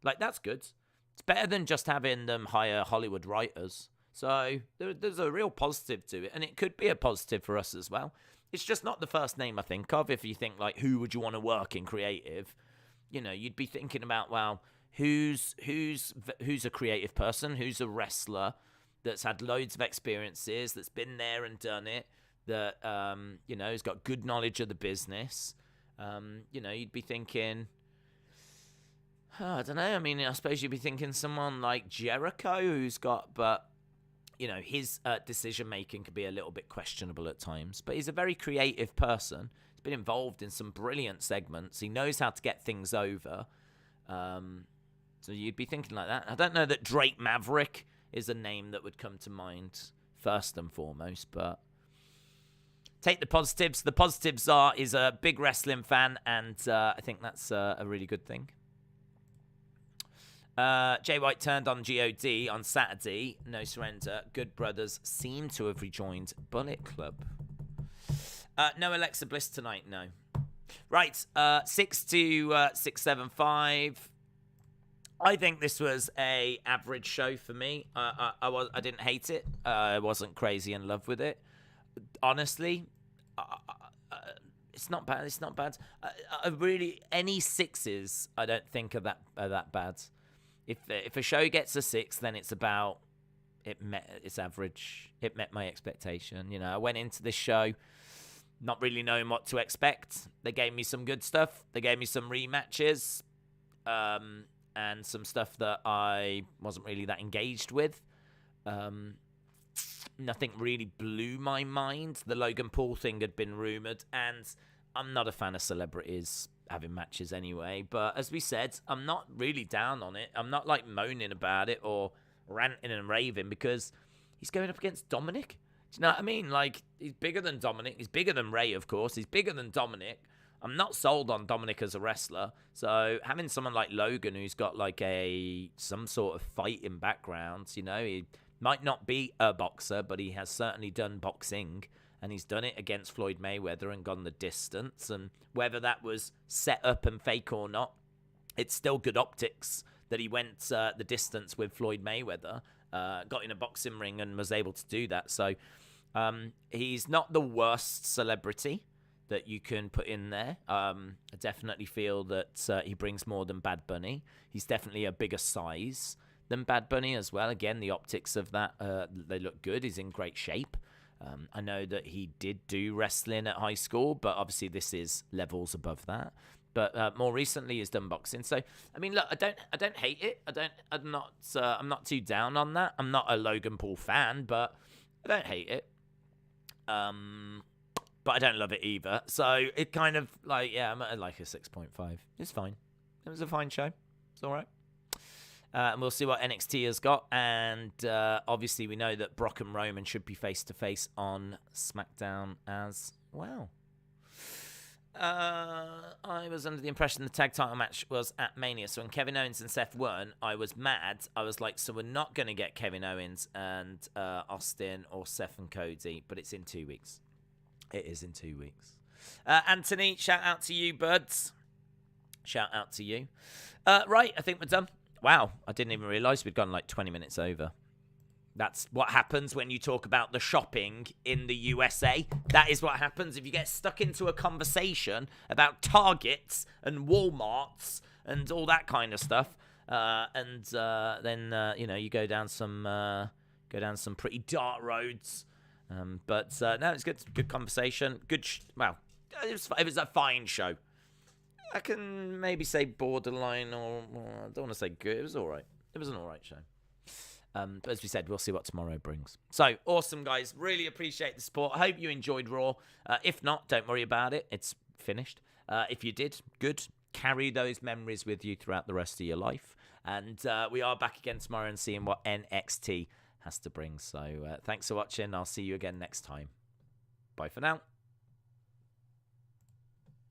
Like, that's good. It's better than just having them hire Hollywood writers. So there's a real positive to it, and it could be a positive for us as well. It's just not the first name I think of. If you think, like, who would you want to work in creative, you'd be thinking about, well, who's a creative person, who's a wrestler that's had loads of experiences, that's been there and done it, that has got good knowledge of the business. You'd be thinking, I don't know. I mean, I suppose you'd be thinking someone like Jericho, who's got, but his decision-making can be a little bit questionable at times. But he's a very creative person. He's been involved in some brilliant segments. He knows how to get things over. So you'd be thinking like that. I don't know that Drake Maverick is a name that would come to mind first and foremost, but take the positives. The positives is a big wrestling fan, and I think that's a really good thing. Jay White turned on GOD on Saturday. No surrender. Good Brothers seem to have rejoined Bullet Club. No Alexa Bliss tonight, no. Right, 62675. I think this was a average show for me. I didn't hate it. I wasn't crazy in love with it. Honestly, it's not bad. It's not bad. Really, any sixes I don't think are that bad. If a show gets a 6, then it's about it's average. It met my expectation. I went into this show not really knowing what to expect. They gave me some good stuff. They gave me some rematches, and some stuff that I wasn't really that engaged with. Nothing really blew my mind. The Logan Paul thing had been rumored, and I'm not a fan of celebrities having matches anyway, but as we said, I'm not really down on it. I'm not like moaning about it or ranting and raving, because he's going up against Dominic. Do you know what I mean? Like, he's bigger than Dominic. He's bigger than Ray, of course. He's bigger than Dominic. I'm not sold on Dominic as a wrestler. So having someone like Logan, who's got like some sort of fighting background, he might not be a boxer, but he has certainly done boxing. And he's done it against Floyd Mayweather and gone the distance. And whether that was set up and fake or not, it's still good optics that he went the distance with Floyd Mayweather, got in a boxing ring and was able to do that. So he's not the worst celebrity that you can put in there. I definitely feel that he brings more than Bad Bunny. He's definitely a bigger size than Bad Bunny as well. Again, the optics of that, they look good. He's in great shape. I know that he did do wrestling at high school, but obviously this is levels above that. But more recently, he's done boxing. So I mean, look, I don't hate it. I'm not too down on that. I'm not a Logan Paul fan, but I don't hate it. But I don't love it either. So it kind of like, I'm at like a 6.5. It's fine. It was a fine show. It's all right. And we'll see what NXT has got. And obviously we know that Brock and Roman should be face-to-face on SmackDown as well. I was under the impression the tag title match was at Mania. So when Kevin Owens and Seth won, I was mad. I was like, so we're not going to get Kevin Owens and Austin or Seth and Cody. But it's in 2 weeks. It is in 2 weeks. Anthony, shout out to you, buds. Shout out to you. Right, I think we're done. Wow, I didn't even realise we'd gone like 20 minutes over. That's what happens when you talk about the shopping in the USA. That is what happens if you get stuck into a conversation about Targets and Walmarts and all that kind of stuff. Then you go down some go down some pretty dark roads. But no, it's good conversation. Well, it was a fine show. I can maybe say borderline, or I don't want to say good. It was all right. It was an all right show. But as we said, we'll see what tomorrow brings. So, awesome, guys. Really appreciate the support. I hope you enjoyed Raw. If not, don't worry about it. It's finished. If you did, good. Carry those memories with you throughout the rest of your life. And we are back again tomorrow and seeing what NXT has to bring. So, thanks for watching. I'll see you again next time. Bye for now.